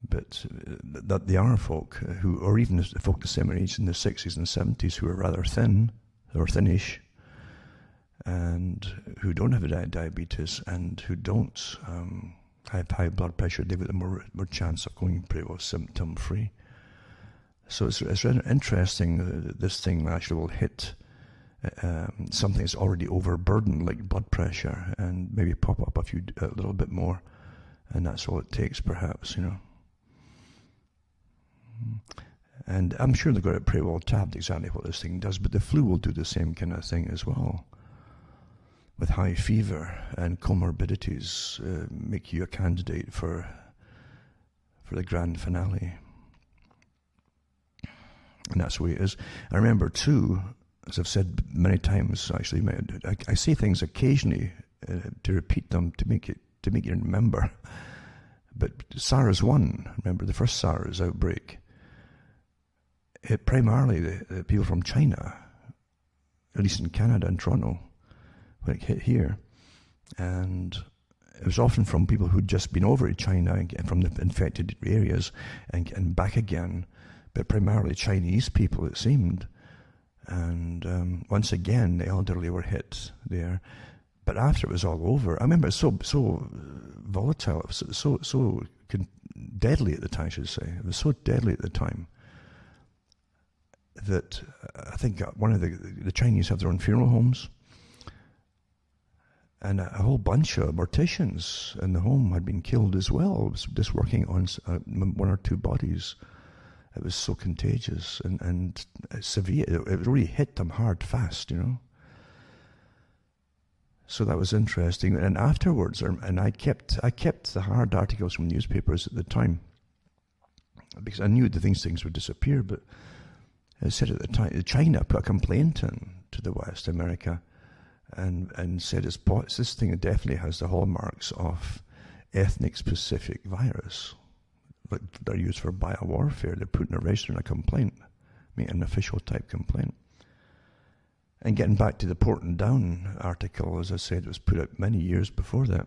But that there are folk who, or even folk the same age in their 60s and 70s, who are rather thin, or thinnish, and who don't have diabetes, and who don't have high blood pressure, they've got more chance of going pretty well symptom-free. So it's really interesting this thing actually will hit something that's already overburdened, like blood pressure, and maybe pop up a little bit more, and that's all it takes, perhaps, you know. And I'm sure they've got it pretty well tapped exactly what this thing does, but the flu will do the same kind of thing as well, with high fever and comorbidities, make you a candidate for the grand finale. And that's the way it is. I remember too, as I've said many times, actually, I say things occasionally to repeat them to make you remember. But SARS 1, remember the first SARS outbreak, it primarily the people from China, at least in Canada and Toronto, when it hit here, and it was often from people who'd just been over to China and from the infected areas and back again. But primarily Chinese people, it seemed. And once again, the elderly were hit there. But after it was all over, I remember it was so volatile, it was so deadly at the time, I should say. It was so deadly at the time that I think one of the Chinese have their own funeral homes. And a whole bunch of morticians in the home had been killed as well, just working on one or two bodies. It was so contagious and severe. It really hit them hard, fast, you know. So that was interesting. And afterwards, and I kept the hard articles from newspapers at the time, because I knew that these things would disappear. But I said at the time, China put a complaint in to the West, America, and said this thing definitely has the hallmarks of ethnic-specific virus. Like they're used for biowarfare. They're putting a register in a complaint, an official type complaint. And getting back to the Porton Down article, as I said, it was put out many years before that.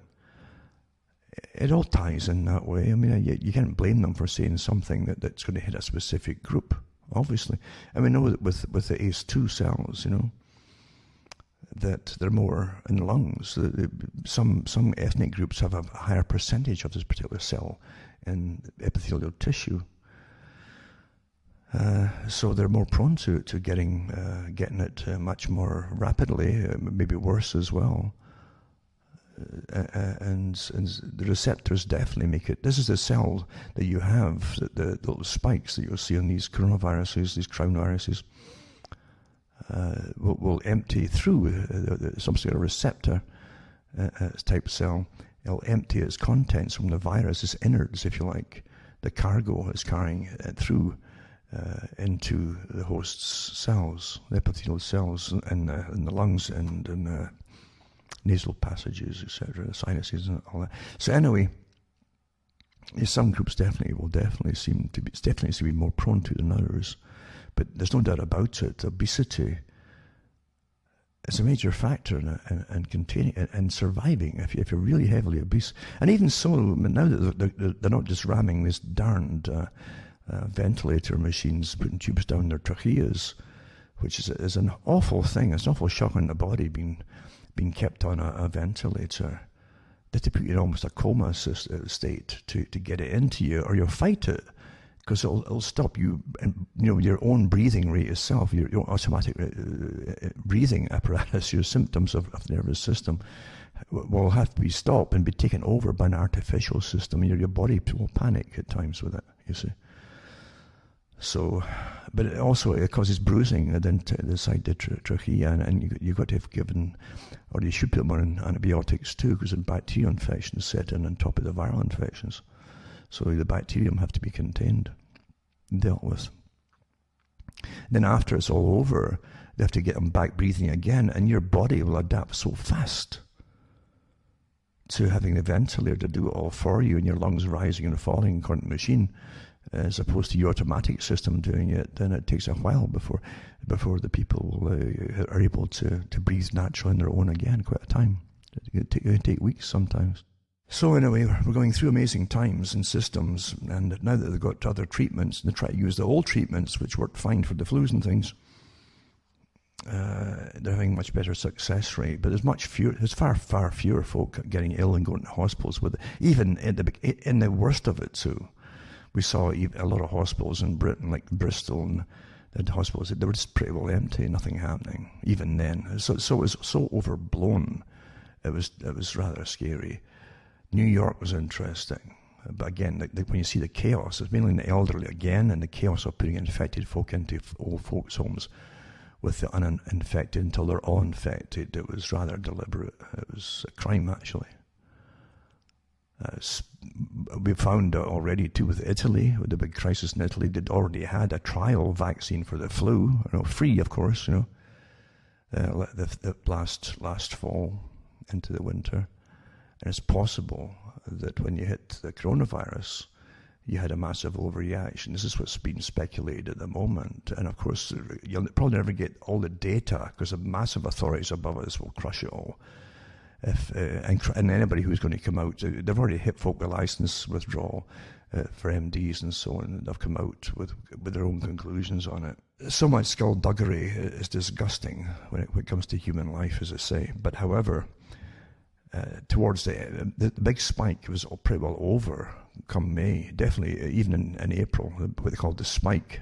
it all ties in that way. I mean, you can't blame them for saying something that's going to hit a specific group, obviously. And we know that with the ACE2 cells, that they're more in the lungs. Some ethnic groups have a higher percentage of this particular cell in epithelial tissue. So they're more prone to getting it much more rapidly, maybe worse as well. And the receptors definitely make it. This is the cell that you have, the little spikes that you'll see on these coronaviruses, these crown viruses, will empty through some sort of receptor type cell. It'll empty its contents from the virus, its innards, if you like, the cargo it's carrying through into the host's cells, the epithelial cells in the lungs and in the nasal passages, etc., the sinuses and all that. So anyway, some groups will definitely seem to be more prone to than others. But there's no doubt about it. Obesity is a major factor in containing and surviving if you're really heavily obese. And even so, now that they're not just ramming this darned ventilator machines, putting tubes down their tracheas, which is an awful thing. It's an awful shock on the body being kept on a ventilator. They have to put you in almost a coma state to get it into you, or you'll fight it, because it'll stop you, and your own breathing rate itself, your automatic breathing apparatus, your symptoms of the nervous system will have to be stopped and be taken over by an artificial system. Your body will panic at times with it, you see. So, but it causes bruising the side of the trachea, and you've got to have given, or you should put them on antibiotics too, because the bacterial infections set in on top of the viral infections. So the bacterium have to be contained and dealt with. Then after it's all over, they have to get them back breathing again, and your body will adapt so fast to having the ventilator to do it all for you, and your lungs rising and falling according to the machine, as opposed to your automatic system doing it. Then it takes a while before the people are able to breathe naturally on their own again. Quite a time. It can take weeks sometimes. So anyway, we're going through amazing times and systems, and now that they've got other treatments, and they try to use the old treatments, which worked fine for the flus and things, they're having much better success rate. But there's far fewer folk getting ill and going to hospitals with it. Even in the worst of it too. We saw a lot of hospitals in Britain, like Bristol, and the hospitals, they were just pretty well empty, nothing happening, even then. So it was so overblown, it was rather scary. New York was interesting. But again, when you see the chaos, it's mainly in the elderly again, and the chaos of putting infected folk into old folks' homes with the uninfected until they're all infected. It was rather deliberate. It was a crime, actually. We found already too with Italy, with the big crisis in Italy, they'd already had a trial vaccine for the flu, free of course, the last fall into the winter. And it's possible that when you hit the coronavirus, you had a massive overreaction. This is what's being speculated at the moment. And of course, you'll probably never get all the data, because the massive authorities above us will crush it all. And anybody who's going to come out, they've already hit folk with license withdrawal for MDs and so on, and they've come out with their own conclusions on it. So much skullduggery is disgusting when it comes to human life, as I say. But however, towards the big spike was pretty well over come May, definitely even in April, what they called the spike.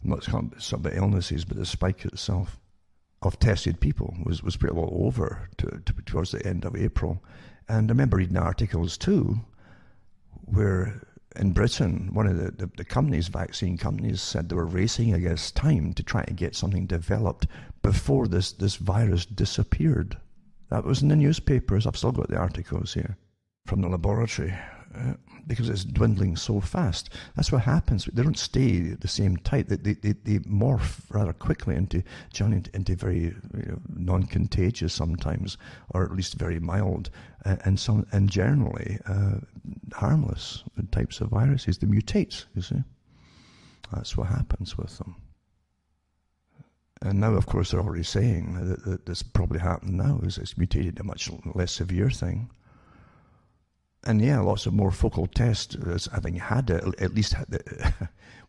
I'm not talking about illnesses, but the spike itself of tested people was pretty well over towards the end of April. And I remember reading articles too, where in Britain, one of the companies, vaccine companies, said they were racing against time to try to get something developed before this virus disappeared. That was in the newspapers. I've still got the articles here from the laboratory, because it's dwindling so fast. That's what happens. They don't stay the same type. They morph rather quickly into very non-contagious sometimes, or at least very mild, and generally harmless types of viruses. They mutate, you see. That's what happens with them. And now, of course, they're already saying that this probably happened now. It's mutated a much less severe thing. And yeah, lots of more focal tests having had it, at least had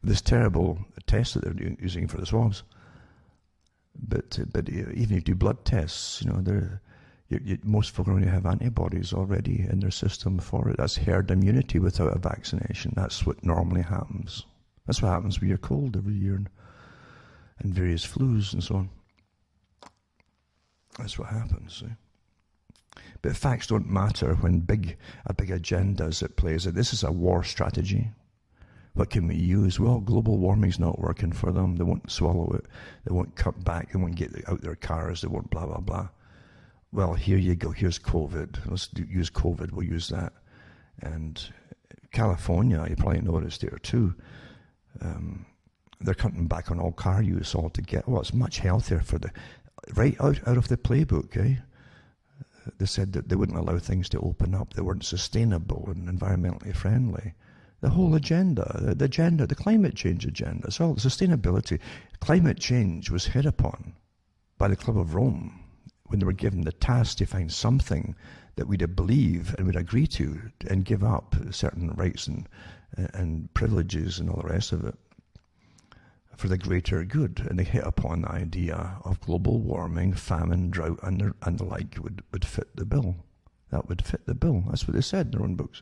this terrible test that they're using for the swabs. But even if you do blood tests, most folk already have antibodies already in their system for it. That's herd immunity without a vaccination. That's what normally happens. That's what happens with your cold every year and various flus and so on. That's what happens. See? But facts don't matter when a big agenda is at play. This is a war strategy. What can we use? Well, global warming's not working for them. They won't swallow it. They won't cut back. They won't get out their cars. They won't blah, blah, blah. Well, here you go. Here's COVID. Let's use COVID. We'll use that. And California, you probably noticed there too, they're cutting back on all car use altogether. Well, it's much healthier for right out of the playbook, eh? They said that they wouldn't allow things to open up. They weren't sustainable and environmentally friendly. The whole agenda, the climate change agenda, it's all sustainability. Climate change was hit upon by the Club of Rome when they were given the task to find something that we'd believe and would agree to and give up certain rights and privileges and all the rest of it for the greater good. And they hit upon the idea of global warming, famine, drought, and the like would fit the bill. That would fit the bill. That's what they said in their own books.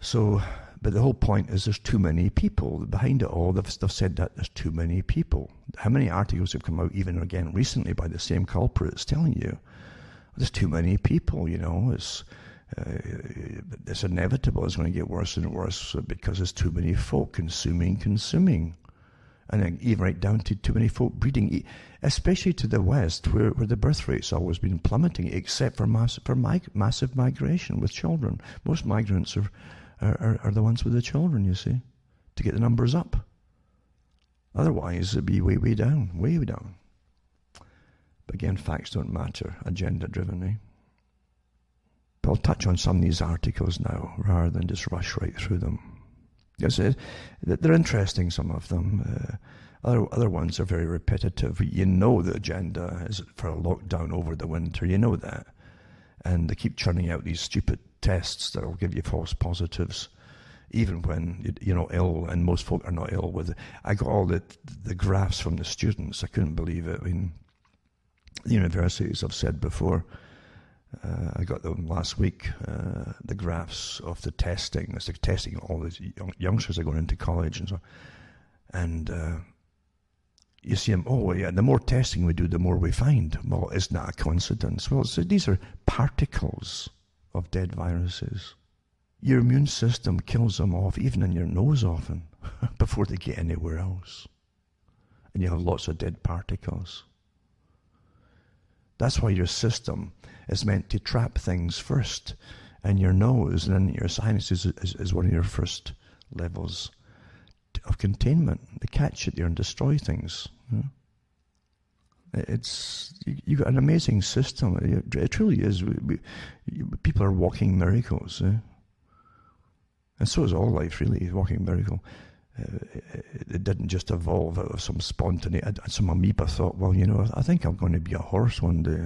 So, but the whole point is there's too many people. Behind it all, they've said that there's too many people. How many articles have come out, even again recently, by the same culprits telling you there's too many people, it's inevitable. It's going to get worse and worse because there's too many folk consuming. And then even right down to too many folk breeding, especially to the West, where the birth rate's always been plummeting, except for massive migration with children. Most migrants are the ones with the children, you see, to get the numbers up. Otherwise, it'd be way down, way down. But again, facts don't matter, agenda-driven, eh? But I'll touch on some of these articles now, rather than just rush right through them. Yes, they're interesting, some of them. Other ones are very repetitive. You know the agenda is for a lockdown over the winter. You know that. And they keep churning out these stupid tests that will give you false positives, even when you're ill, and most folk are not ill with it. I got all the graphs from the students. I couldn't believe it. I mean, the universities, I've said before, I got them last week, the graphs of the testing. It's like testing all these youngsters are going into college and so on. And you see them, oh yeah, the more testing we do, the more we find. Well, isn't that a coincidence? Well, these are particles of dead viruses. Your immune system kills them off, even in your nose often, before they get anywhere else. And you have lots of dead particles. That's why your system is meant to trap things first, and your nose and then your sinuses is one of your first levels of containment. They catch it there and destroy things. You got an amazing system. It truly is. People are walking miracles, and so is all life. Really, a walking miracle. It didn't just evolve out of some spontaneity. Some amoeba thought, well, I think I'm going to be a horse one day.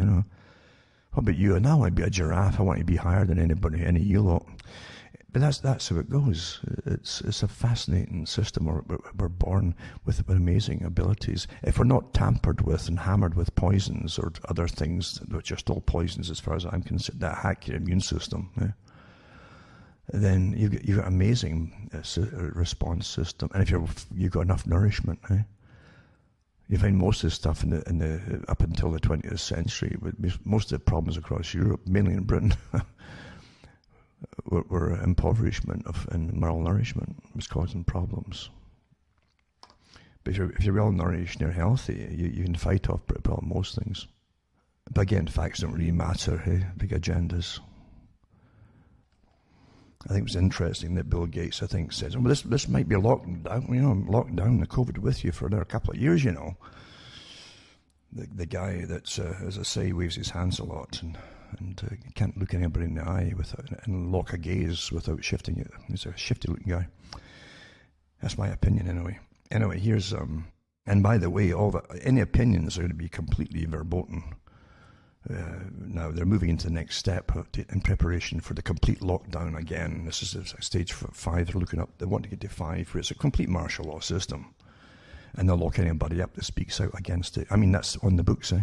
What about you? And now I'd be a giraffe. I want to be higher than anybody, any you lot. But that's how it goes. It's a fascinating system. We're born with amazing abilities. If we're not tampered with and hammered with poisons or other things, which are still poisons as far as I'm concerned, that hack your immune system, then you've got amazing response system. And if you've got enough nourishment, you find most of the stuff in the up until the 20th century, most of the problems across Europe, mainly in Britain, were impoverishment and malnourishment was causing problems. But if you're well nourished and you're healthy, you can fight off pretty well most things. But again, facts don't really matter, big agendas. I think it was interesting that Bill Gates, says, well, this might be locking down the COVID with you for another couple of years, The guy that's, as I say, waves his hands a lot and can't look anybody in the eye and lock a gaze without shifting it. He's a shifty-looking guy. That's my opinion, anyway. Anyway, here's, and by the way, any opinions are going to be completely verboten. Now they're moving into the next step in preparation for the complete lockdown again. This is stage 5. They're looking up. They want to get to 5, where it's a complete martial law system, and they'll lock anybody up that speaks out against it. I mean, that's on the books, eh?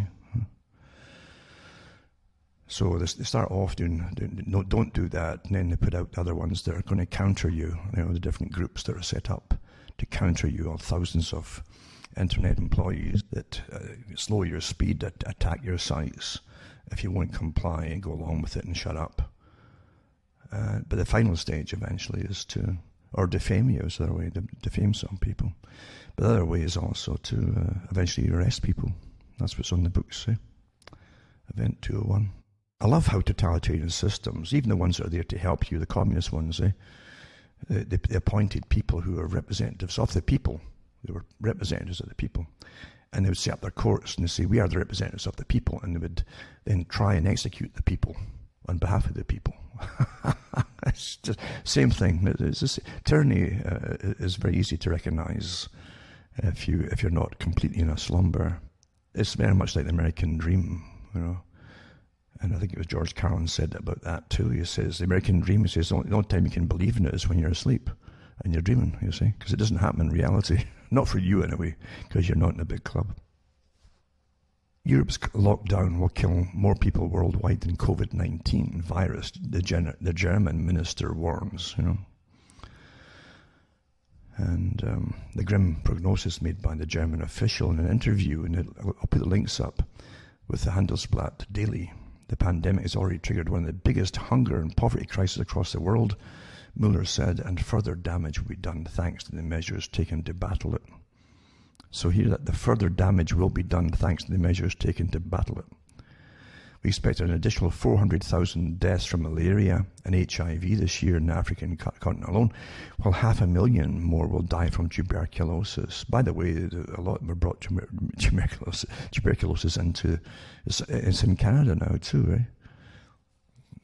So they start off doing no, don't do that, and then they put out the other ones that are going to counter you. You know, the different groups that are set up to counter you, or thousands of internet employees that slow your speed, attack your sites if you won't comply and go along with it and shut up. But the final stage eventually is to, or defame you is the other way, to defame some people. But the other way is also to eventually arrest people. That's what's on the books, eh? Event 201. I love how totalitarian systems, even the ones that are there to help you, the communist ones, they appointed people who are representatives of the people. They were representatives of the people. And they would set up their courts and they say, we are the representatives of the people. And they would then try and execute the people on behalf of the people. It's just same thing. It's just, tyranny is very easy to recognize if you're not completely in a slumber. It's very much like the American dream, you know. And I think it was George Carlin said about that too. He says, the American dream, he says, the only time you can believe in it is when you're asleep and you're dreaming, you see, because it doesn't happen in reality. Not for you anyway, because you're not in a big club. Europe's lockdown will kill more people worldwide than COVID-19 virus, the German minister warns, you know. And the grim prognosis made by the German official in an interview, and I'll put the links up, with the Handelsblatt Daily. The pandemic has already triggered one of the biggest hunger and poverty crises across the world, Mueller said, and further damage will be done thanks to the measures taken to battle it. So here, that the further damage will be done thanks to the measures taken to battle it. We expect an additional 400,000 deaths from malaria and HIV this year in the African continent alone, while 500,000 more will die from tuberculosis. By the way, a lot were brought tuberculosis into, it's in Canada now too, right?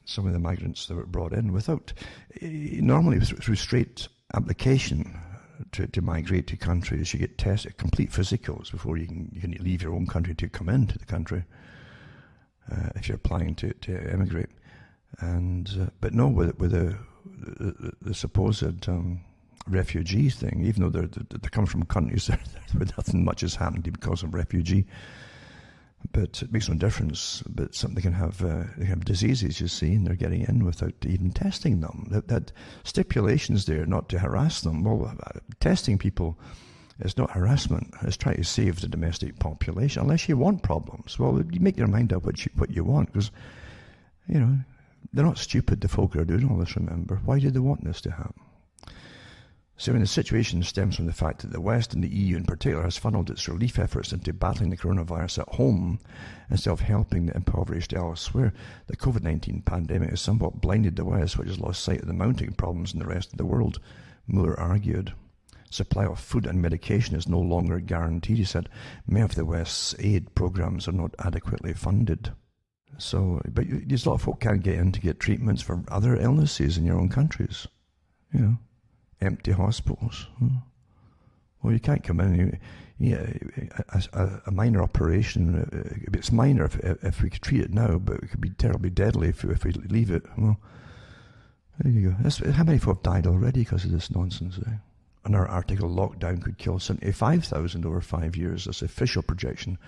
Some of the migrants that were brought in without, normally through straight application to migrate to countries, you get tested, complete physicals before you can leave your own country to come into the country. If you're planning to emigrate, and but no, with the supposed refugee thing, even though they come from countries where nothing much is happening to because of refugee, but it makes no difference. But they can have diseases, you see, and they're getting in without even testing them. That stipulations there not to harass them. Well, testing people. It's not harassment. It's trying to save the domestic population. Unless you want problems, well, you make your mind up what you want, because, you know, they're not stupid, the folk who are doing all this, remember. Why do they want this to happen? So when the situation stems from the fact that the West, and the EU in particular, has funneled its relief efforts into battling the coronavirus at home instead of helping the impoverished elsewhere, the COVID-19 pandemic has somewhat blinded the West, which has lost sight of the mounting problems in the rest of the world, Mueller argued. Supply of food and medication is no longer guaranteed, he said. Many of the West's aid programs are not adequately funded. So, but there's a lot of folk can't get in to get treatments for other illnesses in your own countries. You know, empty hospitals. Well, you can't come in. A minor operation, it's minor if we could treat it now, but it could be terribly deadly if we leave it. Well, there you go. How many folk have died already because of this nonsense, eh? Another article, lockdown could kill 75,000 over 5 years. That's the official projection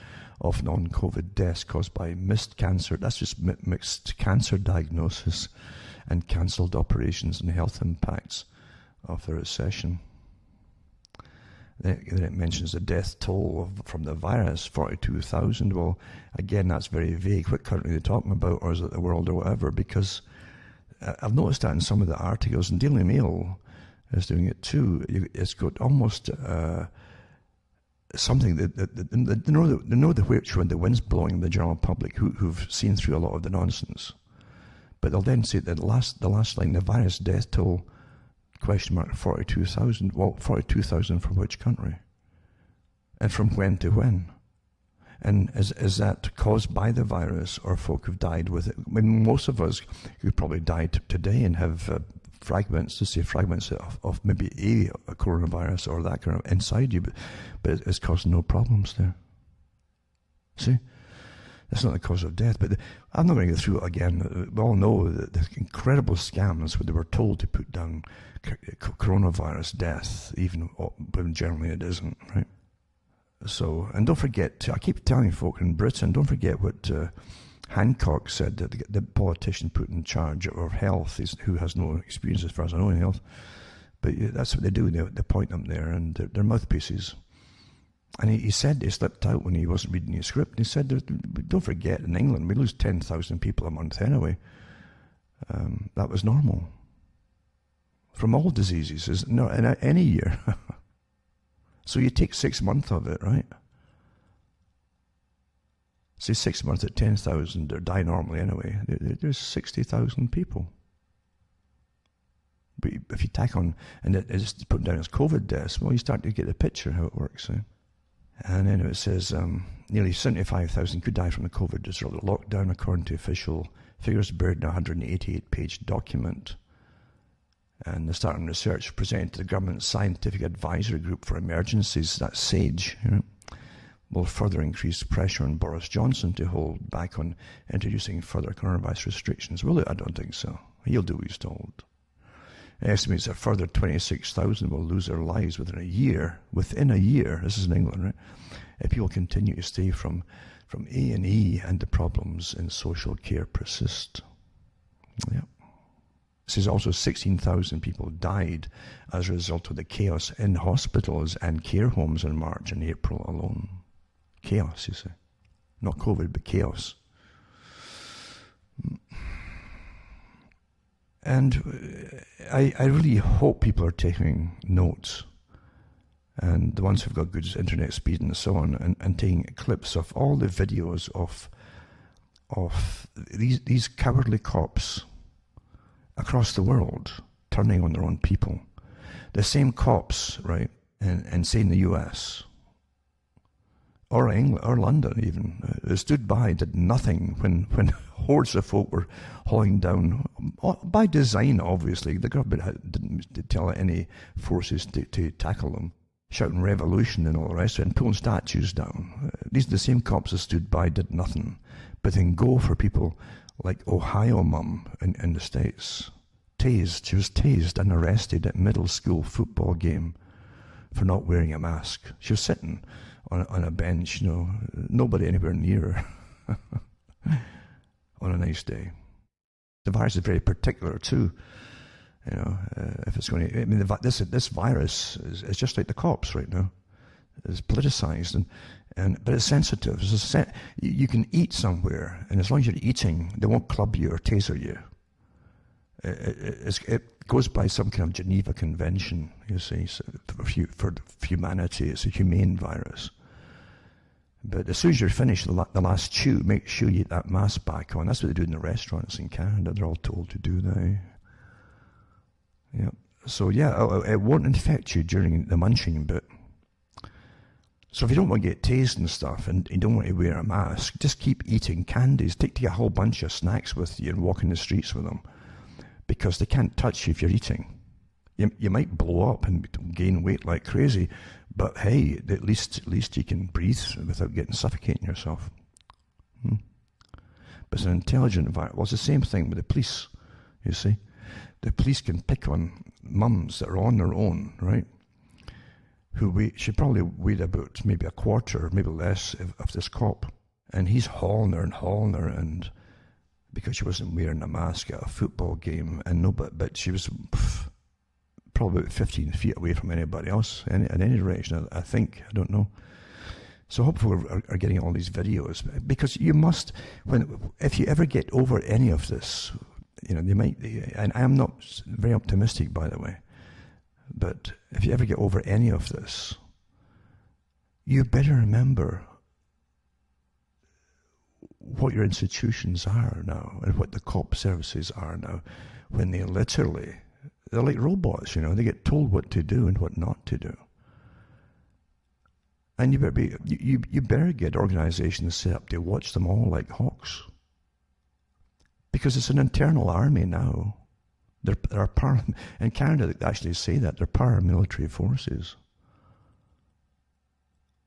of non-COVID deaths caused by missed cancer. That's just mixed cancer diagnosis and cancelled operations and health impacts of the recession. Then it mentions the death toll from the virus, 42,000. Well, again, that's very vague. What country are they talking about, or is it the world or whatever? Because I've noticed that in some of the articles, and Daily Mail is doing it too. It's got almost something that they know the which when the wind's blowing, the general public who've seen through a lot of the nonsense. But they'll then say that the last line, the virus death toll, question mark, 42,000. Well, 42,000 from which country? And from when to when? And is that caused by the virus, or folk who've died with it? I mean, most of us who probably died today and have fragments of maybe a coronavirus or that kind of inside you, but it's causing no problems there. See? That's not the cause of death. But I'm not going to go through it again. We all know the incredible scams where they were told to put down coronavirus death, even when generally it isn't, right? So, and don't forget, I keep telling folk in Britain, don't forget what Hancock said, that the politician put in charge of health, who has no experience as far as I know in health, but that's what they do, they point them there, and they're mouthpieces. And he said he slipped out when he wasn't reading his script. He said, don't forget, in England, we lose 10,000 people a month anyway. That was normal. From all diseases, in any year. So you take 6 months of it, right? Say 6 months at 10,000, or die normally anyway. There's 60,000 people. But if you tack on, and it's put down as COVID deaths, well, you start to get the picture how it works. Eh? And then it says nearly 75,000 could die from the COVID result of lockdown, according to official figures buried in a 188-page document. And they're starting research presented to the government's Scientific Advisory Group for Emergencies, that's SAGE, will further increase pressure on Boris Johnson to hold back on introducing further coronavirus restrictions. Well, I don't think so. He'll do what he's told. It estimates a further 26,000 will lose their lives within a year. Within a year, this is in England, right? If people continue to stay from A&E and the problems in social care persist. Yep. It says also 16,000 people died as a result of the chaos in hospitals and care homes in March and April alone. Chaos, you see. Not COVID, but chaos. And I really hope people are taking notes, and the ones who've got good internet speed and so on, and taking clips of all the videos of these cowardly cops across the world turning on their own people. The same cops, right, and say in the US, or England, or London even, stood by, did nothing when hordes of folk were hauling down, by design obviously. The government didn't tell any forces to tackle them, shouting revolution and all the rest of it, and pulling statues down. These are the same cops that stood by, did nothing, but then go for people like Ohio mum in the States. Tased, she was tased and arrested at middle school football game for not wearing a mask. She was sitting on a bench, nobody anywhere near her on a nice day. The virus is very particular too. If it's going to, I mean, this virus is just like the cops right now. It's politicized but it's sensitive. You can eat somewhere, and as long as you're eating, they won't club you or taser you. It goes by some kind of Geneva Convention, you see, so for humanity. It's a humane virus. But as soon as you're finished the last chew, make sure you get that mask back on. That's what they do in the restaurants in Canada. They're all told to do now. Yeah. So yeah, it won't infect you during the munching bit. So if you don't want to get tased and stuff, and you don't want to wear a mask, just keep eating candies. Take a whole bunch of snacks with you and walk in the streets with them, because they can't touch you if you're eating. You might blow up and gain weight like crazy, but hey, at least you can breathe without suffocating yourself. But it's an intelligent virus. Well, it's the same thing with the police, you see. The police can pick on mums that are on their own, right? She probably weighed about maybe a quarter, maybe less, of this cop. And he's hauling her, and because she wasn't wearing a mask at a football game, but she was probably about 15 feet away from anybody else in any direction, I think. I don't know. So hopefully are getting all these videos, because you must, if you ever get over any of this, they might, and I am not very optimistic, by the way, but if you ever get over any of this, you better remember what your institutions are now and what the cop services are now, when they're like robots, they get told what to do and what not to do. And you better get organizations set up to watch them all like hawks. Because it's an internal army now. There are in Canada, they actually say that they're paramilitary forces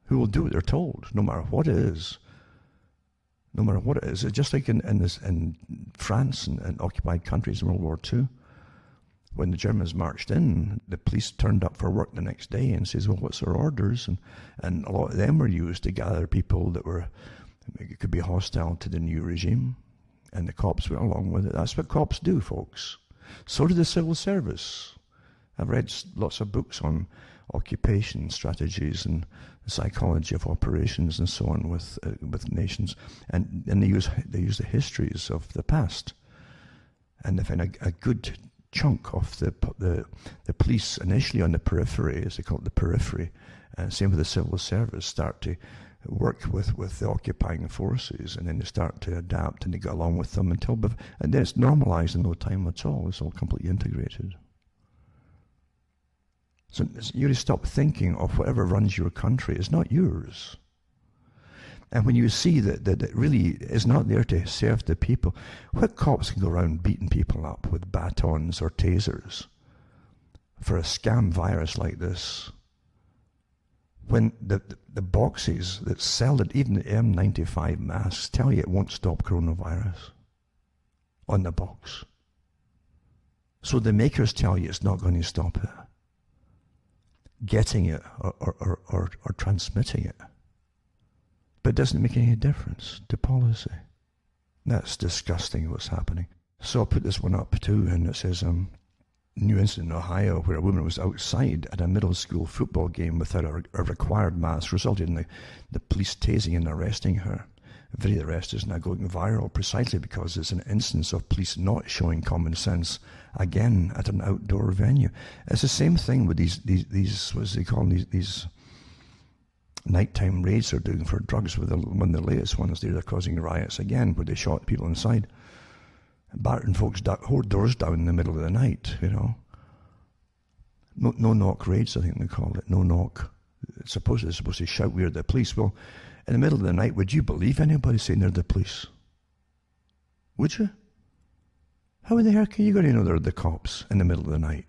who will do what they're told, no matter what it is. no matter what it is. It's just like in France and occupied countries in World War II. When the Germans marched in, the police turned up for work the next day and says, well, what's their orders? And a lot of them were used to gather people that could be hostile to the new regime. And the cops went along with it. That's what cops do, folks. So did the civil service. I've read lots of books on occupation strategies and the psychology of operations and so on with nations, and they use the histories of the past, and they find a good chunk of the police initially on the periphery, as they call it, the periphery, and same with the civil service, start to work with the occupying forces, and then they start to adapt and they get along with them and then it's normalized in no time at all. It's all completely integrated. So you really stop thinking of whatever runs your country is not yours. And when you see that it really is not there to serve the people, what cops can go around beating people up with batons or tasers for a scam virus like this, when the boxes that sell it, even the M95 masks, tell you it won't stop coronavirus on the box. So the makers tell you it's not going to stop it getting it or transmitting it. But it doesn't make any difference to policy. That's disgusting what's happening. So I put this one up too, and it says, new incident in Ohio where a woman was outside at a middle school football game without a required mask, resulted in the police tasing and arresting her. The video arrest is now going viral precisely because it's an instance of police not showing common sense, again, at an outdoor venue. It's the same thing with these what's they call these nighttime raids they're doing for drugs. With one of the latest ones, they're causing riots again, where they shot people inside, battering folks' doors down in the middle of the night, you know. No knock raids, I think they call it. No knock. It's supposed to shout, we're the police. Well, in the middle of the night, would you believe anybody saying they're the police? Would you? How the heck are you going to know they're the cops in the middle of the night?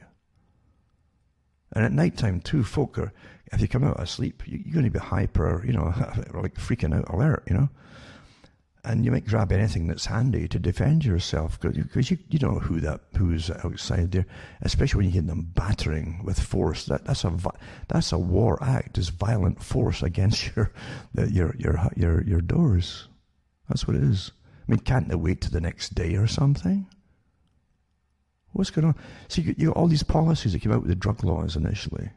And at night time too, folk are, if you come out of sleep, you're going to be hyper, you know, like freaking out alert, you know. And you might grab anything that's handy to defend yourself, because you don't know who's outside there, especially when you get them battering with force. That's a war act, is violent force against your doors. That's what it is. I mean, can't they wait to the next day or something? What's going on? So you got all these policies that came out with the drug laws initially,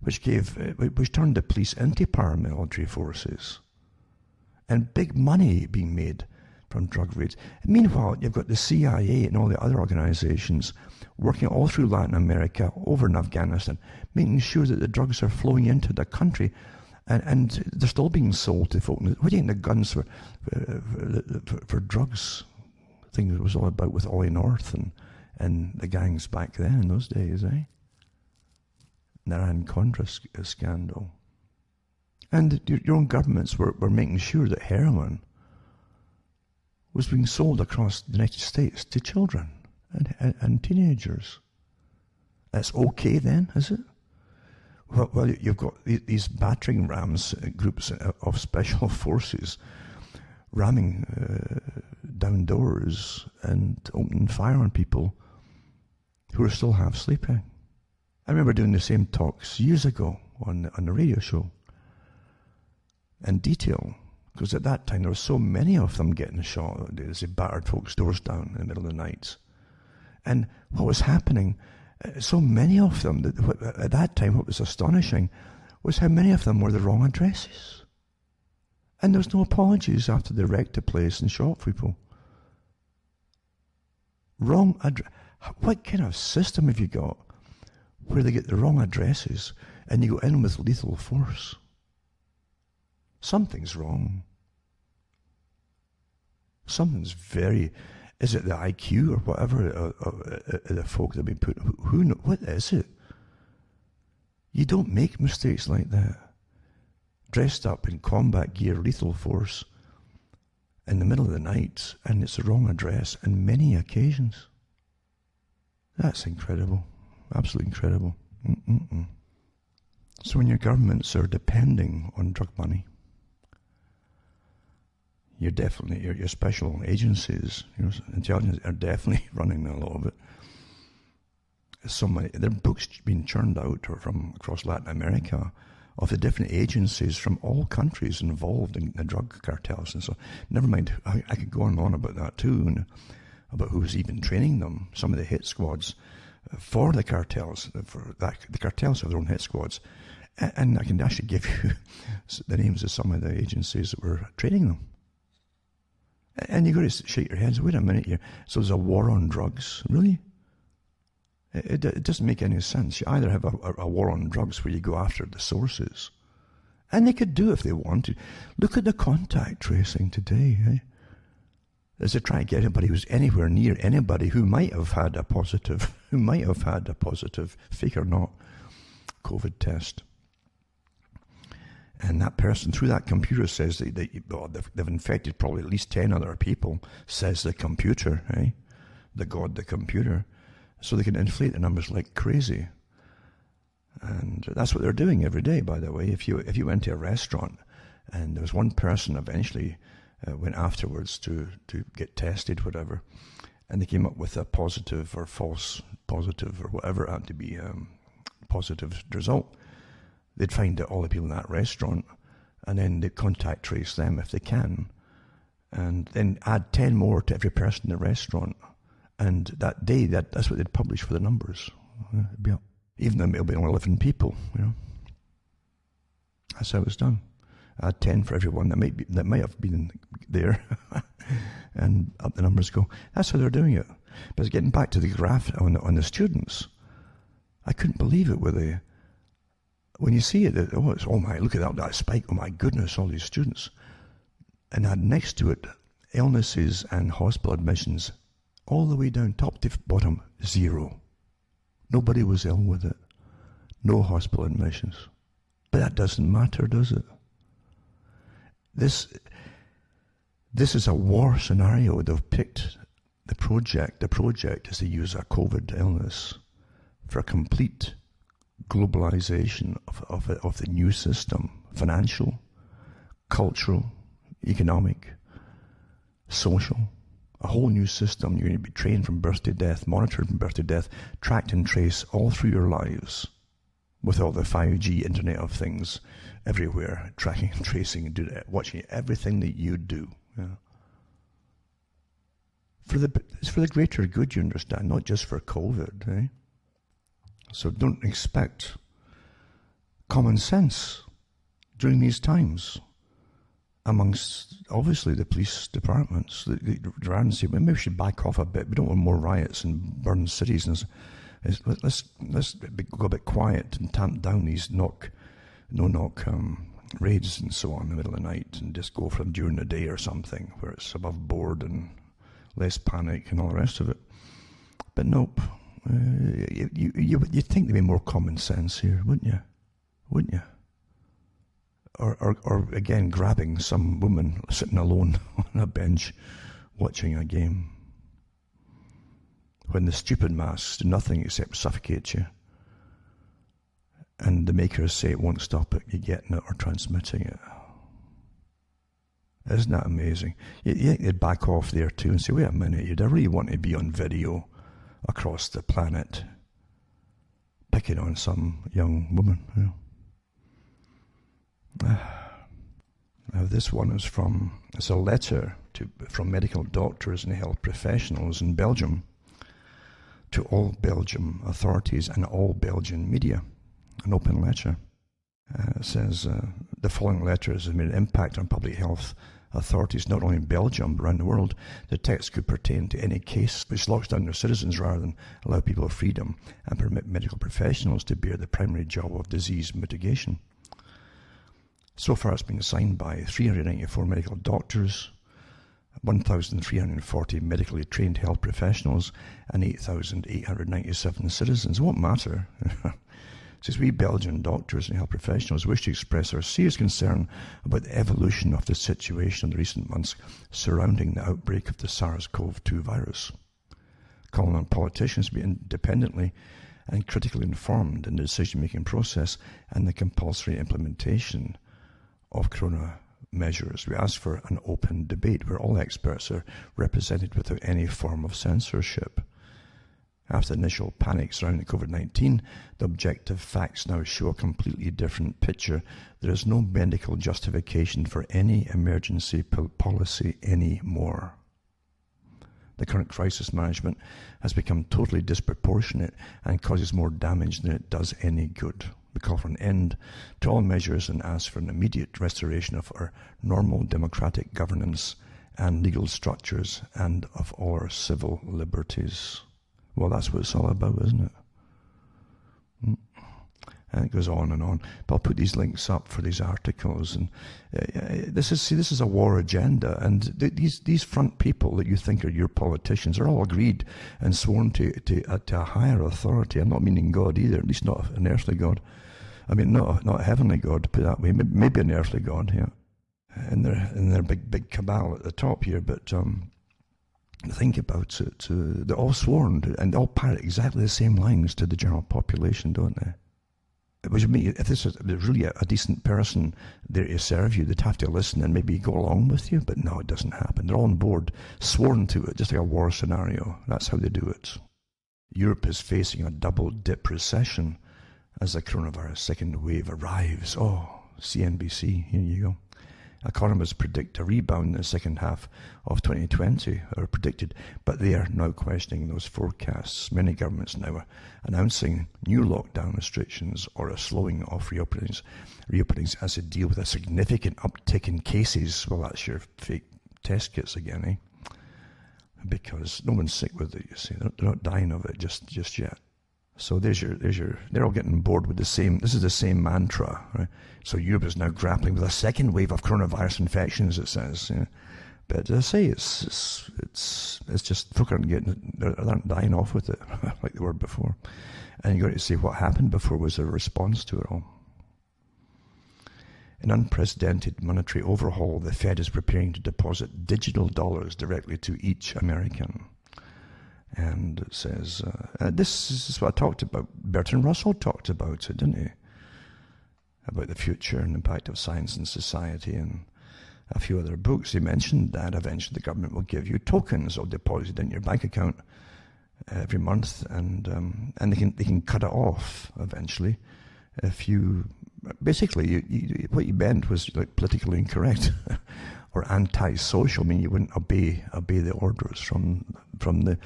which turned the police into paramilitary forces. And big money being made from drug raids. And meanwhile, you've got the CIA and all the other organizations working all through Latin America, over in Afghanistan, making sure that the drugs are flowing into the country, and they're still being sold to folk. What do you think the guns for drugs thing it was all about with Ollie North and the gangs back then in those days, eh? The Iran-Contra scandal. And your own governments were making sure that heroin was being sold across the United States to children and teenagers. That's okay then, is it? Well, you've got these battering rams, groups of special forces, ramming down doors and opening fire on people who are still half sleeping. I remember doing the same talks years ago on the radio show. In detail, because at that time there were so many of them getting shot as they battered folks' doors down in the middle of the night. And what was happening, so many of them, at that time what was astonishing was how many of them were the wrong addresses. And there was no apologies after they wrecked the place and shot people. Wrong address. What kind of system have you got where they get the wrong addresses and you go in with lethal force? Something's wrong. Something's is it the IQ or whatever the folk that have been put, who knows, what is it? You don't make mistakes like that. Dressed up in combat gear, lethal force, in the middle of the night, and it's the wrong address on many occasions. That's incredible. Absolutely incredible. So when your governments are depending on drug money, your special agencies, intelligence are definitely running a lot of it. There are books being churned out from across Latin America of the different agencies from all countries involved in the drug cartels. And so, never mind, I could go on and on about that too, and about who's even training them. Some of the hit squads for the cartels, the cartels have their own hit squads. And I can actually give you the names of some of the agencies that were training them. And you've got to shake your heads, wait a minute here. So there's a war on drugs? Really? It doesn't make any sense. You either have a war on drugs where you go after the sources, and they could do if they want to. Look at the contact tracing today, eh? As they try to get anybody who's anywhere near anybody who might have had a positive, fake or not, COVID test. And that person, through that computer, says that they've infected probably at least 10 other people, says the computer, eh? The computer. So they can inflate the numbers like crazy. And that's what they're doing every day, by the way. If you went to a restaurant and there was one person eventually went afterwards to get tested, whatever, and they came up with a positive or false positive or whatever it had to be positive result, they'd find out all the people in that restaurant, and then they'd contact trace them if they can, and then add 10 more to every person in the restaurant. And that day, that's what they'd publish for the numbers. Even though it'll be only 11 people, That's how it's done. Add 10 for everyone that might have been there, and up the numbers go. That's how they're doing it. But getting back to the graph on the students, I couldn't believe it when you see it. Oh my, look at that spike! Oh my goodness, all these students, and add next to it illnesses and hospital admissions. All the way down top to bottom, 0. Nobody was ill with it. No hospital admissions. But that doesn't matter, does it? This is a war scenario. They've picked the project. The project is to use a COVID illness for a complete globalization of the new system. Financial, cultural, economic, social. A whole new system. You're going to be trained from birth to death, monitored from birth to death, tracked and traced all through your lives with all the 5G Internet of Things everywhere, tracking and tracing and watching everything that you do. It's for the greater good, you understand, not just for COVID. Eh? So don't expect common sense during these times. Amongst, obviously, the police departments, the around say, well, maybe we should back off a bit. We don't want more riots and burn cities. And let's go a bit quiet and tamp down these no-knock raids and so on in the middle of the night, and just go for them during the day or something, where it's above board and less panic and all the rest of it. But nope. You'd think there'd be more common sense here, wouldn't you? Wouldn't you? Or again, grabbing some woman sitting alone on a bench watching a game. When the stupid masks do nothing except suffocate you. And the makers say it won't stop it, you getting it or transmitting it. Isn't that amazing? You think they'd back off there too and say, wait a minute, you'd really want to be on video across the planet picking on some young woman, Now this one is it's a letter from medical doctors and health professionals in Belgium to all Belgium authorities and all Belgian media. An open letter. It says, the following letters have made an impact on public health authorities not only in Belgium but around the world. The text could pertain to any case which locks down their citizens rather than allow people freedom and permit medical professionals to bear the primary job of disease mitigation. So far it's been signed by 394 medical doctors, 1,340 medically trained health professionals, and 8,897 citizens. It won't matter. Since we Belgian doctors and health professionals wish to express our serious concern about the evolution of the situation in the recent months surrounding the outbreak of the SARS-CoV-2 virus, calling on politicians to be independently and critically informed in the decision-making process and the compulsory implementation of coronavirus measures. We ask for an open debate where all experts are represented without any form of censorship. After the initial panic surrounding COVID-19, the objective facts now show a completely different picture. There is no medical justification for any emergency policy anymore. The current crisis management has become totally disproportionate and causes more damage than it does any good. We call for an end to all measures and ask for an immediate restoration of our normal democratic governance and legal structures and of all our civil liberties. Well, that's what it's all about, isn't it? And it goes on and on. But I'll put these links up for these articles. And this is a war agenda. And these front people that you think are your politicians are all agreed and sworn to a higher authority. I'm not meaning God either, at least not an earthly God. I mean, not a heavenly God, to put it that way. Maybe an earthly God, yeah. And their big cabal at the top here, but think about it. They're all sworn and they all parrot exactly the same lines to the general population, don't they? Which would mean if this is really a decent person there to serve you, they'd have to listen and maybe go along with you. But no, it doesn't happen. They're all on board, sworn to it, just like a war scenario. That's how they do it. Europe is facing a double dip recession as the coronavirus second wave arrives. Oh, CNBC, here you go. Economists predict a rebound in the second half of 2020, or predicted, but they are now questioning those forecasts. Many governments now are announcing new lockdown restrictions or a slowing of reopenings as they deal with a significant uptick in cases. Well, that's your fake test kits again, eh? Because no one's sick with it, you see. They're not dying of it just yet. So they're all getting bored with this is the same mantra, right? So Europe is now grappling with a second wave of coronavirus infections, it says. Yeah. But as I say, it's just folk aren't dying off with it like they were before. And you got to see what happened before was a response to it all. An unprecedented monetary overhaul, the Fed is preparing to deposit digital dollars directly to each American. And it says, this is what I talked about. Bertrand Russell talked about it, didn't he? About the future and impact of science and society, and a few other books. He mentioned that eventually the government will give you tokens or deposit in your bank account every month, and they can cut it off eventually if you basically what you meant was like politically incorrect. Or anti-social, I mean, you wouldn't obey the orders from the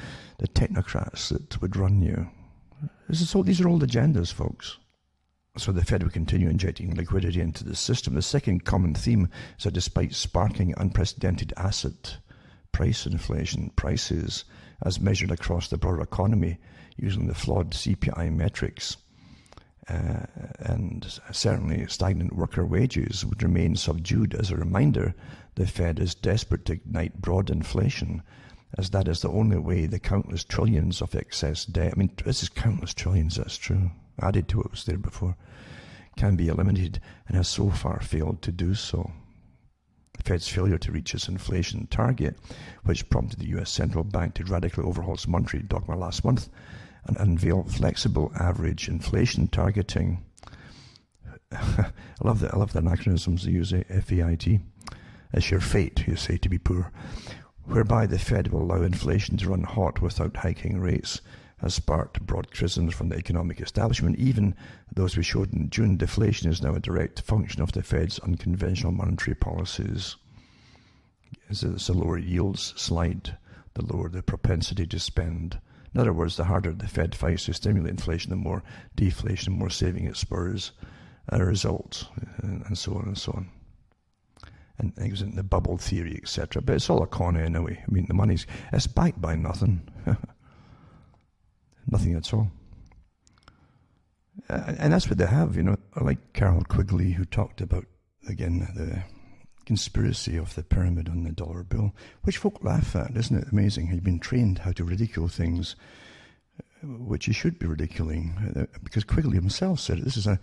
technocrats that would run you. These are old agendas, folks. So the Fed will continue injecting liquidity into the system. The second common theme is that despite sparking unprecedented asset price inflation, prices as measured across the broader economy using the flawed CPI metrics, and certainly stagnant worker wages would remain subdued. As a reminder, the Fed is desperate to ignite broad inflation, as that is the only way the countless trillions of excess debt, I mean, this is countless trillions, that's true, added to what was there before, can be eliminated, and has so far failed to do so. The Fed's failure to reach its inflation target, which prompted the US Central Bank to radically overhaul its monetary dogma last month and unveil flexible average inflation targeting. I love the anachronisms they use, FAIT. It's your fate, you say, to be poor, whereby the Fed will allow inflation to run hot without hiking rates, has sparked broad criticisms from the economic establishment. Even those we showed in June, deflation is now a direct function of the Fed's unconventional monetary policies. As the lower yields slide, the lower the propensity to spend. In other words, the harder the Fed fights to stimulate inflation, the more deflation, the more saving it spurs a result, and so on and so on. And it was in the bubble theory, etc. But it's all a con anyway. I mean, it's backed by nothing. Nothing at all. And that's what they have, you know. I like Carol Quigley, who talked about, again, the conspiracy of the pyramid on the dollar bill, which folk laugh at. Isn't it amazing? You've been trained how to ridicule things which you should be ridiculing, because Quigley himself said it. This is a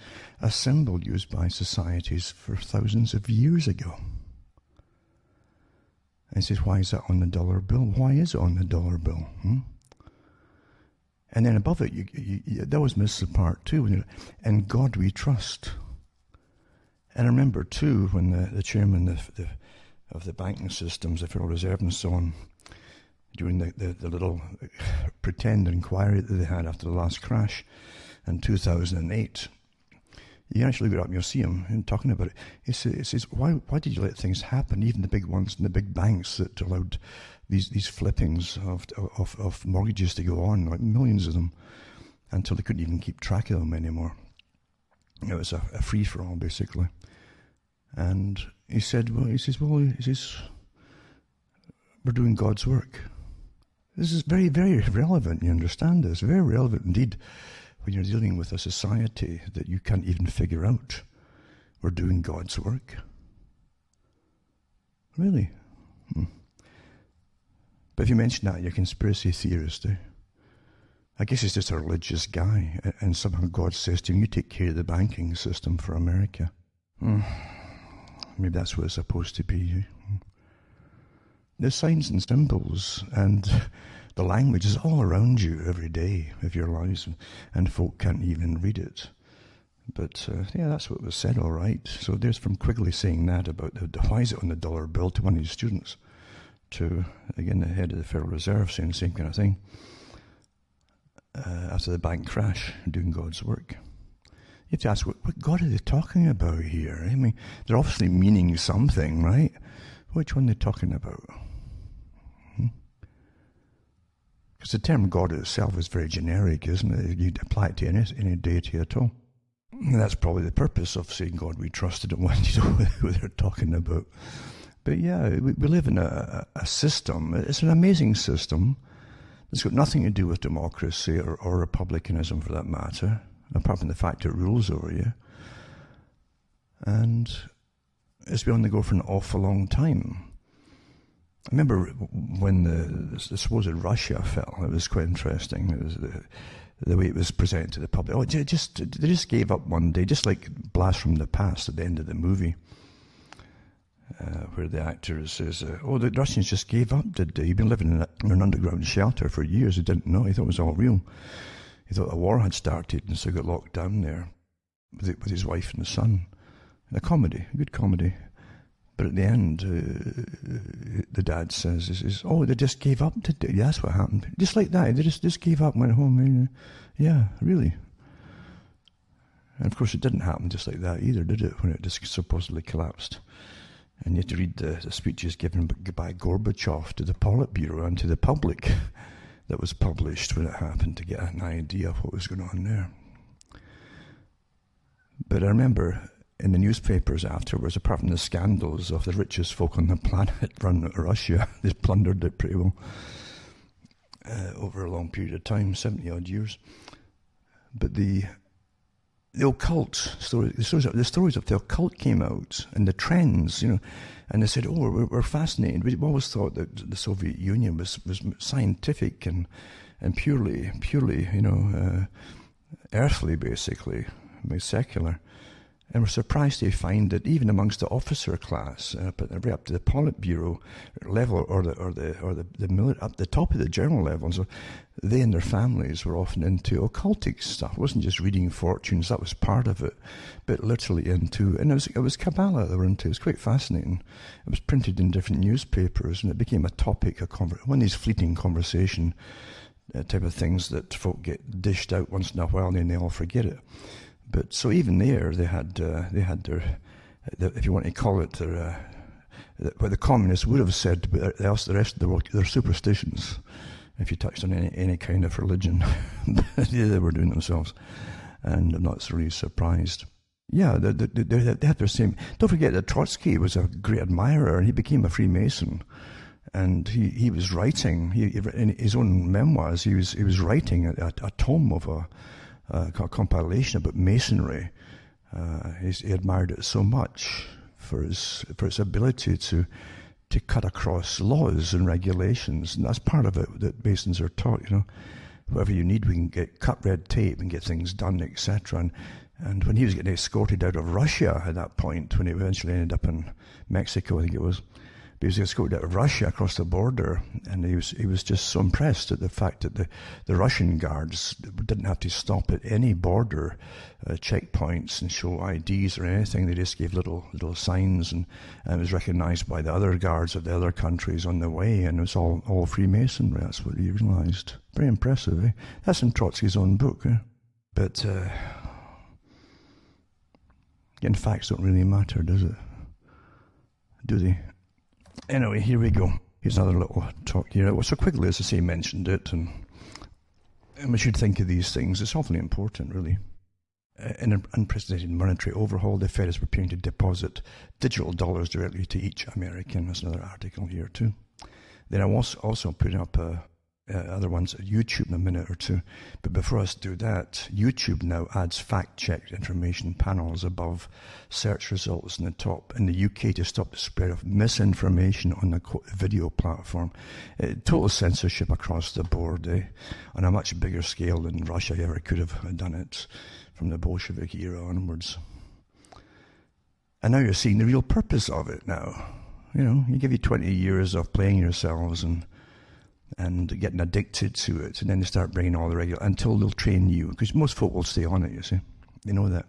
symbol used by societies for thousands of years ago. And he says, why is that on the dollar bill? Why is it on the dollar bill? And then above it, they always miss the part too. In God we trust. And I remember too when the chairman of the banking systems, the Federal Reserve and so on, during the little pretend inquiry that they had after the last crash in 2008, you actually look it up and you'll see him talking about it. He says, why did you let things happen, even the big ones and the big banks that allowed these flippings of mortgages to go on, like millions of them, until they couldn't even keep track of them anymore. It was a free-for-all, basically. And he said, we're doing God's work. This is very, very relevant, you understand this? Very relevant indeed when you're dealing with a society that you can't even figure out. We're doing God's work. Really? But if you mention that, you're a conspiracy theorist, eh? I guess he's just a religious guy, and somehow God says to him, you take care of the banking system for America. Maybe that's what it's supposed to be. The signs and symbols and the language is all around you every day of your lives, and folk can't even read it. But yeah, that's what was said, all right. So there's from Quigley saying that about why is it on the dollar bill to one of his students, to, again, the head of the Federal Reserve saying the same kind of thing. After the bank crash, doing God's work. You have to ask, what God are they talking about here? I mean, they're obviously meaning something, right? Which one are they talking about? Because the term God itself is very generic, isn't it? You'd apply it to any deity at all. And that's probably the purpose of saying God we trusted and when you know who they're talking about. But yeah, we live in a system. It's an amazing system. It's got nothing to do with democracy or republicanism for that matter, apart from the fact it rules over you. And it's been on the go for an awful long time. I remember when the supposed Russia fell, it was quite interesting. It was the way it was presented to the public. Oh, they just gave up one day, just like Blast from the Past at the end of the movie. Where the actor says, the Russians just gave up, did they? He'd been living in an underground shelter for years. He didn't know. He thought it was all real. He thought a war had started, and so he got locked down there with his wife and son. A good comedy. But at the end, the dad says, they just gave up, did they? Yeah, that's what happened. Just like that. They just gave up and went home. Yeah, really. And of course, it didn't happen just like that either, did it, when it just supposedly collapsed? And you had to read the speeches given by Gorbachev to the Politburo and to the public that was published when it happened to get an idea of what was going on there. But I remember in the newspapers afterwards, apart from the scandals of the richest folk on the planet run Russia, they plundered it pretty well over a long period of time, 70-odd years. But the occult story, the stories of the occult came out, and the trends, and they said, we're fascinated. We've always thought that the Soviet Union was scientific and purely, earthly, basically, secular. And we're surprised to find that even amongst the officer class, but right up to the Politburo level, or up the top of the general levels, they and their families were often into occultic stuff. It wasn't just reading fortunes; that was part of it, but literally into, and it was Kabbalah they were into. It was quite fascinating. It was printed in different newspapers, and it became a topic, one of these fleeting conversation type of things that folk get dished out once in a while, and then they all forget it. But so even there, they had their, if you want to call it, what the communists would have said, but the rest of the world, their superstitions, if you touched on any kind of religion. They were doing themselves, and I'm not really surprised. Yeah, they had their same. Don't forget that Trotsky was a great admirer, and he became a Freemason. And he was writing, in his own memoirs, he was writing a tome of a compilation about Masonry. He admired it so much for its ability to cut across laws and regulations, and that's part of it that Masons are taught. Whatever you need, we can cut red tape and get things done, etc. And when he was getting escorted out of Russia at that point, when he eventually ended up in Mexico, I think it was, Because he was going to Russia across the border, and he was just so impressed at the fact that the Russian guards didn't have to stop at any border checkpoints and show IDs or anything. They just gave little signs, and it was recognised by the other guards of the other countries on the way, and it was all Freemasonry. That's what he realised. Very impressive, eh? That's in Trotsky's own book, eh? But getting facts don't really matter, does it? Do they? Anyway, here we go. Here's another little talk here. Well, so quickly, as I say, mentioned it, and we should think of these things. It's awfully important, really. In an unprecedented monetary overhaul, the Fed is preparing to deposit digital dollars directly to each American. There's another article here, too. Then I was also putting up other ones at YouTube in a minute or two. But before us do that, YouTube now adds fact-checked information panels above search results in the top in the UK to stop the spread of misinformation on the video platform. Total censorship across the board, on a much bigger scale than Russia ever could have done it from the Bolshevik era onwards. And now you're seeing the real purpose of it now. You know, you give you 20 years of playing yourselves and getting addicted to it, and then they start bringing all the regular, until they'll train you, because most folk will stay on it, you see. They know that.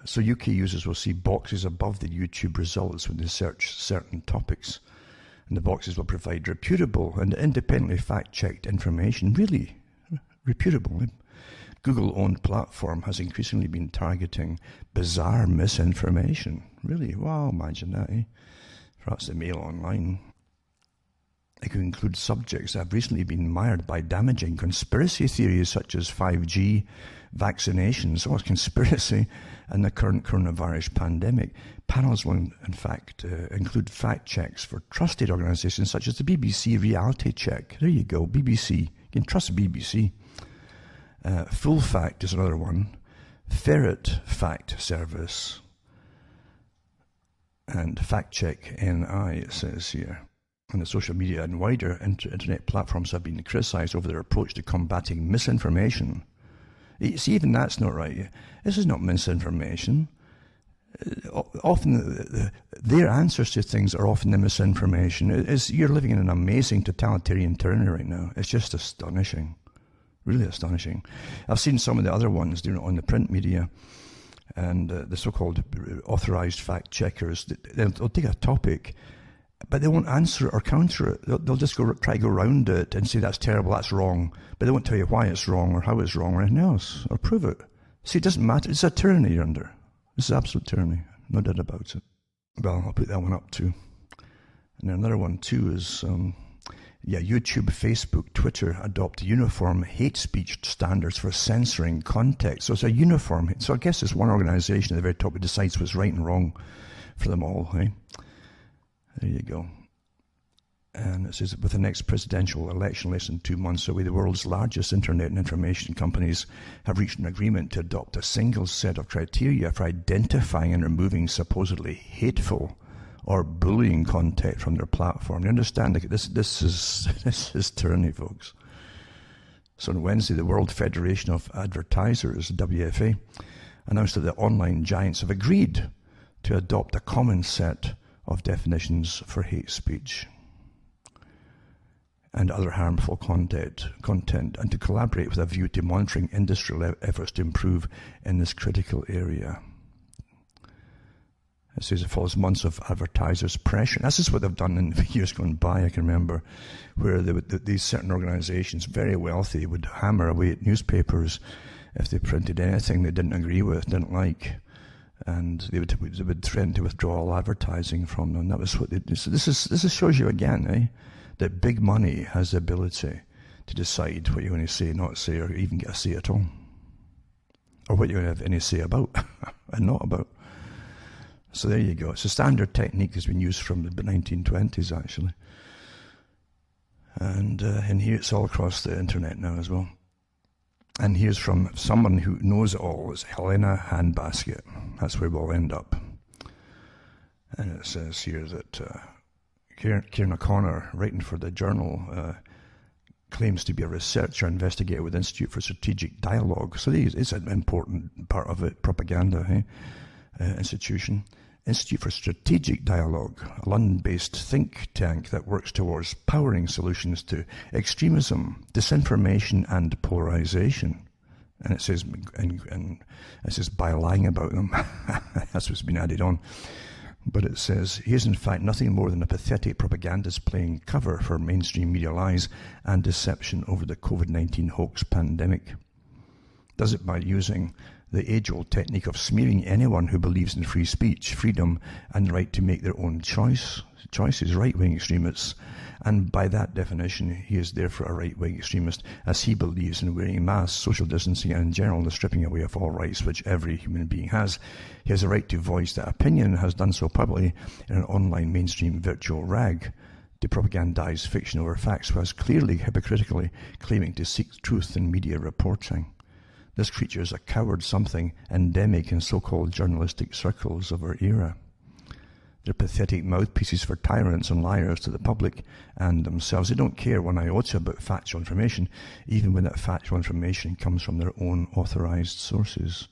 So UK users will see boxes above the YouTube results when they search certain topics, and the boxes will provide reputable and independently fact-checked information. Really reputable. Google-owned platform has increasingly been targeting bizarre misinformation. Really? Wow, imagine that, eh? Perhaps the Mail Online. It could include subjects that have recently been mired by damaging conspiracy theories such as 5G, vaccinations, or conspiracy, and the current coronavirus pandemic. Panels will, in fact, include fact checks for trusted organisations such as the BBC Reality Check. There you go, BBC. You can trust BBC. Full Fact is another one. Ferret Fact Service. And Fact Check NI, it says here. And the social media and wider internet platforms have been criticised over their approach to combating misinformation. See, even that's not right. This is not misinformation. Often their answers to things are often the misinformation. You're living in an amazing totalitarian tyranny right now. It's just astonishing. Really astonishing. I've seen some of the other ones doing it on the print media, and the so-called authorised fact checkers. They'll take a topic, but they won't answer it or counter it. They'll just try to go around it and say that's terrible, that's wrong, but they won't tell you why it's wrong or how it's wrong or anything else, or prove it. See, it doesn't matter. It's a tyranny you're under. This is absolute tyranny. No doubt about it. Well, I'll put that one up too. And then another one too is, YouTube, Facebook, Twitter adopt uniform hate speech standards for censoring context. So it's a uniform. So I guess it's one organisation at the very top who decides what's right and wrong for them all, eh? There you go. And it says, with the next presidential election less than 2 months away, the world's largest internet and information companies have reached an agreement to adopt a single set of criteria for identifying and removing supposedly hateful or bullying content from their platform. You understand? This is tyranny, folks. So on Wednesday, the World Federation of Advertisers, WFA, announced that the online giants have agreed to adopt a common set of definitions for hate speech and other harmful content, and to collaborate with a view to monitoring industrial efforts to improve in this critical area. It says it follows months of advertisers' pressure. This is what they've done in the years gone by, I can remember, where these certain organisations, very wealthy, would hammer away at newspapers if they printed anything they didn't agree with, didn't like, and they would threaten to withdraw all advertising from them. That was what they did. So this shows you again, that big money has the ability to decide what you're going to say, not say, or even get a say at all, or what you're going to have any say about and not about. So there you go. It's a standard technique that's been used from the 1920s, actually. And here it's all across the internet now as well. And here's from someone who knows it all. It's Helena Handbasket. That's where we'll end up. And it says here that Kieran O'Connor, writing for the Journal, claims to be a researcher investigator with the Institute for Strategic Dialogue. So it's an important part of it, propaganda institution. Institute for Strategic Dialogue, a London-based think tank that works towards powering solutions to extremism, disinformation and polarization. And it says, by lying about them. That's what's been added on. But it says, he is in fact nothing more than a pathetic propagandist playing cover for mainstream media lies and deception over the COVID-19 hoax pandemic. Does it by using the age-old technique of smearing anyone who believes in free speech, freedom, and the right to make their own choices, right-wing extremists. And by that definition, he is therefore a right-wing extremist, as he believes in wearing masks, social distancing, and in general the stripping away of all rights which every human being has. He has a right to voice that opinion and has done so publicly in an online mainstream virtual rag to propagandize fiction over facts, whilst clearly hypocritically claiming to seek truth in media reporting. This creature is a coward, something endemic in so-called journalistic circles of our era. They're pathetic mouthpieces for tyrants and liars to the public and themselves. They don't care one iota about factual information, even when that factual information comes from their own authorized sources.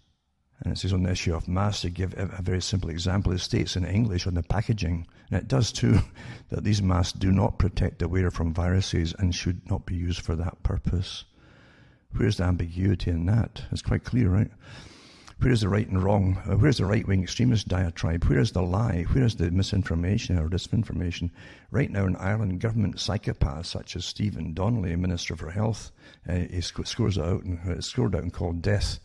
And it says on the issue of masks, to give a very simple example, it states in English on the packaging, and it does too, that these masks do not protect the wearer from viruses and should not be used for that purpose. Where's the ambiguity in that? It's quite clear, right? Where's the right and wrong? Where's the right-wing extremist diatribe? Where's the lie? Where's the misinformation or disinformation? Right now in Ireland, government psychopaths such as Stephen Donnelly, Minister for Health, he scored out and called death,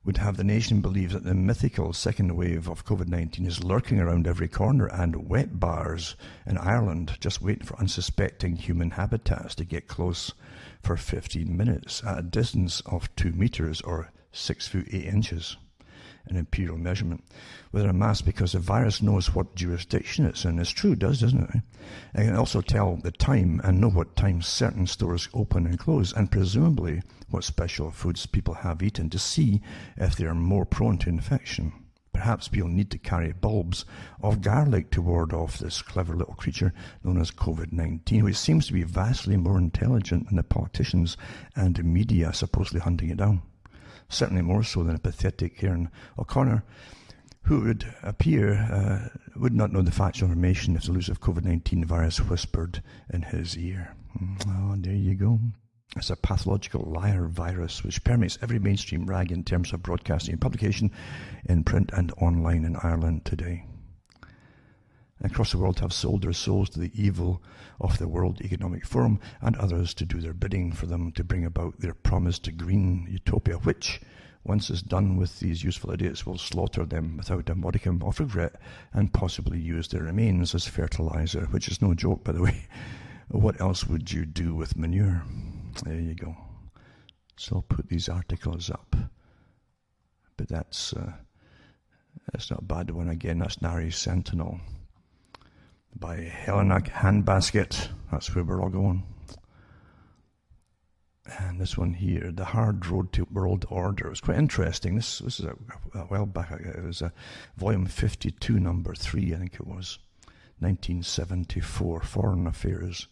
would have the nation believe that the mythical second wave of COVID-19 is lurking around every corner, and wet bars in Ireland just waiting for unsuspecting human habitats to get close for 15 minutes at a distance of 2 meters or 6 feet 8 inches, an imperial measurement, with a mask, because the virus knows what jurisdiction it's in. It's true, doesn't it? It can also tell the time and know what time certain stores open and close, and presumably what special foods people have eaten to see if they are more prone to infection. Perhaps people need to carry bulbs of garlic to ward off this clever little creature known as COVID-19, which seems to be vastly more intelligent than the politicians and the media supposedly hunting it down. Certainly more so than a pathetic Kieran O'Connor, who would appear would not know the factual information if the elusive COVID-19 virus whispered in his ear. Oh, there you go. It's a pathological liar virus which permeates every mainstream rag in terms of broadcasting and publication in print and online in Ireland today. Across the world have sold their souls to the evil of the World Economic Forum and others to do their bidding for them to bring about their promised green utopia, which, once it's done with these useful idiots, will slaughter them without a modicum of regret and possibly use their remains as fertilizer, which is no joke, by the way. What else would you do with manure? There you go. So I'll put these articles up. But that's not a bad one again. That's Nari Sentinel by Helena Handbasket. That's where we're all going. And this one here, The Hard Road to World Order. It was quite interesting. This is a while back. It was a volume 52, number 3, I think it was. 1974, Foreign Affairs.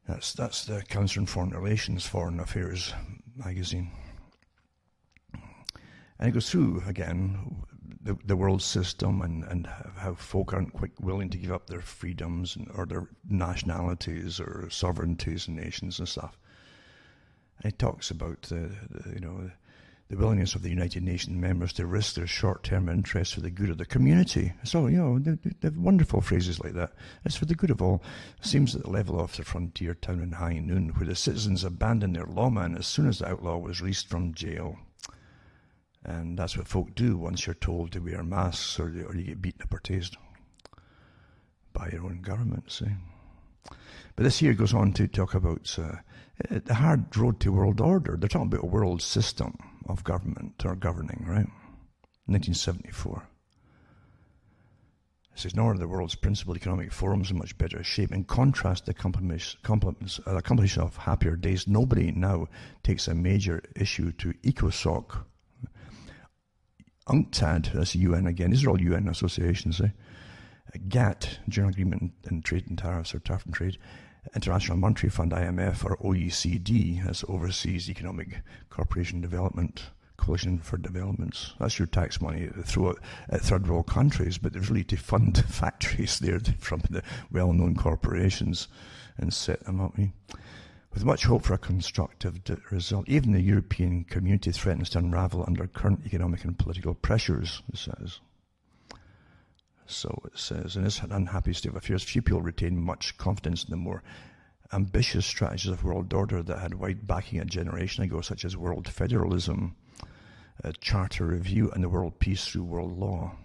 That's the Council on Foreign Relations, Foreign Affairs magazine. And it goes through, again, the world system and how folk aren't quite willing to give up their freedoms or their nationalities or sovereignties and nations and stuff. And it talks about the willingness of the United Nations members to risk their short-term interests for the good of the community. So, they have wonderful phrases like that. It's for the good of all. It seems at the level of the frontier town in high noon, where the citizens abandoned their lawman as soon as the outlaw was released from jail. And that's what folk do once you're told to wear masks or you get beaten up or tased by your own government, see. But this here goes on to talk about the hard road to world order. They're talking about a world system of government or governing, right? 1974. It says, nor are the world's principal economic forums in much better shape. In contrast to the accomplishment of happier days, nobody now takes a major issue to ECOSOC. UNCTAD, that's UN again. These are all UN associations, eh? GATT, General Agreement in Trade and Tariffs, or Tariff and Trade, International Monetary Fund, IMF, or OECD, as Overseas Economic Cooperation Development Coalition for Developments. That's your tax money to throw at third world countries, but it's really to fund factories there from the well-known corporations and set them up. With much hope for a constructive result, even the European community threatens to unravel under current economic and political pressures, it says. So it says, in this unhappy state of affairs, few people retain much confidence in the more ambitious strategies of world order that had wide backing a generation ago, such as world federalism, charter review, and the world peace through world law.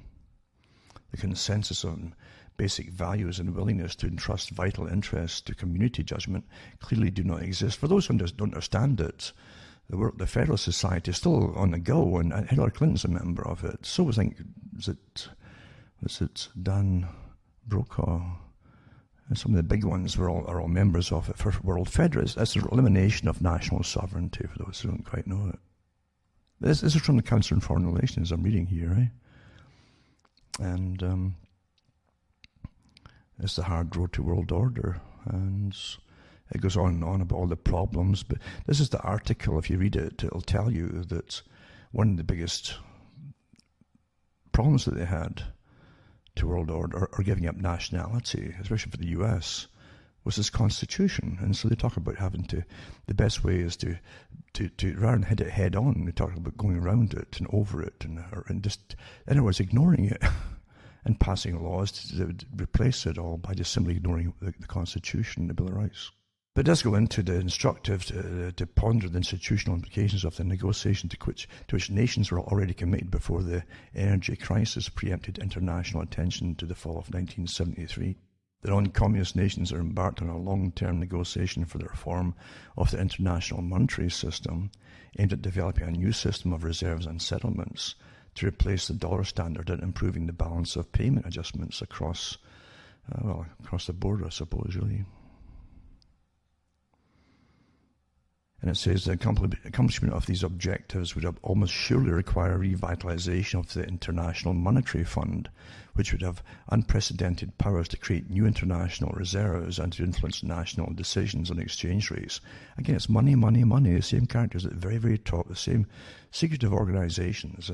The consensus on basic values and willingness to entrust vital interests to community judgment clearly do not exist. For those who don't understand it, the Federalist Society is still on the go, and Hillary Clinton's a member of it. So was it Dan Brokaw? And some of the big ones are all members of it. For World Federalists, that's the elimination of national sovereignty, for those who don't quite know it. This is from the Council on Foreign Relations I'm reading here, right? And it's the hard road to world order, and it goes on and on about all the problems. But this is the article. If you read it, it'll tell you that one of the biggest problems that they had to world order, or giving up nationality, especially for the US, was this constitution. And so they talk about having to, the best way is to rather than hit it head on, they talk about going around it and over it, and just, in other words, ignoring it and passing laws to replace it all by just simply ignoring the Constitution, the Bill of Rights. But it does go into the instructive to ponder the institutional implications of the negotiation to which nations were already committed before the energy crisis preempted international attention to the fall of 1973. The non-communist nations are embarked on a long-term negotiation for the reform of the international monetary system, aimed at developing a new system of reserves and settlements to replace the dollar standard and improving the balance of payment adjustments across the board, I suppose, really. And it says the accomplishment of these objectives would almost surely require a revitalization of the International Monetary Fund, which would have unprecedented powers to create new international reserves and to influence national decisions on exchange rates. Again, it's money, money, money, the same characters at the very, very top, the same secretive organizations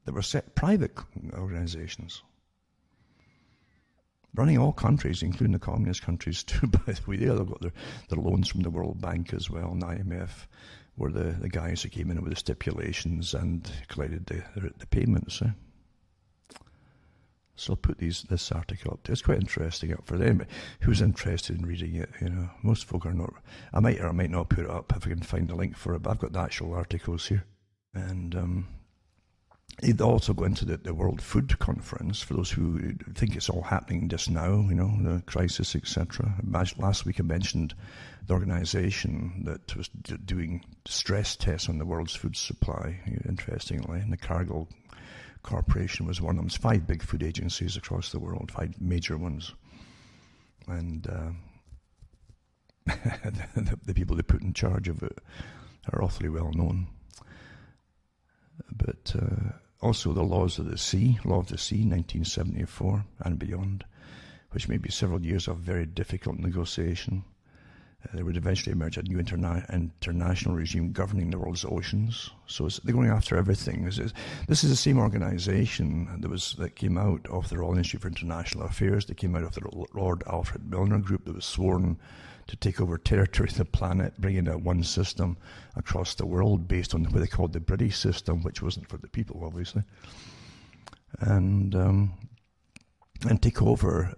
that were set, private organizations, running all countries, including the communist countries too, by the way. They've got their loans from the World Bank as well, and IMF were the guys who came in with the stipulations and collected the payments. So I'll put this article up there. It's quite interesting up for them, but who's interested in reading it? Most folk are not. I might or I might not put it up if I can find a link for it, but I've got the actual articles here. And they'd also go into the World Food Conference, for those who think it's all happening just now, the crisis, etc. Last week I mentioned the organization that was doing stress tests on the world's food supply, interestingly, and the Cargill Corporation was one of them. There's 5 big food agencies across the world, 5 major ones. And the people they put in charge of it are awfully well known. But also the Law of the Sea, 1974 and beyond, which may be several years of very difficult negotiation. There would eventually emerge a new international regime governing the world's oceans. So they're going after everything. This is the same organization that came out of the Royal Institute for International Affairs. They came out of the Lord Alfred Milner group that was sworn to take over territory of the planet, bringing a one system across the world based on what they called the British system, which wasn't for the people, obviously, and take over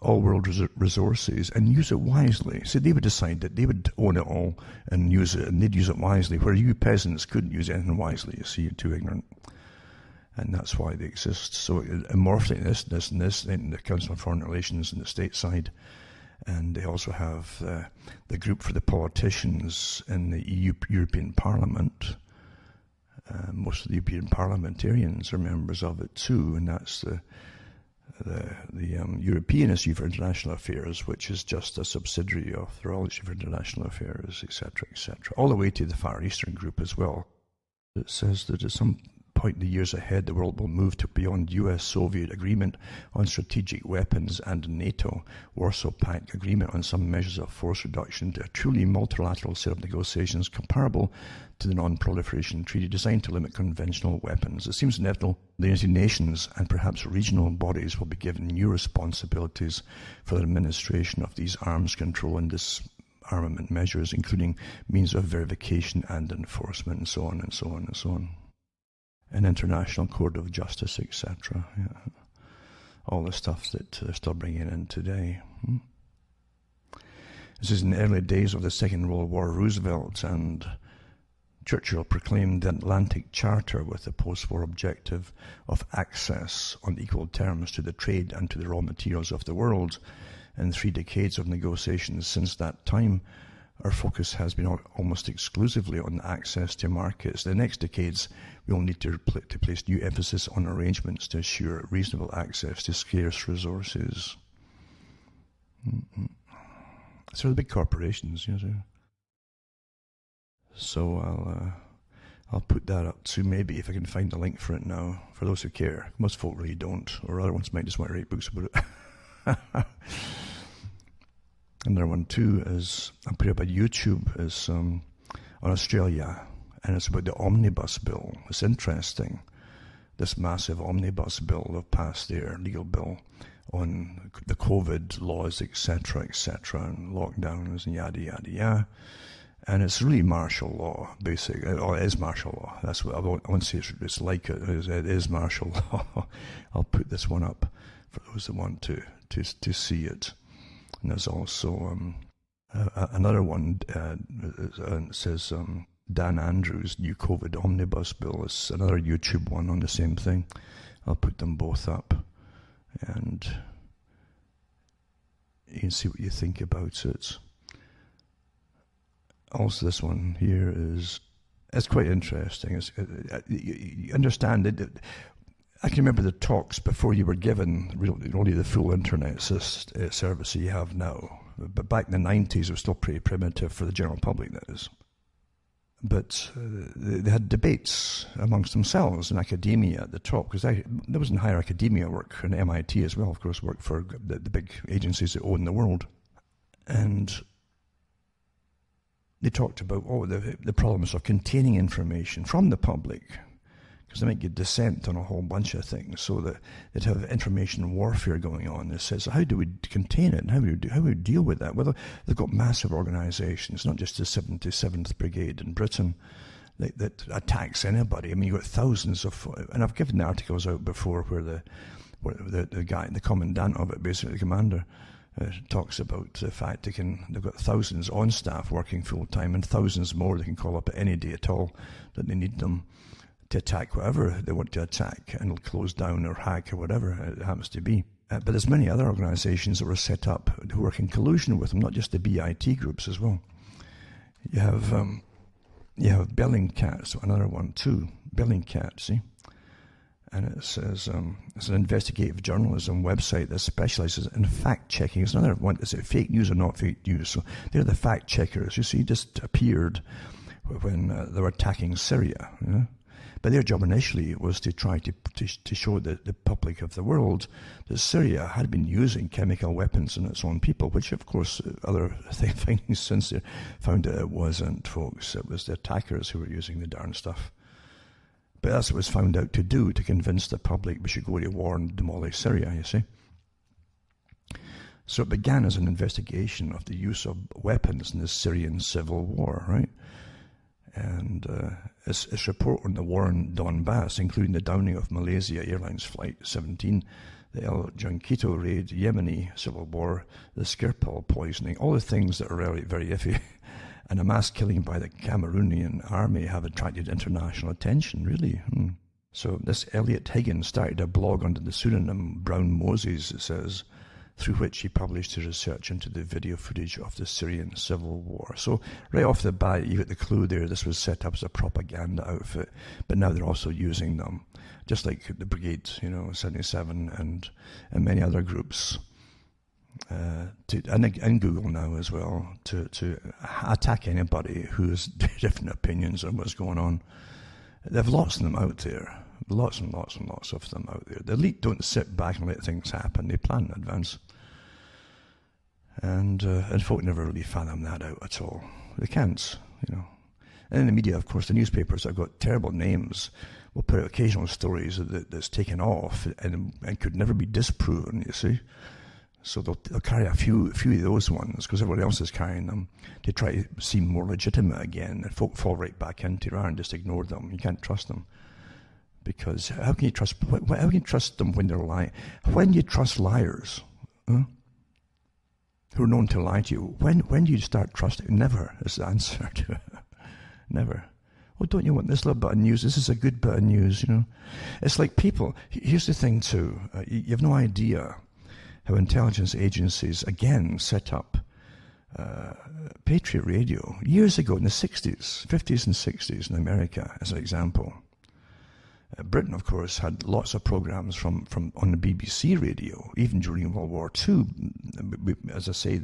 all world resources and use it wisely. So they would decide that they would own it all and use it, and they'd use it wisely, where you peasants couldn't use anything wisely. You see, you're too ignorant. And that's why they exist. So it morphed into this, in the Council on Foreign Relations and the stateside. And they also have the group for the politicians in the European Parliament. Most of the European parliamentarians are members of it too, and that's the European Institute for International Affairs, which is just a subsidiary of the Royal Institute for International Affairs, etc., etc., all the way to the Far Eastern group as well. It says that some point in the years ahead, the world will move to beyond US-Soviet agreement on strategic weapons and NATO Warsaw Pact agreement on some measures of force reduction to a truly multilateral set of negotiations comparable to the Non-Proliferation Treaty designed to limit conventional weapons. It seems inevitable the United Nations and perhaps regional bodies will be given new responsibilities for the administration of these arms control and disarmament measures, including means of verification and enforcement, and so on and so on and so on. An international court of justice, etc. Yeah. All the stuff that they're still bringing in today. This is in the early days of the Second World War. Roosevelt and Churchill proclaimed the Atlantic Charter with the post-war objective of access on equal terms to the trade and to the raw materials of the world. In 3 decades of negotiations since that time, our focus has been almost exclusively on access to markets. The next decades, we will need to place new emphasis on arrangements to assure reasonable access to scarce resources. So the big corporations, you know. So I'll put that up too, maybe, if I can find the link for it now, for those who care. Most folk really don't, or other ones might just want to write books about it. Another one too is, I put up on YouTube, is on Australia, and it's about the omnibus bill. It's interesting, this massive omnibus bill they've passed there, legal bill, on the COVID laws, etc., and lockdowns and yada, yada, yada. And it's really martial law, basically. Oh, it is martial law. That's what I won't say it's like it. It is martial law. I'll put this one up for those that want to see it. And there's also another one says Dan Andrews' new COVID omnibus bill. It's another YouTube one on the same thing. I'll put them both up, and you can see what you think about it. Also, this one here it's quite interesting. You understand it. I can remember the talks before you were given really the full internet service you have now. But back in the 90s, it was still pretty primitive for the general public, that is. But they had debates amongst themselves in academia at the top, because there was in higher academia work, and MIT as well, of course, worked for the big agencies that own the world. And they talked about the problems of containing information from the public, because they might get dissent on a whole bunch of things, so that they'd have information warfare going on. It says, how do we contain it, and how do we deal with that? Well, they've got massive organisations, not just the 77th Brigade in Britain, that attacks anybody. I mean, you've got thousands of, and I've given the articles out before where the guy, the commandant of it, basically the commander, talks about the fact they've got thousands on staff working full time, and thousands more they can call up at any day at all that they need them to attack whatever they want to attack, and close down or hack or whatever it happens to be. But there's many other organisations that were set up who work in collusion with them, not just the BIT groups as well. You have Bellingcat, so another one too, Bellingcat, see? And it says it's an investigative journalism website that specialises in fact-checking. It's another one. Is it fake news or not fake news? So they're the fact-checkers. You see, just appeared when they were attacking Syria. You know? But their job initially was to try to show the public of the world that Syria had been using chemical weapons on its own people, which, of course, other findings since they found that it wasn't, folks. It was the attackers who were using the darn stuff. But that's what it was found out to do, to convince the public we should go to war and demolish Syria, you see. So it began as an investigation of the use of weapons in the Syrian civil war, right? And its report on the war in Donbass, including the downing of Malaysia Airlines Flight 17, the El Junquito raid, Yemeni civil war, the Skripal poisoning, all the things that are really very iffy, and a mass killing by the Cameroonian army have attracted international attention, really. So this Elliot Higgins started a blog under the pseudonym Brown Moses, it says, through which he published his research into the video footage of the Syrian civil war. So right off the bat, you get the clue there. This was set up as a propaganda outfit, but now they're also using them, just like the Brigade, 77 and many other groups. And Google now as well, to attack anybody who has different opinions on what's going on. They've lots of them out there, Lots and lots and lots of them out there. The elite don't sit back and let things happen. They plan in advance. And folk never really fathom that out at all. They can't, you know. And in the media, of course, the newspapers have got terrible names. Will put out occasional stories that's taken off and could never be disproven, you see. So they'll carry a few of those ones because everybody else is carrying them to try to seem more legitimate again. And folk fall right back into it and just ignore them. You can't trust them. Because how can you trust them when they're lying? When do you trust liars? Huh? Who are known to lie to you? When do you start trusting? Never is the answer to it. Never. Oh, don't you want this little bit of news? This is a good bit of news, you know. It's like people. Here's the thing too. You have no idea how intelligence agencies again set up Patriot Radio years ago in the 60s, 50s and 60s in America, as an example. Britain, of course, had lots of programs from on the BBC radio, even during World War II. As I say,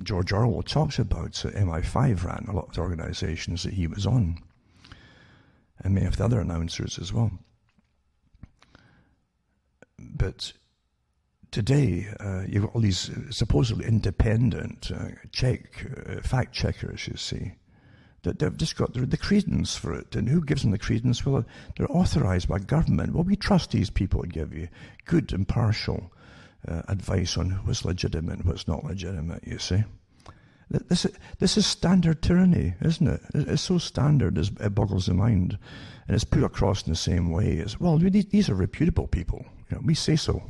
George Orwell talks about MI5 ran a lot of the organizations that he was on, and many of the other announcers as well. But today, you've got all these supposedly independent fact checkers, you see, that they've just got the credence for it. And who gives them the credence? Well, they're authorized by government. Well, we trust these people to give you good, impartial advice on what's legitimate and what's not legitimate, you see. This is standard tyranny, isn't it? It's so standard, it boggles the mind. And it's put across in the same way as, well, these are reputable people. You know, we say so.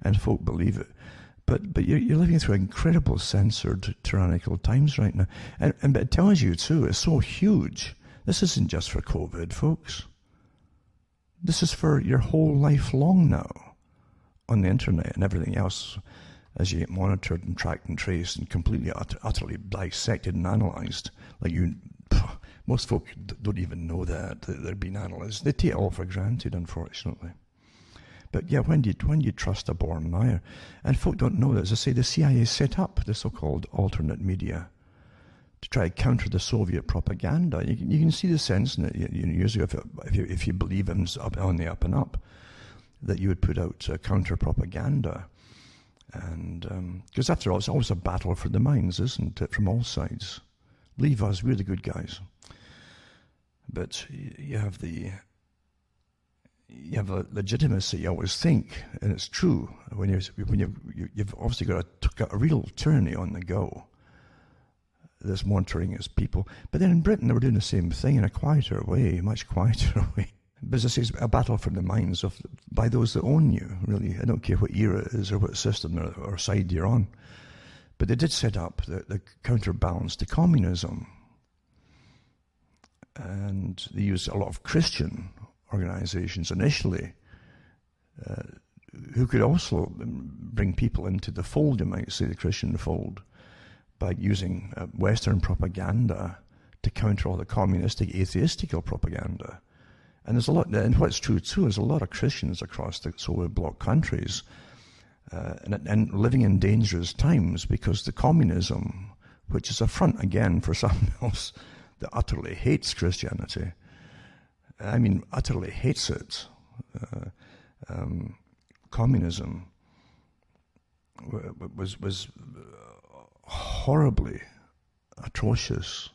And folk believe it. But you're living through incredible censored, tyrannical times right now. And it tells you, too, it's so huge. This isn't just for COVID, folks. This is for your whole life long now on the internet and everything else as you get monitored and tracked and traced and completely, utterly dissected and analysed. Most folk don't even know that they're being analysed. They take it all for granted, unfortunately. But yeah, when do you trust a born liar? And folk don't know that. As I say, the CIA set up the so-called alternate media to try to counter the Soviet propaganda. You can see the sense in it. Usually, if you believe him on the up and up, that you would put out counter propaganda, and because after all, it's always a battle for the minds, isn't it? From all sides. Believe us, we're the good guys. But you have a legitimacy, you always think, and it's true when you've obviously got a real tyranny on the go that's monitoring its people. But then in Britain, they were doing the same thing in a quieter way, much quieter way. But as I say, it's a battle for the minds by those that own you, really. I don't care what era it is or what system or side you're on. But they did set up the counterbalance to communism. And they used a lot of Christian organizations initially who could also bring people into the fold, you might say, the Christian fold, by using Western propaganda to counter all the communistic, atheistical propaganda. And there's a lot, and what's true too, there's a lot of Christians across the Soviet bloc countries and living in dangerous times because the communism, which is a front again for someone else that utterly hates Christianity, I mean, utterly hates it. Communism was horribly atrocious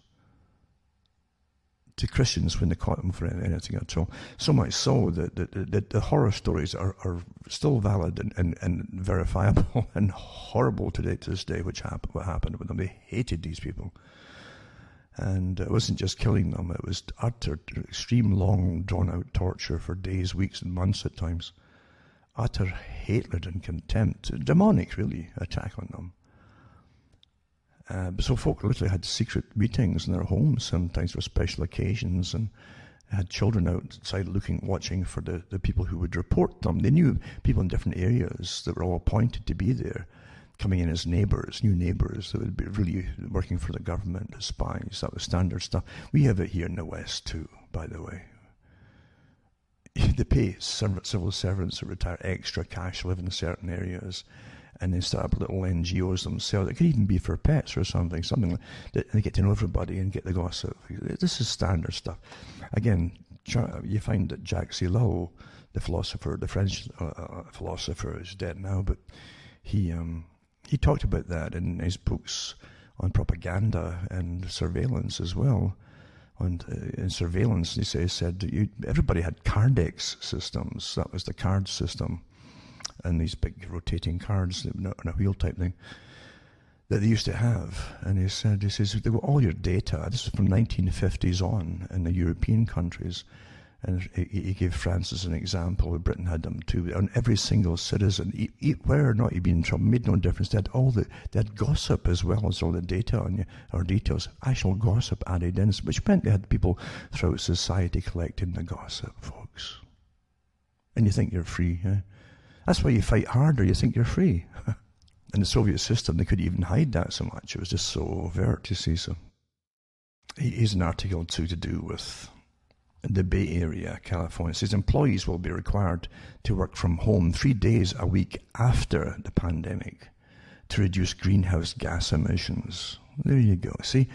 to Christians when they caught them for anything at all. So much so that the horror stories are still valid and verifiable and horrible to this day, what happened with them. They hated these people. And it wasn't just killing them, it was utter, extreme, long, drawn-out torture for days, weeks, and months at times. Utter hatred and contempt, demonic, really, attack on them. So folk literally had secret meetings in their homes, sometimes for special occasions, and had children outside watching for the people who would report them. They knew people in different areas that were all appointed to be there, coming in as neighbours, new neighbours that would be really working for the government as spies. That was standard stuff. We have it here in the West too, by the way. They pay civil servants that retire extra cash, live in certain areas, and they start up little NGOs themselves. It could even be for pets or something like that. They get to know everybody and get the gossip. This is standard stuff. Again, You find that Jacques Ellul, the philosopher, the French philosopher, is dead now, but he talked about that in his books on propaganda and surveillance as well. And in surveillance, he said that everybody had Cardex systems. That was the card system, and these big rotating cards on a wheel type thing that they used to have. And he says they were all your data. This is from 1950s on in the European countries. And he gave France as an example. Britain had them too. On every single citizen, whether or not he'd been in trouble, made no difference. They had gossip as well as all the data on you, or details, actual gossip added in, which meant they had people throughout society collecting the gossip, folks. And you think you're free, eh? That's why you fight harder. You think you're free. In the Soviet system, they couldn't even hide that so much. It was just so overt, you see. So here's an article too to do with the Bay Area, California. It says employees will be required to work from home 3 days a week after the pandemic to reduce greenhouse gas emissions. There you go. See,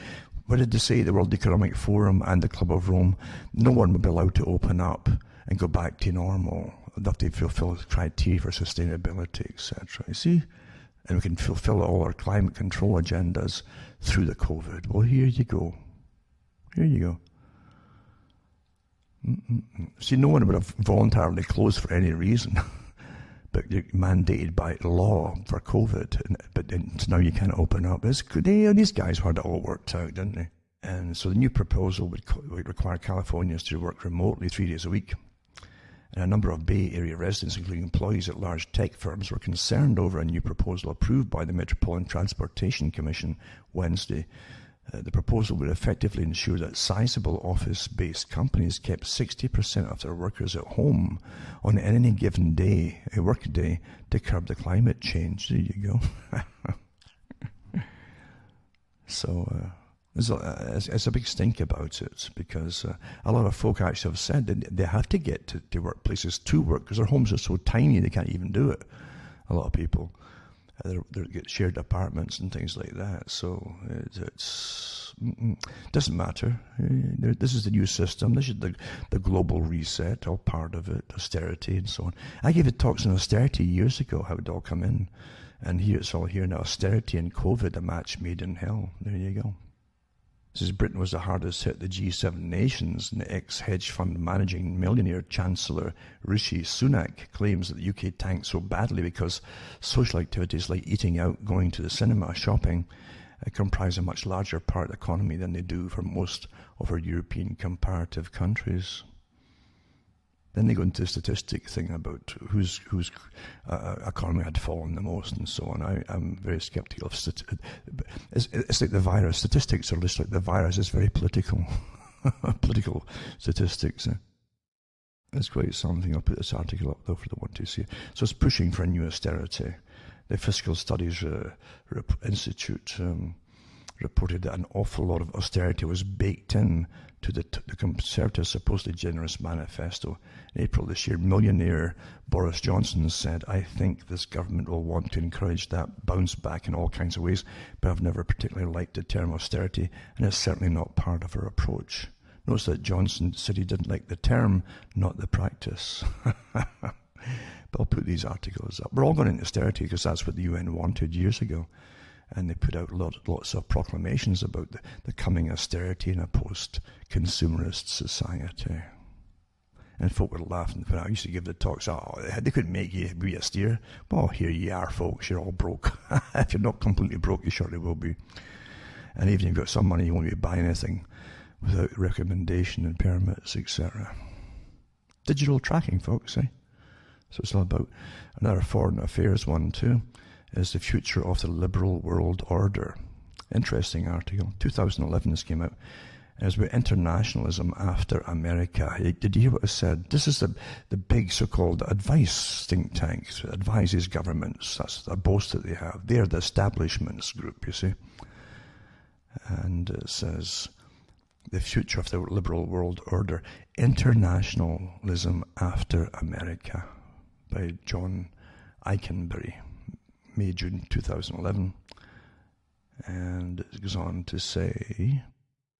what did they say? The World Economic Forum and the Club of Rome, no one will be allowed to open up and go back to normal. They'll have to fulfill criteria for sustainability, etc. You see? And we can fulfill all our climate control agendas through the COVID. Well, here you go. Here you go. See, no one would have voluntarily closed for any reason, but you're mandated by law for COVID. But so now you can't open up. It's good. These guys had it all worked out, didn't they? And so the new proposal would require Californians to work remotely 3 days a week. And a number of Bay Area residents, including employees at large tech firms, were concerned over a new proposal approved by the Metropolitan Transportation Commission Wednesday. The proposal would effectively ensure that sizable office-based companies kept 60% of their workers at home on any given day, a work day, to curb the climate change. There you go. So it's a big stink about it, because a lot of folk actually have said that they have to get to workplaces to work because their homes are so tiny they can't even do it. A lot of people. They get shared apartments and things like that. So it's doesn't matter. This is the new system. This is the global reset, all part of it, austerity and so on. I gave it talks on austerity years ago, how it all come in. And here it's all here now. Austerity and COVID, a match made in hell. There you go. This is Britain was the hardest hit the G7 nations, and the ex-hedge fund managing millionaire Chancellor Rishi Sunak claims that the UK tanked so badly because social activities like eating out, going to the cinema, shopping, comprise a much larger part of the economy than they do for most of our European comparative countries. Then they go into the statistic thing about whose economy had fallen the most and so on. I'm very skeptical of it's like the virus. Statistics are just like the virus. It's very political. Political statistics. It's quite something. I'll put this article up though for the one to see. So it's pushing for a new austerity. The Fiscal Studies Institute reported that an awful lot of austerity was baked in to the Conservatives' supposedly generous manifesto. In April this year, millionaire Boris Johnson said, "I think this government will want to encourage that bounce back in all kinds of ways, but I've never particularly liked the term austerity, and it's certainly not part of our approach." Notice that Johnson said he didn't like the term, not the practice. But I'll put these articles up. We're all going into austerity because that's what the UN wanted years ago. And they put out lots of proclamations about the coming austerity in a post-consumerist society. And folk were laughing when I used to give the talks. Oh, they couldn't make you be austere. Well, here you are, folks. You're all broke. If you're not completely broke, you surely will be. And even if you've got some money, you won't be buying anything without recommendation and permits, etc. Digital tracking, folks, eh? So it's all about another foreign affairs one, too. Is the future of the liberal world order. Interesting article. 2011 this came out. As with internationalism after America. Did you hear what I said? This is the big so-called advice think tanks. Advises governments. That's the boast that they have. They're the establishments group, you see. And it says, the future of the liberal world order. Internationalism after America. By John Eikenberry. May, June 2011, and it goes on to say,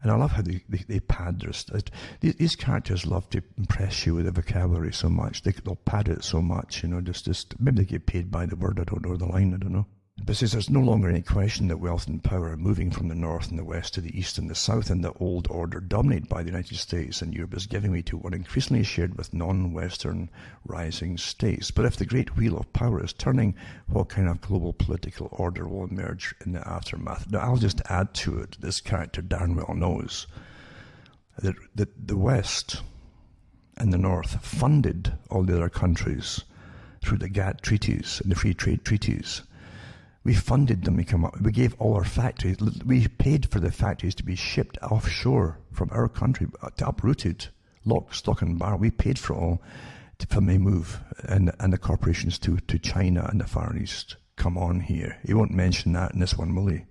And I love how they pad their stuff. These characters love to impress you with the vocabulary so much. They'll pad it so much, just maybe they get paid by the word, I don't know, the line, I don't know. But says there's no longer any question that wealth and power are moving from the north and the west to the east and the south, and the old order dominated by the United States and Europe is giving way to one increasingly shared with non-Western rising states. But if the great wheel of power is turning, what kind of global political order will emerge in the aftermath? Now, I'll just add to it, this character darn well knows that the West and the North funded all the other countries through the GATT treaties and the free trade treaties. We funded them to come up. We gave all our factories. We paid for the factories to be shipped offshore from our country, to uprooted, lock, stock, and barrel. We paid for it all for me move, and the corporations to China and the Far East. Come on here. He won't mention that in this one, will he?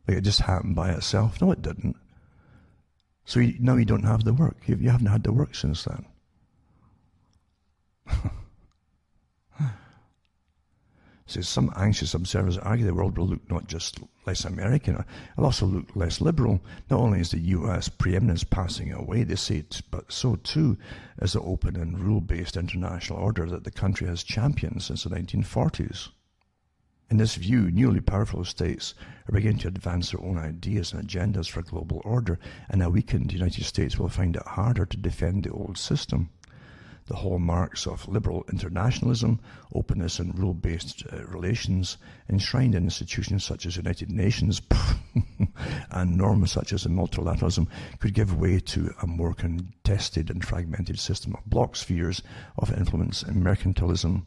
Like it just happened by itself. No, it didn't. So now you don't have the work. You haven't had the work since then. So some anxious observers argue the world will look not just less American, it'll also look less liberal. Not only is the US preeminence passing away, they say, but so too is the open and rule-based international order that the country has championed since the 1940s. In this view, newly powerful states are beginning to advance their own ideas and agendas for global order, and a weakened United States will find it harder to defend the old system. The hallmarks of liberal internationalism, openness and rule-based relations, enshrined in institutions such as the United Nations and norms such as multilateralism, could give way to a more contested and fragmented system of bloc spheres of influence and mercantilism,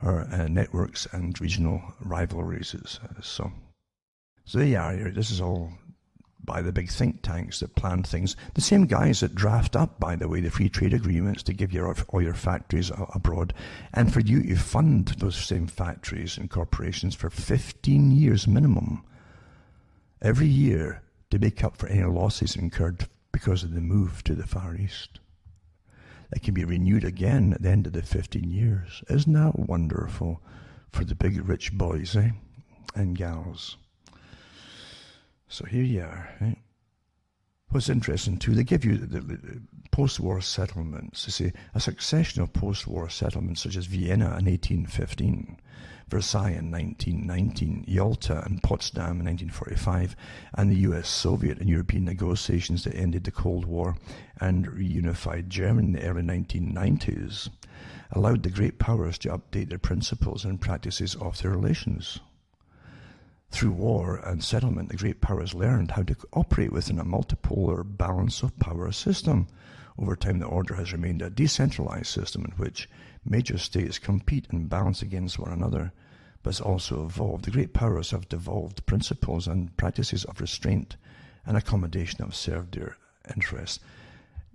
or networks and regional rivalries. So there you are. This is all by the big think tanks that plan things. The same guys that draft up, by the way, the free trade agreements to give all your factories abroad, and for you to fund those same factories and corporations for 15 years minimum, every year, to make up for any losses incurred because of the move to the Far East. That can be renewed again at the end of the 15 years. Isn't that wonderful for the big rich boys, and gals? So here you are. What's interesting too, they give you the post-war settlements. They say a succession of post-war settlements such as Vienna in 1815, Versailles in 1919, Yalta and Potsdam in 1945, and the US-Soviet and European negotiations that ended the Cold War and reunified Germany in the early 1990s, allowed the great powers to update their principles and practices of their relations. Through war and settlement, the great powers learned how to operate within a multipolar balance of power system. Over time, the order has remained a decentralized system in which major states compete and balance against one another, but has also evolved. The great powers have devolved principles and practices of restraint and accommodation have served their interests.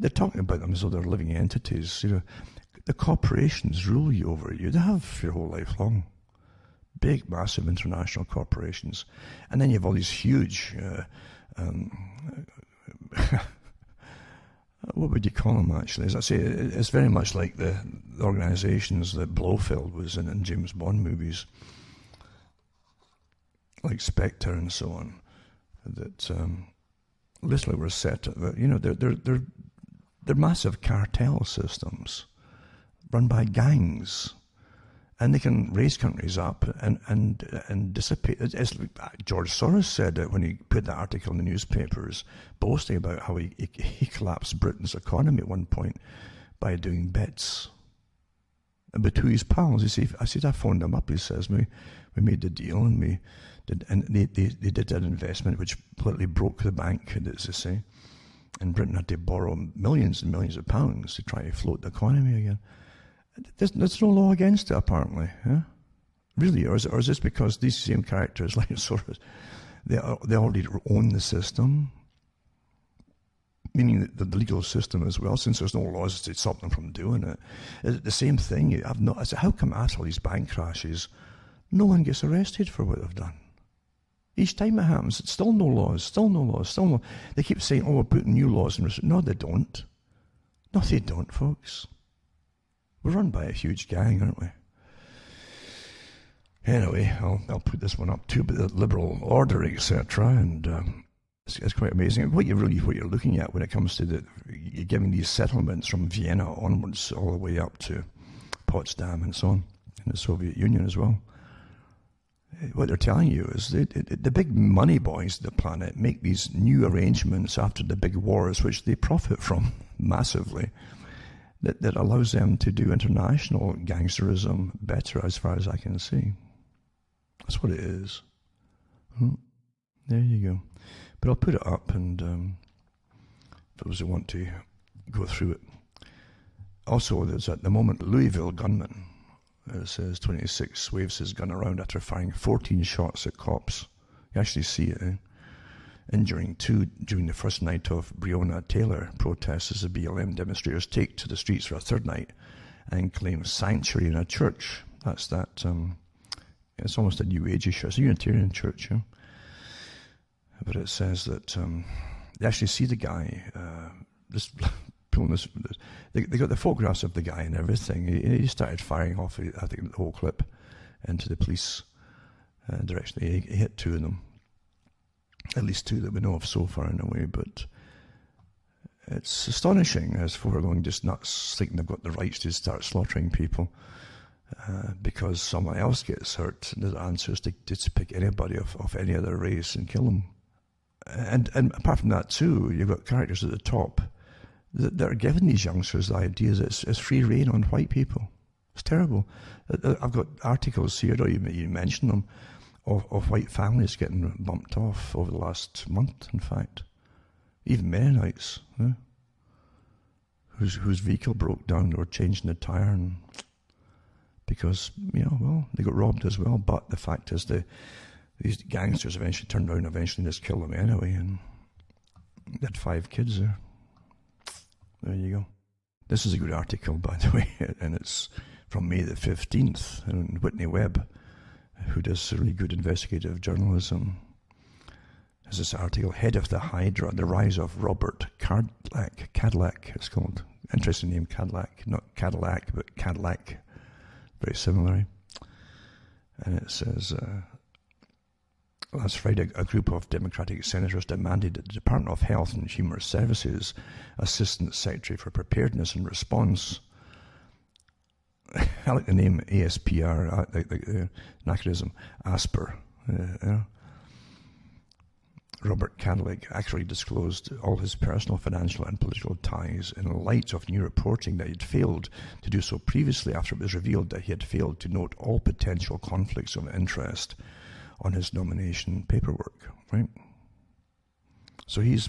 They're talking about them as though they're living entities. The corporations rule you over you. They have your whole life long. Big, massive international corporations. And then you have all these huge, what would you call them actually? As I say, it's very much like the organizations that Blofeld was in James Bond movies, like Spectre and so on, that literally were set, they're massive cartel systems run by gangs. And they can raise countries up and dissipate. It's like George Soros said it when he put that article in the newspapers, boasting about how he collapsed Britain's economy at one point by doing bets. And between his pals, I phoned him up. He says, we made the deal, and they did that investment, which completely broke the bank, as they say. And Britain had to borrow millions and millions of pounds to try to float the economy again. There's no law against it, apparently. Really, or is this because these same characters, like Soros, they already own the system, meaning the legal system as well, since there's no laws to stop them from doing it. It's the same thing. I said, how come after all these bank crashes, no one gets arrested for what they've done? Each time it happens, it's still no laws, still no laws, still no. They keep saying, we're putting new laws in. No, they don't. No, they don't, folks. We're run by a huge gang, aren't we? Anyway, I'll put this one up too, but the liberal order, etc. And It's quite amazing. What you're looking at when it comes to you're giving these settlements from Vienna onwards all the way up to Potsdam and so on, in the Soviet Union as well. What they're telling you is the big money boys of the planet make these new arrangements after the big wars, which they profit from massively, that allows them to do international gangsterism better, as far as I can see. That's what it is. There you go. But I'll put it up, and those who want to go through it. Also, there's at the moment Louisville gunman. It says 26 waves his gun around after firing 14 shots at cops. You actually see it, injuring 2 during the first night of Breonna Taylor protests as the BLM demonstrators take to the streets for a third night and claim sanctuary in a church. That's that. It's almost a New Age-ish. It's a Unitarian church, but it says that they actually see the guy just pulling this. They got the photographs of the guy and everything. He started firing off, I think, the whole clip into the police direction. He hit 2 of them, at least 2 that we know of so far in a way. But it's astonishing as folk are going just nuts, thinking they've got the rights to start slaughtering people because someone else gets hurt. The answer is to just pick anybody of any other race and kill them. And apart from that too, you've got characters at the top that are giving these youngsters the idea that it's free reign on white people. It's terrible. I've got articles here, you mentioned them, of white families getting bumped off over the last month, in fact. Even Mennonites, whose vehicle broke down or changing the tyre, and because, they got robbed as well. But the fact is these gangsters eventually turned around and eventually just killed them anyway, and they had 5 kids there. There you go. This is a good article, by the way, and it's from May the 15th, and Whitney Webb, who does really good investigative journalism, has this article, Head of the Hydra, The Rise of Robert Cadillac, it's called. Interesting name, Cadillac. Not Cadillac, but Cadillac. Very similar. And it says, last Friday, a group of Democratic senators demanded that the Department of Health and Human Services Assistant Secretary for Preparedness and Response, I like the name ASPR, the anachronism, ASPR, Robert Cadillac actually disclosed all his personal, financial and political ties in light of new reporting that he had failed to do so previously after it was revealed that he had failed to note all potential conflicts of interest on his nomination paperwork, right? So he is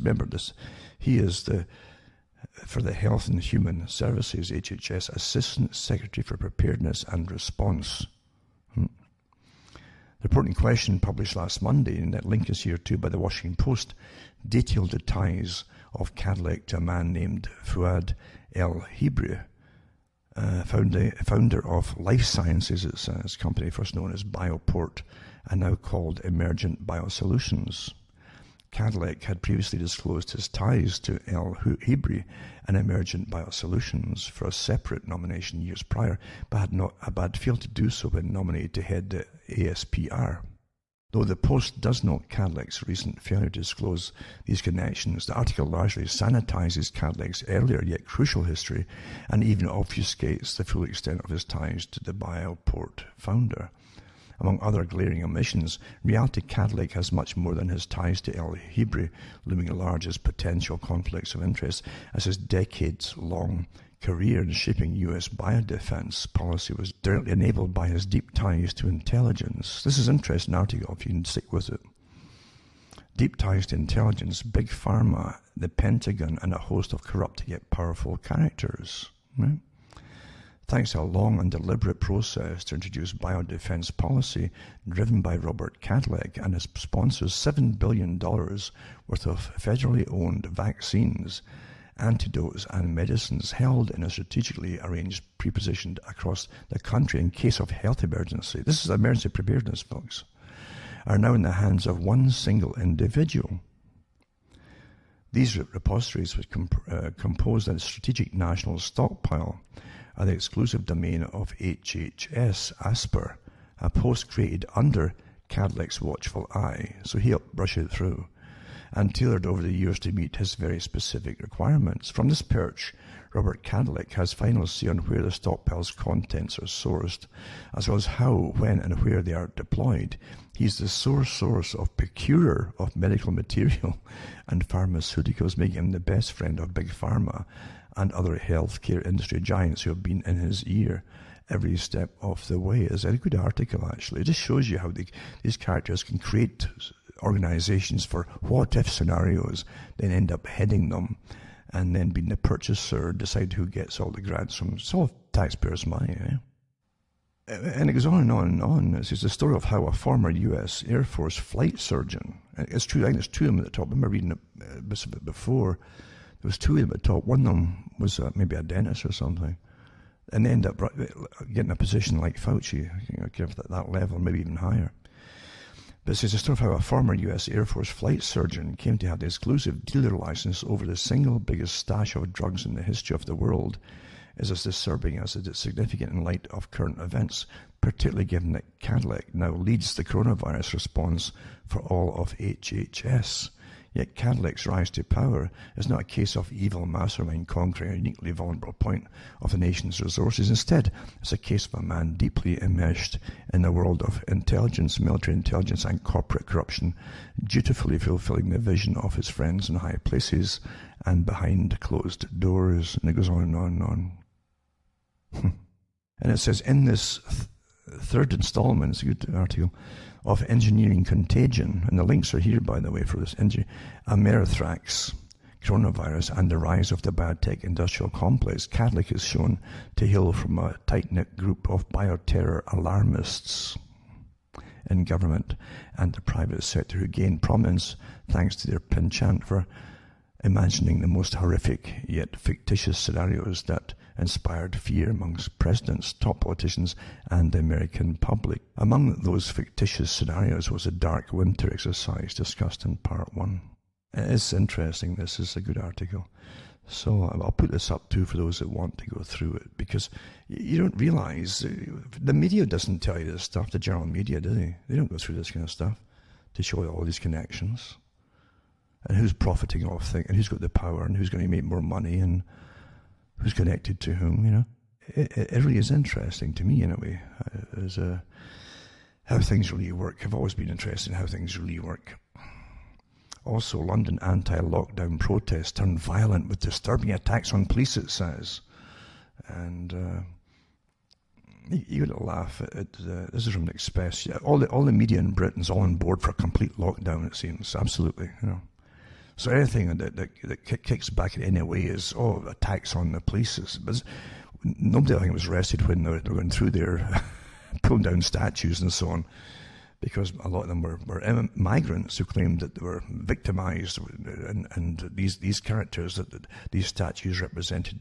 for the Health and Human Services, HHS, Assistant Secretary for Preparedness and Response. The report in question, published last Monday, and that link is here too by the Washington Post, detailed the ties of Cadillac to a man named Fuad El-Hibri, founder of Life Sciences, it says, company first known as Bioport and now called Emergent Biosolutions. Cadillac had previously disclosed his ties to El-Hibri and Emergent Biosolutions for a separate nomination years prior, but had failed to do so when nominated to head the ASPR. Though the Post does note Cadillac's recent failure to disclose these connections, the article largely sanitizes Cadillac's earlier yet crucial history and even obfuscates the full extent of his ties to the Bioport founder. Among other glaring omissions, reality Cadillac has much more than his ties to El-Hibri, looming large as potential conflicts of interest, as his decades-long career in shaping U.S. biodefense policy was directly enabled by his deep ties to intelligence. This is an interesting article, if you can stick with it. Deep ties to intelligence, big pharma, the Pentagon, and a host of corrupt yet powerful characters, right? Thanks to a long and deliberate process to introduce biodefense policy driven by Robert Cadillac and his sponsors, $7 billion worth of federally owned vaccines, antidotes and medicines held in a strategically arranged prepositioned across the country in case of health emergency. This is emergency preparedness, folks, are now in the hands of one single individual. These repositories, which compose a strategic national stockpile, are the exclusive domain of HHS ASPR, a post created under Cadillac's watchful eye, so he helped brush it through, and tailored over the years to meet his very specific requirements. From this perch, Robert Cadillac has final say on where the stockpile's contents are sourced, as well as how, when, and where they are deployed. He's the source of procurer of medical material and pharmaceuticals, making him the best friend of Big Pharma and other healthcare industry giants who have been in his ear every step of the way. It's a good article, actually. It just shows you how these characters can create organizations for what-if scenarios, then end up heading them, and then being the purchaser, decide who gets all the grants from. It's all taxpayers' money, eh? And it goes on and on and on. This is the story of how a former U.S. Air Force flight surgeon, it's true, I think there's two of them at the top. I remember reading a bit of it before. There was two of them at the top. One of them was maybe a dentist or something. And they end up getting a position like Fauci, give that level, maybe even higher. But it says the story of how a former U.S. Air Force flight surgeon came to have the exclusive dealer license over the single biggest stash of drugs in the history of the world is as disturbing as it is significant in light of current events, particularly given that Cadillac now leads the coronavirus response for all of HHS. Yet Cadillac's rise to power is not a case of evil mastermind conquering a uniquely vulnerable point of the nation's resources. Instead, it's a case of a man deeply immersed in the world of intelligence, military intelligence, and corporate corruption, dutifully fulfilling the vision of his friends in high places and behind closed doors. And it goes on and on and on. And it says, in this third installment, it's a good article, of Engineering Contagion, and the links are here, by the way, for this Amerithrax, coronavirus, and the rise of the biotech industrial complex. Cadillac is shown to hail from a tight-knit group of bioterror alarmists in government and the private sector who gain prominence thanks to their penchant for imagining the most horrific yet fictitious scenarios that inspired fear amongst presidents, top politicians, and the American public. Among those fictitious scenarios was a dark winter exercise discussed in part 1. It's interesting. This is a good article. So I'll put this up too for those that want to go through it, because you don't realize, the media doesn't tell you this stuff, the general media, do they? They don't go through this kind of stuff to show you all these connections and who's profiting off things and who's got the power and who's going to make more money and who's connected to whom, It really is interesting to me, in a way, as how things really work. I've always been interested in how things really work. Also, London anti-lockdown protests turned violent with disturbing attacks on police, it says. And you got to laugh at this is from the Express. Yeah, all the media in Britain's all on board for a complete lockdown, it seems. Absolutely, So anything that kicks back in any way is, attacks on the police. But nobody, I think, was arrested when they were going through there, pulling down statues and so on, because a lot of them were migrants who claimed that they were victimized, and these characters that these statues represented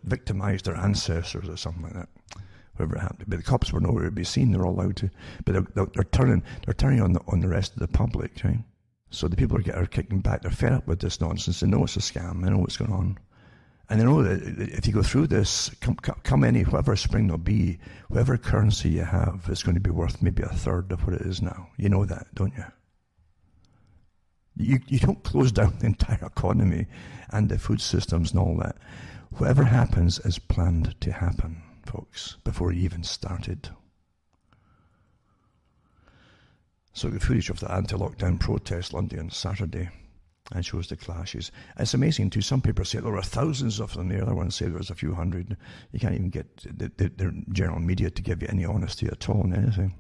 victimized their ancestors or something like that. Whoever it happened to be. The cops were nowhere to be seen. They're all allowed to, but they're turning on the rest of the public, right? So the people are kicking back. They're fed up with this nonsense. They know it's a scam. They know what's going on. And they know that if you go through this, whatever spring there'll be, whatever currency you have is going to be worth maybe a third of what it is now. You know that, don't you? You don't close down the entire economy and the food systems and all that. Whatever happens is planned to happen, folks, before you even started. So the footage of the anti-lockdown protest London on Saturday, and shows the clashes. It's amazing too. Some papers say there were thousands of them. The other ones say there was a few hundred. You can't even get the general media to give you any honesty at all in anything.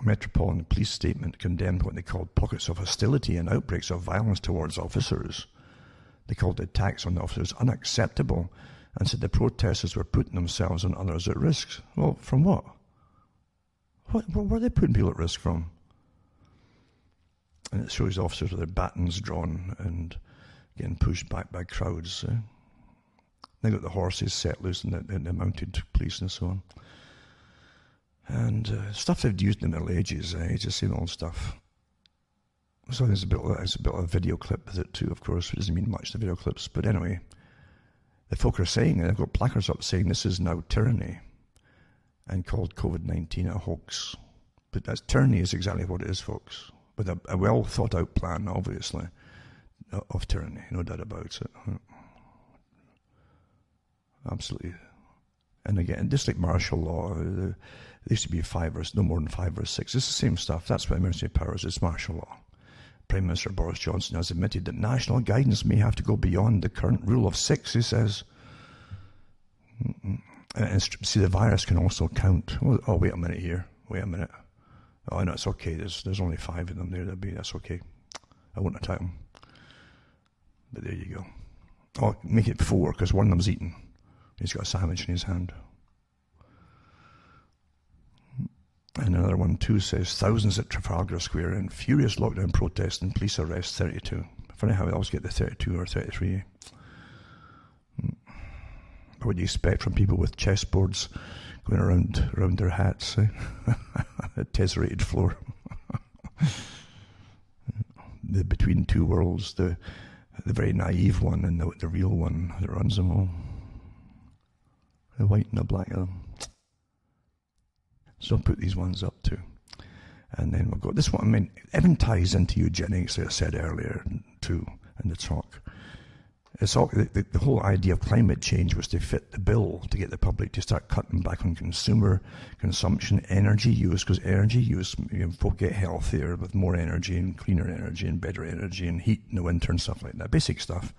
A Metropolitan Police statement condemned what they called pockets of hostility and outbreaks of violence towards officers. They called the attacks on the officers unacceptable and said the protesters were putting themselves and others at risk. Well, from what? What were they putting people at risk from? And it shows officers with their batons drawn and getting pushed back by crowds. They got the horses set loose and the mounted police and so on. And stuff they've used in the Middle Ages, just same old stuff. So there's a bit of a video clip with it too, of course. It doesn't mean much, the video clips. But anyway, the folk are saying, they've got placards up saying this is now tyranny, and called COVID-19 a hoax. But tyranny is exactly what it is, folks. with a well thought out plan, obviously, of tyranny, no doubt about it. Absolutely. And again, just like martial law, there used to be no more than 5 or 6. It's the same stuff. That's what emergency powers is, martial law. Prime Minister Boris Johnson has admitted that national guidance may have to go beyond the current rule of 6, he says. And see, the virus can also count. Oh, wait a minute here. Wait a minute. Oh, no, it's okay. There's only 5 of them there. That's okay. I won't attack them. But there you go. Oh, make it 4, because one of them's eaten. He's got a sandwich in his hand. And another one too says, thousands at Trafalgar Square in furious lockdown protest and police arrest 32. Funny how I always get the 32 or 33. What do you expect from people with chessboards going around their hats? A tesserated floor. The between two worlds, the very naive one and the real one that runs them all. The white and the black of them. So I'll put these ones up too. And then we'll go. This one, I mean, even ties into eugenics, like I said earlier too, in the talk. It's all, the whole idea of climate change was to fit the bill to get the public to start cutting back on consumer consumption, energy use, because energy use, folk get healthier with more energy and cleaner energy and better energy and heat in the winter and stuff like that, basic stuff.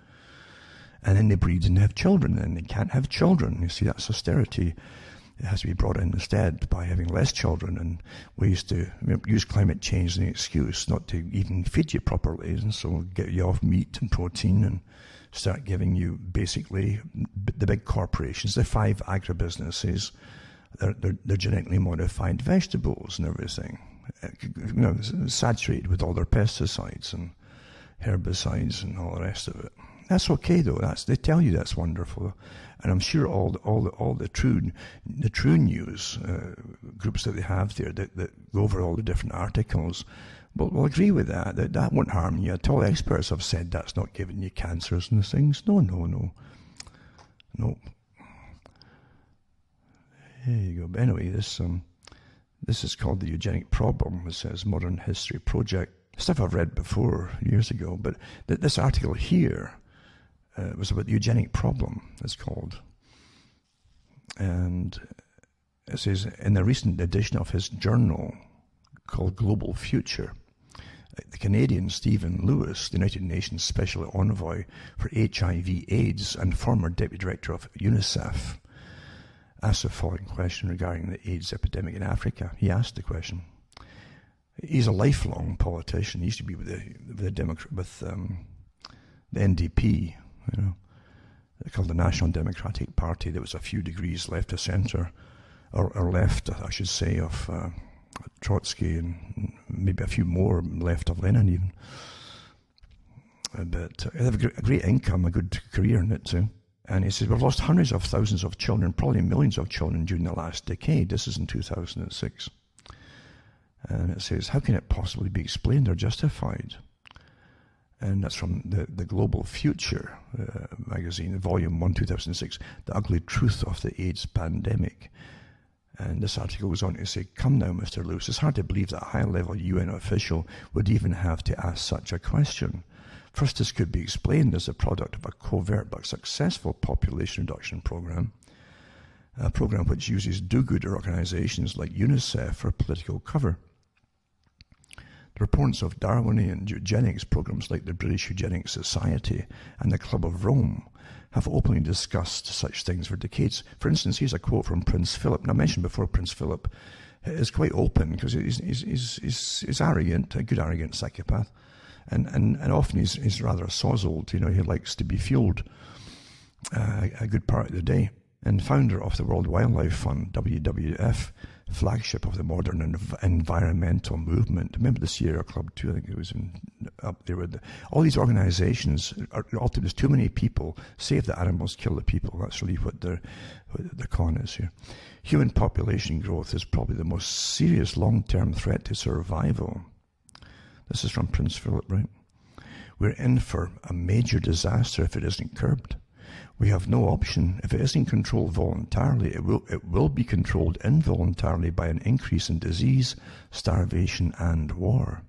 And then they breed and have children, and they can't have children. You see, that's austerity. It has to be brought in instead by having less children and ways to use climate change as an excuse not to even feed you properly, and so get you off meat and protein and start giving you basically the big corporations, the 5 agribusinesses, they're genetically modified vegetables and everything, saturated with all their pesticides and herbicides and all the rest of it. That's okay though. They tell you that's wonderful, and I'm sure all the true news groups that they have there that go over all the different articles will agree with that won't harm you at all. Experts have said that's not giving you cancers and things. No. There you go. But anyway, this is called the Eugenic Problem. It says Modern History Project. Stuff I've read before years ago, but this article here was about the eugenic problem, it's called. And it says, in a recent edition of his journal called Global Future, the Canadian Stephen Lewis, the United Nations Special Envoy for HIV/AIDS and former Deputy Director of UNICEF, asked the following question regarding the AIDS epidemic in Africa. He asked the question. He's a lifelong politician. He used to be with the NDP, They're called the National Democratic Party. There was a few degrees left of centre, or left, I should say, of Trotsky, and maybe a few more left of Lenin even. But they have a great income, a good career in it too. And he says, we've lost hundreds of thousands of children, probably millions of children during the last decade. This is in 2006. And it says, how can it possibly be explained or justified? And that's from the Global Future magazine, volume 1, 2006, The Ugly Truth of the AIDS Pandemic. And this article goes on to say, come now, Mr. Lewis, it's hard to believe that a high-level UN official would even have to ask such a question. First, this could be explained as a product of a covert but successful population reduction program, a program which uses do-gooder organizations like UNICEF for political cover. The proponents of Darwinian eugenics programs like the British Eugenics Society and the Club of Rome have openly discussed such things for decades. For instance, here's a quote from Prince Philip. Now, I mentioned before, Prince Philip is quite open because he's arrogant, a good arrogant psychopath, and often he's rather sozzled. He likes to be fueled a good part of the day. And founder of the World Wildlife Fund, WWF, flagship of the modern environmental movement. Remember the Sierra Club too, I think it was up there with all these organizations. There's too many people, save the animals, kill the people. That's really what their con is here. Human population growth is probably the most serious long-term threat to survival. This is from Prince Philip, right? We're in for a major disaster if it isn't curbed. We have no option. If it isn't controlled voluntarily, it will be controlled involuntarily by an increase in disease, starvation, and war.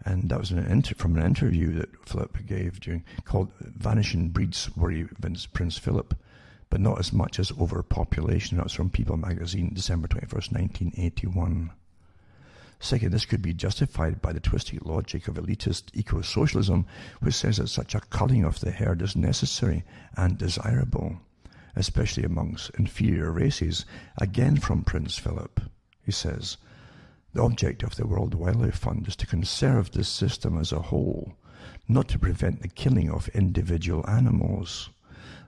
And that was from an interview that Philip gave called Vanishing Breeds Worry Prince Philip, but not as much as overpopulation. That was from People magazine, December 21st, 1981. Second, this could be justified by the twisted logic of elitist eco-socialism, which says that such a culling of the herd is necessary and desirable, especially amongst inferior races. Again from Prince Philip, he says, the object of the World Wildlife Fund is to conserve this system as a whole, not to prevent the killing of individual animals.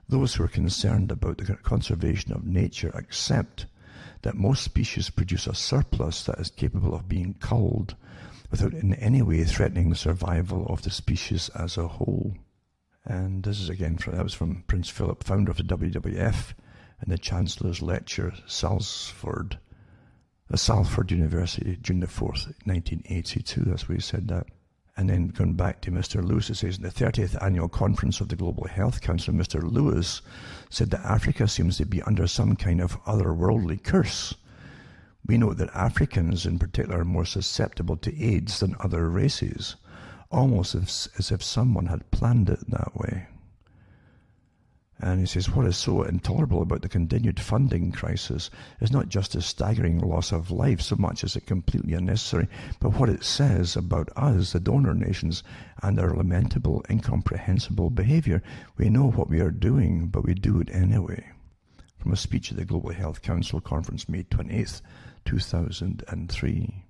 Those who are concerned about the conservation of nature accept that most species produce a surplus that is capable of being culled without in any way threatening the survival of the species as a whole. And this is again, that was from Prince Philip, founder of the WWF, and the Chancellor's Lecture, Salford University, June the 4th, 1982. That's where he said that. And then going back to Mr. Lewis, it says, in the 30th Annual Conference of the Global Health Council, Mr. Lewis said that Africa seems to be under some kind of otherworldly curse. We know that Africans in particular are more susceptible to AIDS than other races, almost as if someone had planned it that way. And he says, what is so intolerable about the continued funding crisis is not just a staggering loss of life so much as it completely unnecessary, but what it says about us, the donor nations, and our lamentable, incomprehensible behavior. We know what we are doing, but we do it anyway. From a speech at the Global Health Council Conference, May 28th, 2003.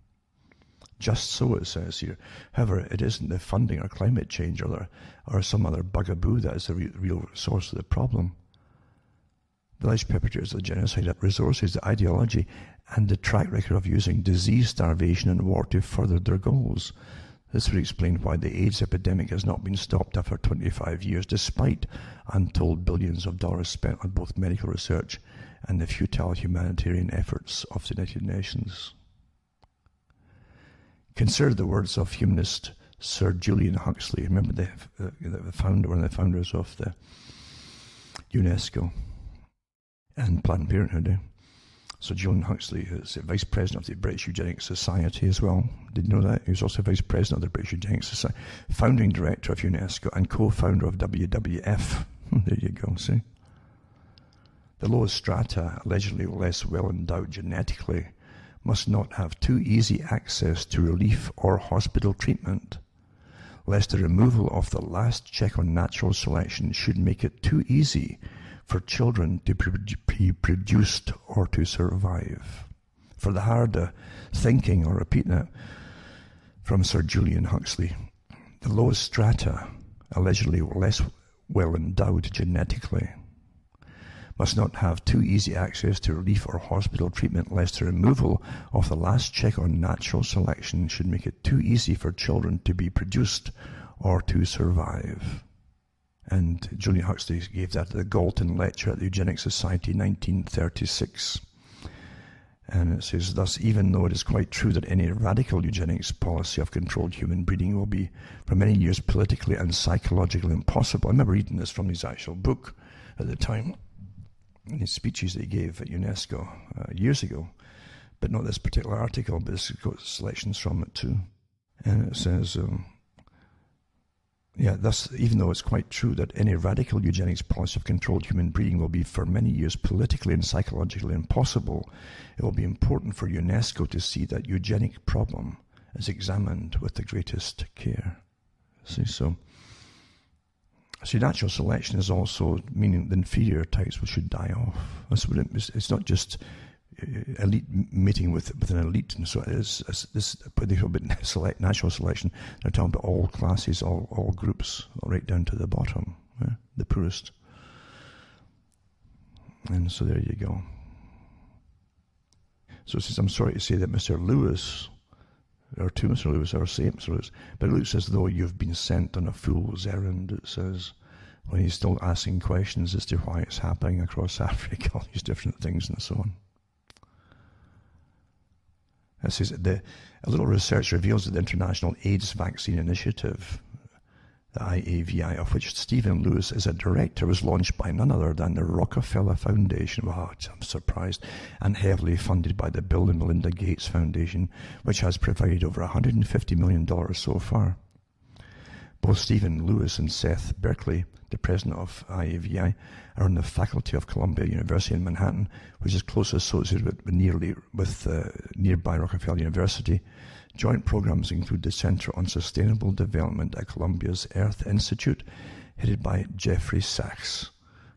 Just so, it says here. However, it isn't the funding or climate change or some other bugaboo that is the real source of the problem. The alleged perpetrators of the genocide have resources, the ideology, and the track record of using disease, starvation, and war to further their goals. This would explain why the AIDS epidemic has not been stopped after 25 years, despite untold billions of dollars spent on both medical research and the futile humanitarian efforts of the United Nations. Consider the words of humanist Sir Julian Huxley. Remember the founder, one of the founders of the UNESCO and Planned Parenthood. So Julian Huxley is the vice president of the British Eugenics Society as well. Did you know that? He was also vice president of the British Eugenics Society, founding director of UNESCO and co-founder of WWF. There you go, see? The lowest strata, allegedly less well endowed genetically, must not have too easy access to relief or hospital treatment, lest the removal of the last check on natural selection should make it too easy for children to be produced or to survive. For the hard thinking, or repeating it, from Sir Julian Huxley, the lowest strata, allegedly less well endowed genetically, must not have too easy access to relief or hospital treatment, lest the removal of the last check on natural selection should make it too easy for children to be produced or to survive. And Julian Huxley gave that at the Galton Lecture at the Eugenics Society, 1936. And it says, thus, even though it is quite true that any radical eugenics policy of controlled human breeding will be for many years politically and psychologically impossible. I remember reading this from his actual book at the time, in his speeches that he gave at UNESCO years ago, but not this particular article, but it's got selections from it too. And it says, thus, even though it's quite true that any radical eugenics policy of controlled human breeding will be for many years politically and psychologically impossible, it will be important for UNESCO to see that eugenic problem is examined with the greatest care. See, natural selection is also meaning the inferior types should die off. It's not just elite mating with an elite, and so it is. This they talk about natural selection. They're talking about all classes, all groups, right down to the bottom, the poorest. And so there you go. So it says, I'm sorry to say that Mr. Lewis, or to Mr. Lewis, or say Mr. Lewis, but it looks as though you've been sent on a fool's errand, it says, when he's still asking questions as to why it's happening across Africa, all these different things and so on. It says, a little research reveals that the International AIDS Vaccine Initiative, The IAVI, of which Stephen Lewis is a director, was launched by none other than the Rockefeller Foundation. Wow, I'm surprised. And heavily funded by the Bill and Melinda Gates Foundation, which has provided over $150 million so far. Both Stephen Lewis and Seth Berkley, the president of IAVI, are on the faculty of Columbia University in Manhattan, which is closely associated with nearby Rockefeller University. Joint programs include the Center on Sustainable Development at Columbia's Earth Institute, headed by Jeffrey Sachs,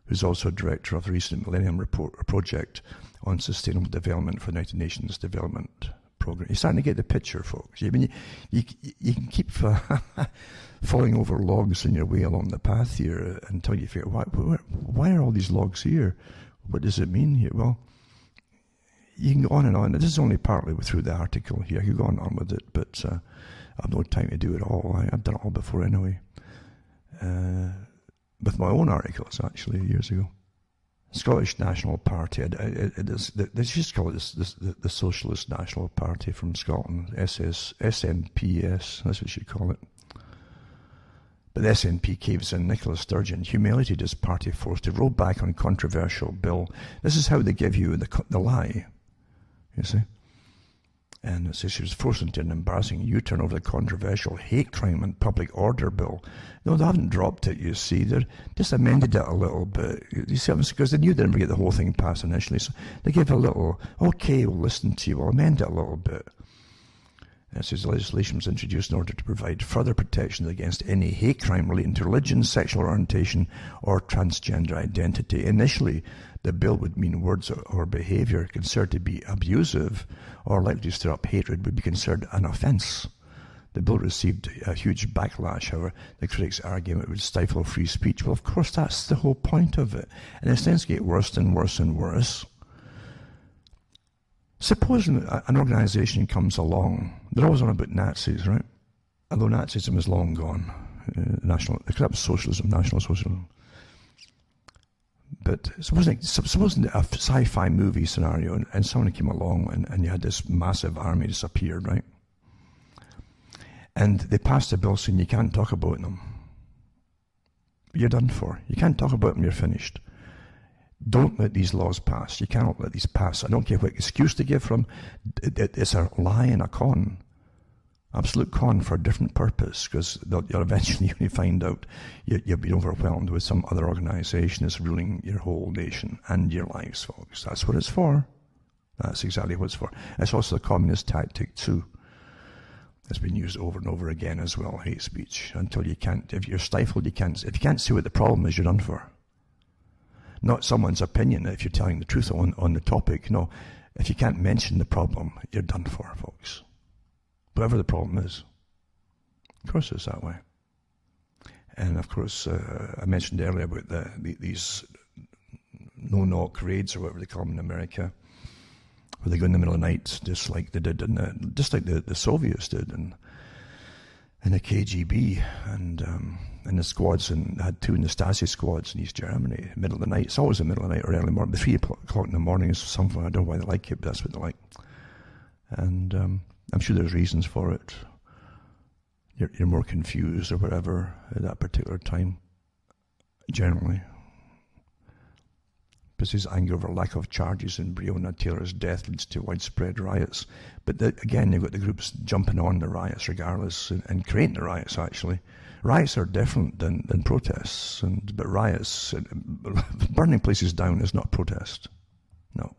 who's also director of the recent Millennium Project on Sustainable Development for the United Nations Development Program. You're starting to get the picture, folks. I mean, you can keep falling over logs in your way along the path here until you figure, why are all these logs here? What does it mean here? Well, you can go on and on. This is only partly through the article here. I could go on with it, but I have no time to do it all. I've done it all before anyway. With my own articles, actually, years ago. Scottish National Party. They just call it the Socialist National Party from Scotland. SNPS, that's what you should call it. But the SNP caves in. Nicola Sturgeon humiliated his party forced to roll back on controversial bill. This is how they give you the lie, you see. And it says she was forced into an embarrassing U-turn over the controversial hate crime and public order bill. No, they haven't dropped it, you see. They just amended it a little bit. You see, because they knew they'd never get the whole thing passed initially. So they gave a little, okay, we'll listen to you, we'll amend it a little bit. And it says legislation was introduced in order to provide further protections against any hate crime relating to religion, sexual orientation, or transgender identity. Initially, the bill would mean words or behaviour considered to be abusive or likely to stir up hatred would be considered an offence. The bill received a huge backlash, however. The critics argue it would stifle free speech. Well, of course, that's the whole point of it. And it tends to get worse and worse and worse. Suppose an organisation comes along, they're always on about Nazis, right? Although Nazism is long gone. That was socialism, National Socialism. But supposing a sci-fi movie scenario and someone came along and you had this massive army disappeared, right? And they passed a bill saying you can't talk about them. You're done for. You can't talk about them, you're finished. Don't let these laws pass. You cannot let these pass. I don't care what excuse they give for them. It's a lie and a con. Absolute con for a different purpose, because you'll eventually find out you've been overwhelmed with some other organisation that's ruling your whole nation and your lives, folks. That's what it's for. That's exactly what it's for. It's also a communist tactic too. It's been used over and over again as well, hate speech, until you can't, if you're stifled, if you can't see what the problem is, you're done for. Not someone's opinion if you're telling the truth on the topic. No, if you can't mention the problem, you're done for, folks. Whatever the problem is. Of course it's that way. And of course, I mentioned earlier about these no-knock raids, or whatever they call them in America, where they go in the middle of the night, just like they did, just like the Soviets did, and the KGB, and the squads, and had two Nastasi squads in East Germany, middle of the night. It's always the middle of the night or early morning. 3 o'clock in the morning is something, I don't know why they like it, but that's what they like. And I'm sure there's reasons for it. You're more confused or whatever at that particular time, generally. Because his anger over lack of charges in Breonna Taylor's death leads to widespread riots. But again, you've got the groups jumping on the riots regardless, and creating the riots, actually. Riots are different than protests, but riots, burning places down is not protest. No.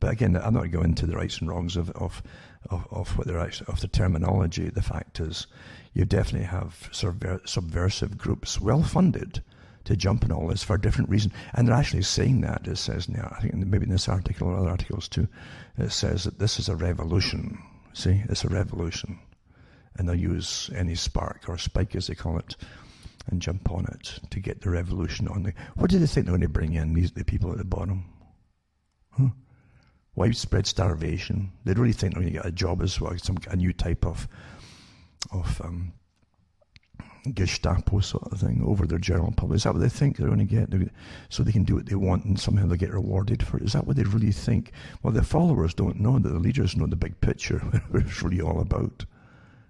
But again, I'm not going to go into the rights and wrongs of what the terminology. The fact is, you definitely have subversive groups, well funded, to jump in all this for a different reason. And they're actually saying that. It says now, I think maybe in this article or other articles too, it says that this is a revolution. See, it's a revolution. And they'll use any spark or spike, as they call it, and jump on it to get the revolution on. What do they think they're going to bring in, the people at the bottom? Huh? Widespread starvation. They really think they're going to get a job as well, a new type of Gestapo sort of thing over their general public. Is that what they think they're going to get? So they can do what they want and somehow they'll get rewarded for it. Is that what they really think? Well, their followers don't know that the leaders know the big picture, what it's really all about.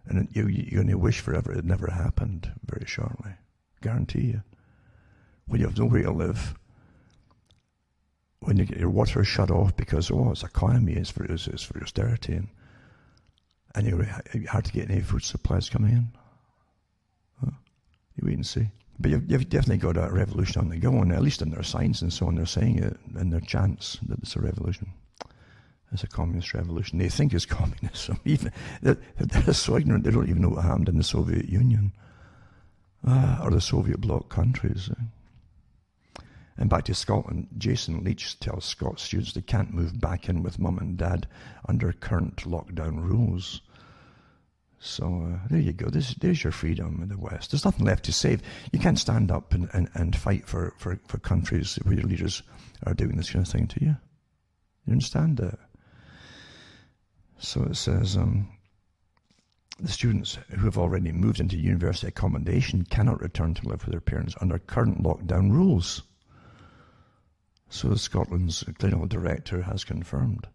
And you're going to wish forever it never happened very shortly. Guarantee you. When you have nowhere to live, when you get your water shut off because, it's economy, it's for austerity, and you're hard to get any food supplies coming in. You wait and see. But you've definitely got a revolution on the go, and at least in their signs and so on, they're saying it in their chants that it's a revolution. It's a communist revolution. They think it's communism. Even they're so ignorant they don't even know what happened in the Soviet Union or the Soviet bloc countries. And back to Scotland, Jason Leach tells Scots students they can't move back in with mum and dad under current lockdown rules. So there you go. There's your freedom in the West. There's nothing left to save. You can't stand up and fight for countries where your leaders are doing this kind of thing to you. You understand that? So it says, the students who have already moved into university accommodation cannot return to live with their parents under current lockdown rules. So Scotland's clinical director has confirmed.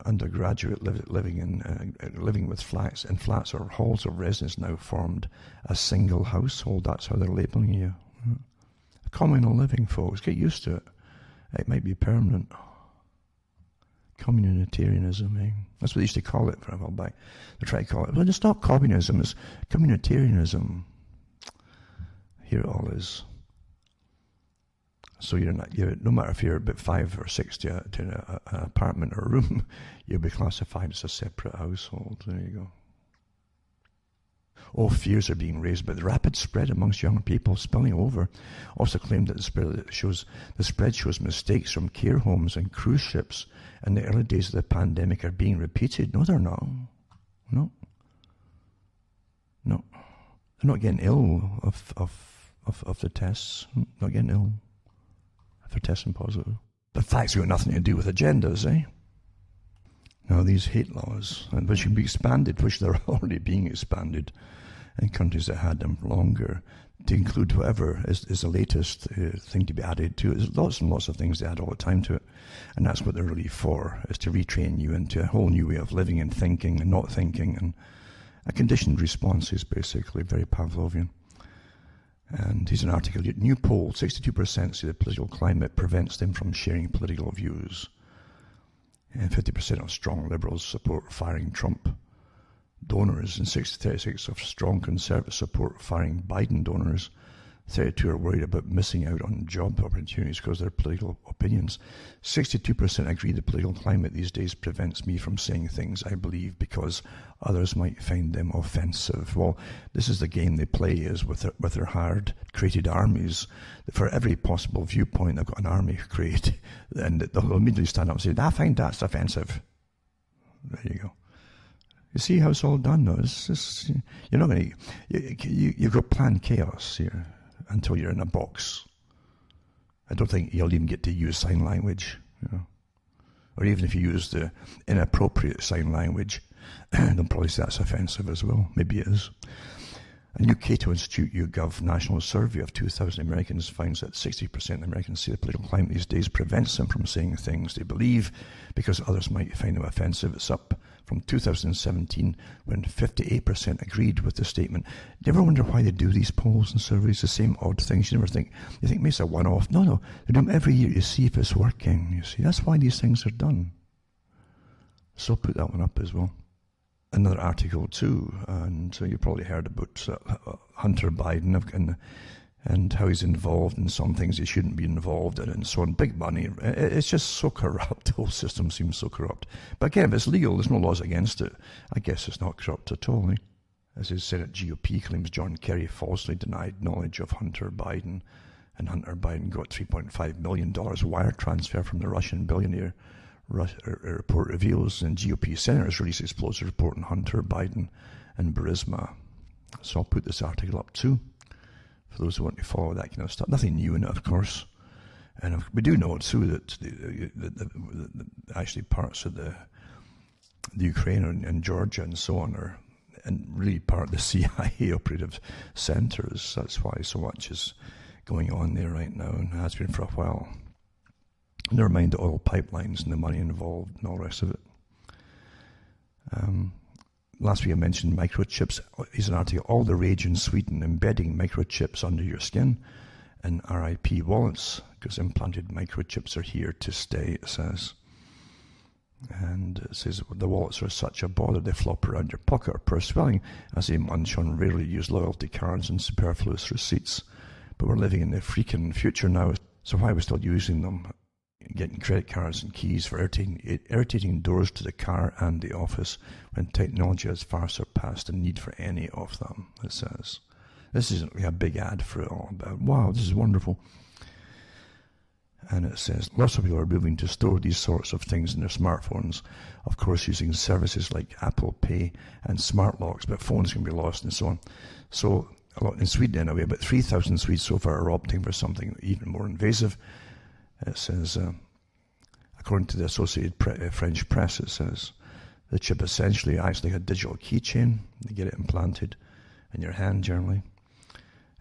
Undergraduate living with flats or halls of residence now formed a single household. That's how they're labelling you. Communal living, folks. Get used to it. It might be permanent. Communitarianism, eh? That's what they used to call it for a while back. They try to call it, but it's not communism, it's communitarianism. Here it all is. So you're no matter if you're about 5 or 6 to an apartment or a room, you'll be classified as a separate household. There you go. All fears are being raised by the rapid spread amongst young people spilling over. Also claimed that the spread shows mistakes from care homes and cruise ships in the early days of the pandemic are being repeated. No, they're not. No. They're not getting ill of the tests. Not getting ill if they're testing positive. The facts have got nothing to do with agendas, eh? Now, these hate laws, which can be expanded, which they're already being expanded in countries that had them longer, to include whatever is the latest thing to be added to it. There's lots and lots of things they add all the time to it. And that's what they're really for, is to retrain you into a whole new way of living and thinking and not thinking. And a conditioned response is basically very Pavlovian. And here's an article. New poll, 62% say the political climate prevents them from sharing political views. And 50% of strong liberals support firing Trump donors, and 36% of strong conservatives support firing Biden donors. 32% are worried about missing out on job opportunities because of their political opinions. 62% agree the political climate these days prevents me from saying things I believe because others might find them offensive. Well, this is the game they play, is with their hard-created armies. For every possible viewpoint, they've got an army created, and they'll immediately stand up and say, I find that's offensive. There you go. You see how it's all done, though? You're not going to... You've got planned chaos here until you're in a box. I don't think you'll even get to use sign language, or even if you use the inappropriate sign language, they'll probably say that's offensive as well. Maybe it is. A new Cato Institute YouGov national survey of 2,000 Americans finds that 60% of Americans say the political climate these days prevents them from saying things they believe because others might find them offensive. It's up from 2017 when 58% agreed with the statement. Do you ever wonder why they do these polls and surveys, the same odd things? You think maybe it's a one-off. No, they do them every year to see if it's working, you see. That's why these things are done. So I'll put that one up as well. Another article too, and so you probably heard about Hunter Biden and how he's involved in some things he shouldn't be involved in and so on. Big money. It's just so corrupt. The whole system seems so corrupt. But again, if it's legal, there's no laws against it. I guess it's not corrupt at all. Eh? As his Senate GOP claims John Kerry falsely denied knowledge of Hunter Biden, and Hunter Biden got $3.5 million wire transfer from the Russian billionaire. Report reveals, and GOP senators released explosive report on Hunter Biden and Burisma. So I'll put this article up too, for those who want to follow that kind of stuff. Nothing new in it, of course. And we do know too that actually parts of the Ukraine and Georgia and so on are and really part of the CIA operative centers. That's why so much is going on there right now, and has been for a while. Never mind the oil pipelines and the money involved and all the rest of it. last week I mentioned microchips. Here's an article, all the rage in Sweden, embedding microchips under your skin in RIP wallets, because implanted microchips are here to stay, it says. And it says the wallets are such a bother, they flop around your pocket or purse swelling as they munch on rarely used loyalty cards and superfluous receipts. But we're living in the freaking future now, so why are we still using them? Getting credit cards and keys for irritating doors to the car and the office when technology has far surpassed the need for any of them, it says. This isn't really a big ad for it all, but wow, this is wonderful. And it says, lots of people are moving to store these sorts of things in their smartphones, of course using services like Apple Pay and smart locks, but phones can be lost and so on. So, a lot in Sweden anyway, about 3,000 Swedes so far are opting for something even more invasive. It says, according to the Associated French press, it says, the chip essentially acts like a digital keychain. They get it implanted in your hand generally.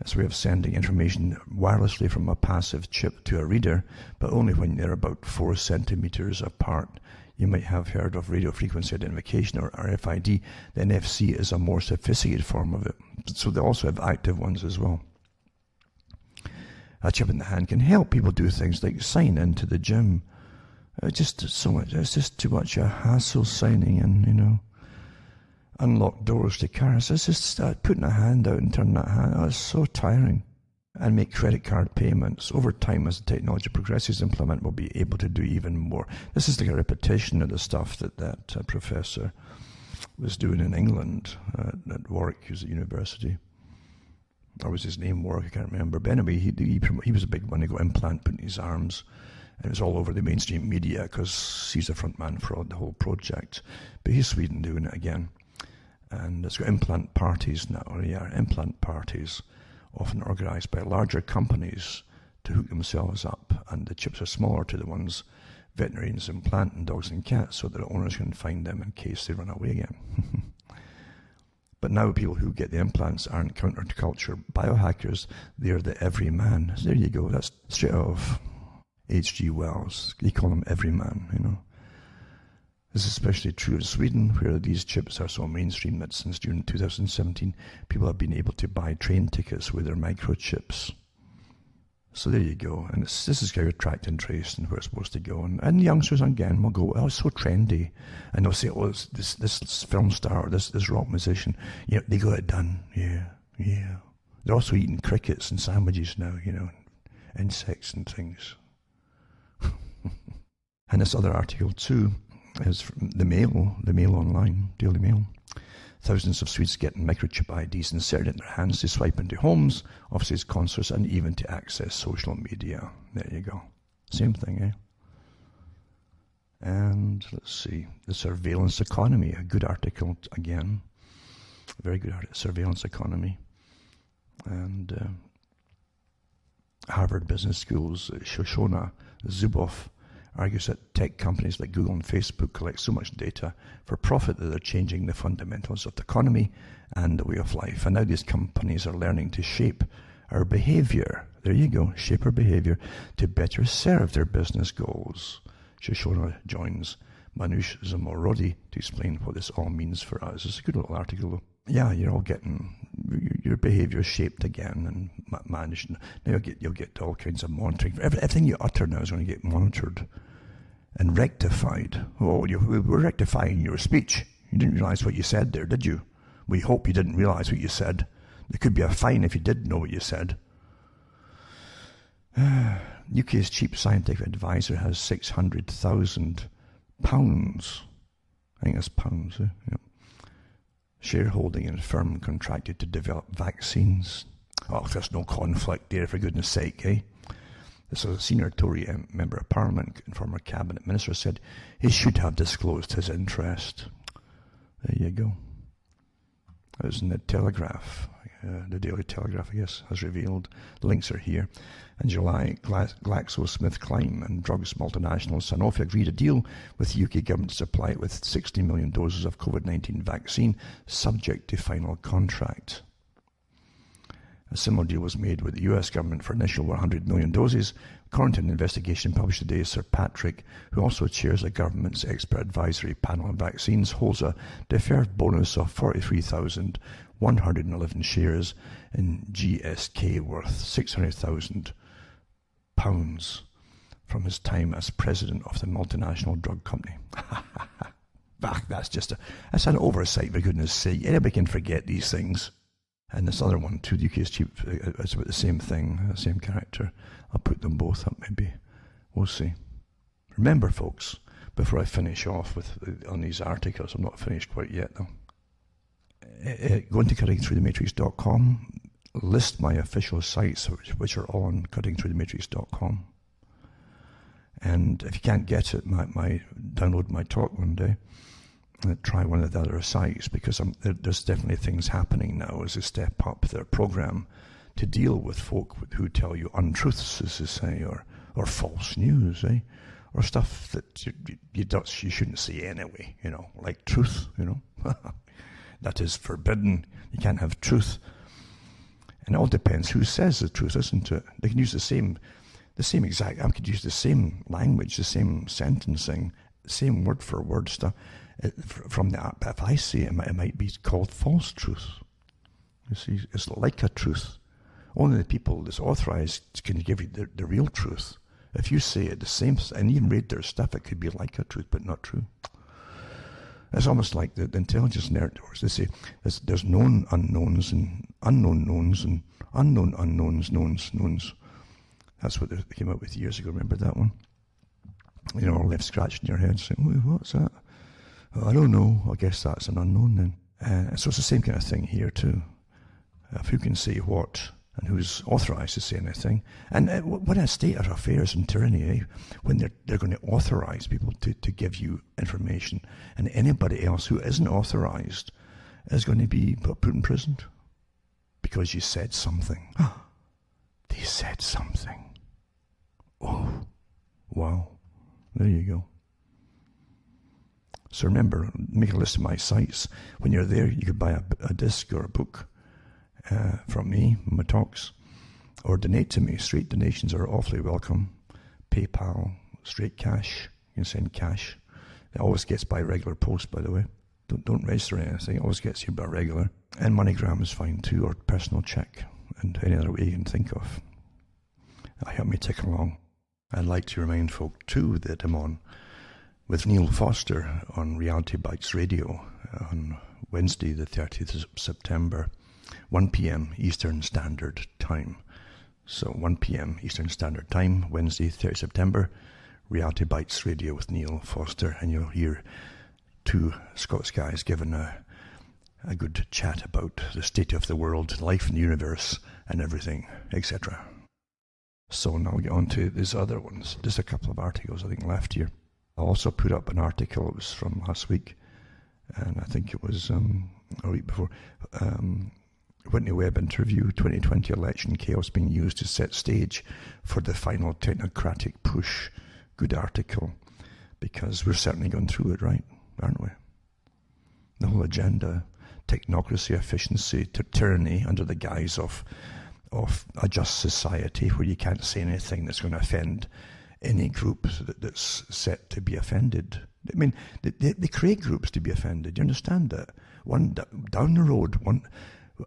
It's a way of sending information wirelessly from a passive chip to a reader, but only when they're about 4 centimeters apart. You might have heard of radio frequency identification or RFID. The NFC is a more sophisticated form of it. So they also have active ones as well. A chip in the hand can help people do things like sign into the gym. It's just too much a hassle signing in, unlock doors to cars. It's just putting a hand out and turning that hand. Oh, it's so tiring. And make credit card payments. Over time, as the technology progresses, implement will be able to do even more. This is like a repetition of the stuff that professor was doing in England at Warwick. He was at university. Or was his name Warwick? I can't remember. But anyway, he was a big one. He got implant put in his arms. And it was all over the mainstream media because he's the front man for the whole project. But he's Sweden doing it again. And it's got implant parties now. Yeah, implant parties, often organised by larger companies to hook themselves up. And the chips are smaller to the ones veterinarians implant in dogs and cats so that the owners can find them in case they run away again. But now people who get the implants aren't counterculture biohackers. They're the everyman. So there you go. That's straight out of H.G. Wells. They call them everyman, This is especially true in Sweden, where these chips are so mainstream that since June 2017, people have been able to buy train tickets with their microchips. So there you go. And this is how you tracked and traced and where it's supposed to go. And youngsters, again, will go, oh, it's so trendy. And they'll say, oh, this film star, this rock musician, they got it done. Yeah. They're also eating crickets and sandwiches now, insects and things. And this other article, too, is from the Mail Online, Daily Mail. Thousands of Swedes getting microchip IDs inserted in their hands to swipe into homes, offices, concerts, and even to access social media. There you go. Same thing, eh? And let's see, the surveillance economy, a good article again. A very good article, surveillance economy. And Harvard Business School's Shoshona Zuboff argues that tech companies like Google and Facebook collect so much data for profit that they're changing the fundamentals of the economy and the way of life. And now these companies are learning to shape our behavior. There you go, shape our behavior to better serve their business goals. Shoshona joins Manoush Zamorodi to explain what this all means for us. It's a good little article, though. Yeah, you're all getting your behavior shaped again and managed. Now you'll get all kinds of monitoring. Everything you utter now is going to get monitored and rectified. Oh, we're rectifying your speech. You didn't realize what you said there, did you? We hope you didn't realize what you said. There could be a fine if you did know what you said. UK's chief scientific advisor has £600,000. I think that's pounds, eh? Yep. Shareholding in firm contracted to develop vaccines. Oh, there's no conflict there, for goodness sake, eh? This is a senior Tory member of Parliament and former cabinet minister said he should have disclosed his interest. There you go. That was in the Telegraph, the Daily Telegraph, I guess, has revealed. The links are here. In July, GlaxoSmithKline and drugs multinational Sanofi agreed a deal with the UK government to supply it with 60 million doses of COVID-19 vaccine, subject to final contract. A similar deal was made with the US government for initial 100 million doses. According to an investigation published today, Sir Patrick, who also chairs the government's expert advisory panel on vaccines, holds a deferred bonus of 43,111 shares in GSK worth £600,000 from his time as president of the multinational drug company. That's an oversight, for goodness sake. Anybody can forget these things. And this other one too, the UK's chief, it's about the same thing, the same character. I'll put them both up maybe. We'll see. Remember, folks, before I finish off on these articles, I'm not finished quite yet though. Go into cuttingthroughthematrix.com, list my official sites, which are all on cuttingthroughthematrix.com. And if you can't get it, download my talk one day. Try one of the other sites, because there's definitely things happening now as they step up their program to deal with folk who tell you untruths, as they say, or false news, or stuff that you shouldn't say anyway, like truth, that is forbidden. You can't have truth. And it all depends who says the truth, isn't it? They can use the same exact, I could use the same language, the same sentencing, same word for word stuff. From the app, if I say it might be called false truth. You see, it's like a truth. Only the people that's authorized can give you the real truth. If you say it the same, and even read their stuff, it could be like a truth, but not true. It's almost like the intelligence networks. They say there's known unknowns and unknown knowns and unknown unknowns, knowns. That's what they came up with years ago. Remember that one? Left scratching your head saying, what's that? I don't know. I guess that's an unknown then. So it's the same kind of thing here too. Who can say what and who's authorized to say anything? And what a state of affairs in tyranny, when they're going to authorize people to give you information, and anybody else who isn't authorized is going to be put in prison because you said something. They said something. Oh, wow. There you go. So remember, make a list of my sites. When you're there, you could buy a disc or a book from me, my talks, or donate to me. Straight donations are awfully welcome. PayPal, straight cash. You can send cash. It always gets by regular post, by the way. Don't register anything. It always gets here by regular. And MoneyGram is fine too, or personal check, and any other way you can think of. That'll help me tick along. I'd like to remind folk too that I'm on with Neil Foster on Reality Bites Radio on Wednesday the 30th of September, 1 p.m. Eastern Standard Time. So 1 p.m. Eastern Standard Time, Wednesday 30th September, Reality Bites Radio with Neil Foster, and you'll hear two Scots guys giving a good chat about the state of the world, life in the universe, and everything, etc. So now we get on to these other ones. Just a couple of articles I think left here. I also put up an article, it was from last week, and I think it was a week before. Whitney Webb interview, 2020 election chaos being used to set stage for the final technocratic push. Good article, because we're certainly going through it, right? Aren't we? The whole agenda, technocracy, efficiency, tyranny under the guise of a just society where you can't say anything that's going to offend any group that's set to be offended. I mean, they create groups to be offended. You understand that? One down the road,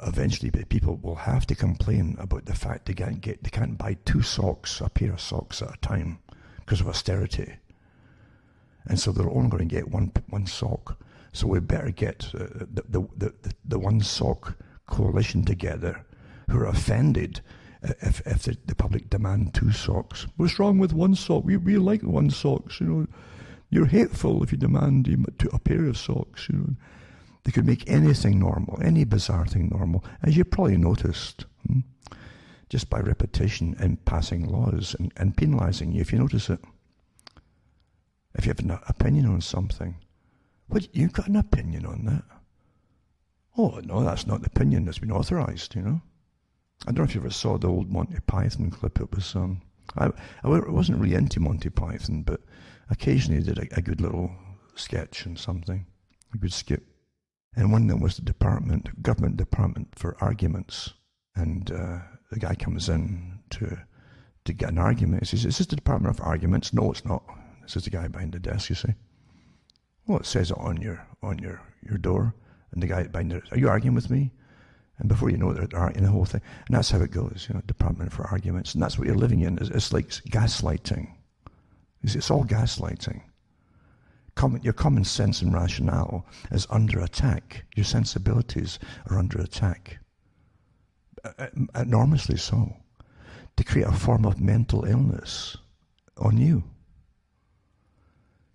eventually people will have to complain about the fact they can't buy a pair of socks at a time because of austerity, and so they're only going to get one sock. So we better get the one sock coalition together, who are offended if the public demand two socks. What's wrong with one sock? We like one socks, You're hateful if you demand a pair of socks, They could make anything normal, any bizarre thing normal, as you probably noticed, just by repetition and passing laws and penalising you if you notice it. If you have an opinion on something, you've got an opinion on that? Oh, no, that's not the opinion that's been authorised, I don't know if you ever saw the old Monty Python clip. It was, I wasn't really into Monty Python, but occasionally did a good little sketch and something, a good skit. And one of them was the government department for arguments. And the guy comes in to to get an argument. He says, is this the Department of Arguments? No, it's not. This is the guy behind the desk, you see. Well, it says it on your door, and the guy behind it, are you arguing with me? And before you know it, they're arguing the whole thing. And that's how it goes, Department for Arguments. And that's what you're living in. It's like gaslighting. It's all gaslighting. Your common sense and rationale is under attack. Your sensibilities are under attack. Enormously so. To create a form of mental illness on you.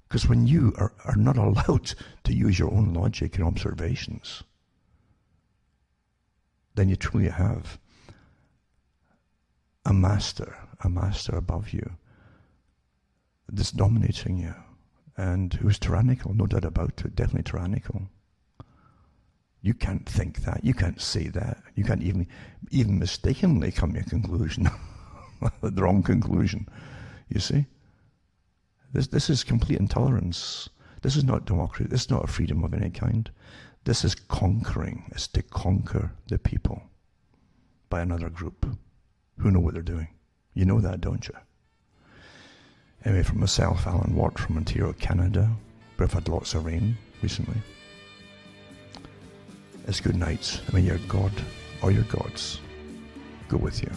Because when you are not allowed to use your own logic and observations, then you truly have a master above you that's dominating you, and who's tyrannical, no doubt about it, definitely tyrannical. You can't think that, you can't say that, you can't even mistakenly come to a conclusion, the wrong conclusion, you see? This is complete intolerance. This is not democracy, this is not a freedom of any kind. This is conquering. It's to conquer the people by another group who know what they're doing. You know that, don't you? Anyway, from myself, Alan Watt from Ontario, Canada. But I've had lots of rain recently. It's good night. May your God or your gods go with you.